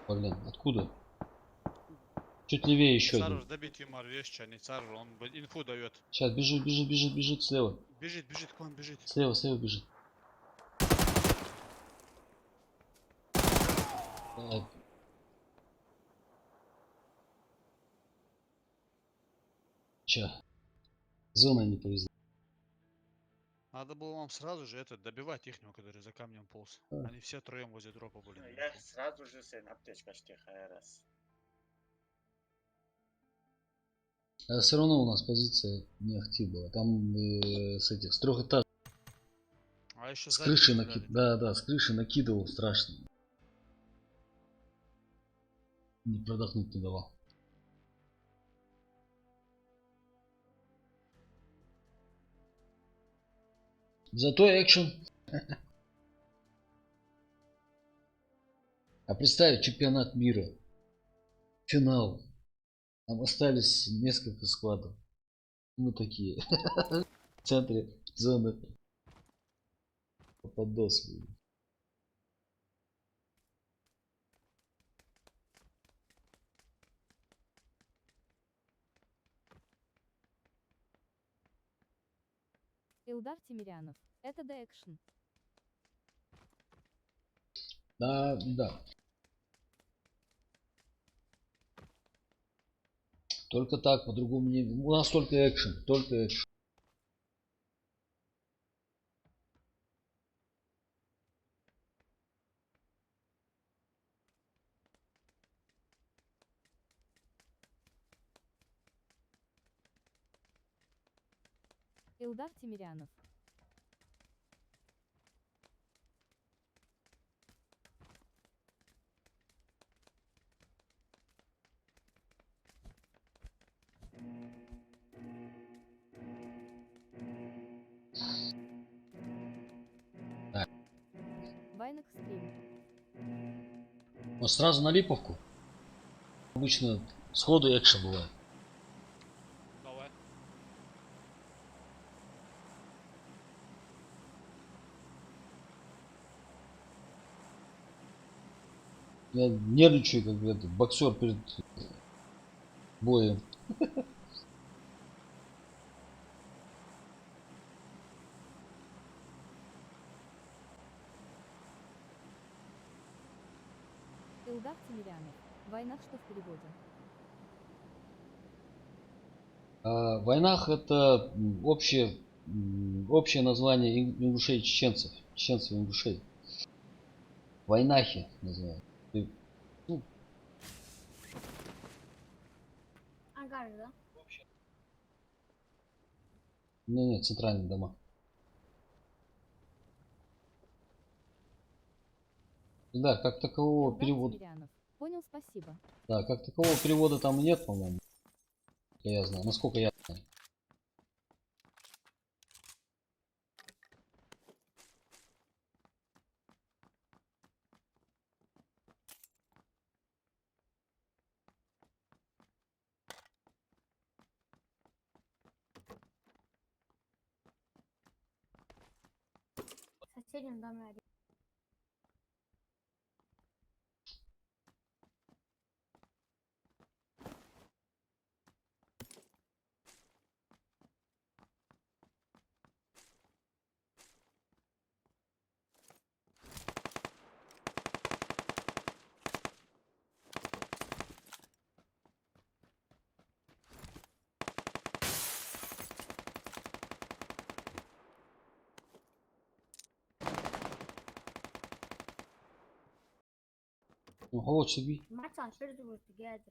A: Блин, откуда? Чуть левее еще один.
F: Царр, добей Тимур, вещь, а не царр, он инфу дает.
A: Сейчас бежит слева.
F: Бежит, к вам бежит.
A: Слева бежит. Так. Че? Зона не повезла.
F: Надо было вам сразу же это добивать ихнего, который за камнем полз.
A: Да.
F: Они все троем возле дропа были.
E: Я сразу же сын аптечка штиха раз.
A: А все равно у нас позиция не актив была. Там с этих с 3 этажей.
F: А еще
A: С
F: сзади
A: крыши
F: стреляли.
A: с крыши накидывал страшно. Не продохнуть не давал. Зато экшен. А представить, чемпионат мира. Финал. Там остались несколько складов. Мы такие. В центре зоны. Попадос.
C: Илдар Тимирянов. Это The Action.
A: Да. Только так, по-другому не... У нас только экшен,
C: Илдар Тимирянов.
A: Так.
C: Вайнах стрим.
A: Вот сразу на липовку. Обычно сходу экшен бывает.
F: Давай.
A: Я нервничаю, как этот боксер перед боем.
C: Илдар Тимирянов. Войнах что в переводе?
A: Войнах это общее название ингушей чеченцев. Чеченцев и ингушей. Войнахи называют. Ну,
D: Ага, да?
A: не, центральные дома. Да, как такового
C: Илдар
A: перевода.
C: Тимирянов. Понял, спасибо.
A: Да, как такового перевода там нет, по-моему. Я знаю, насколько я знаю.
D: едем домой один.
A: Ну, хо, чеби.
D: Мартин, что ты будешь делать?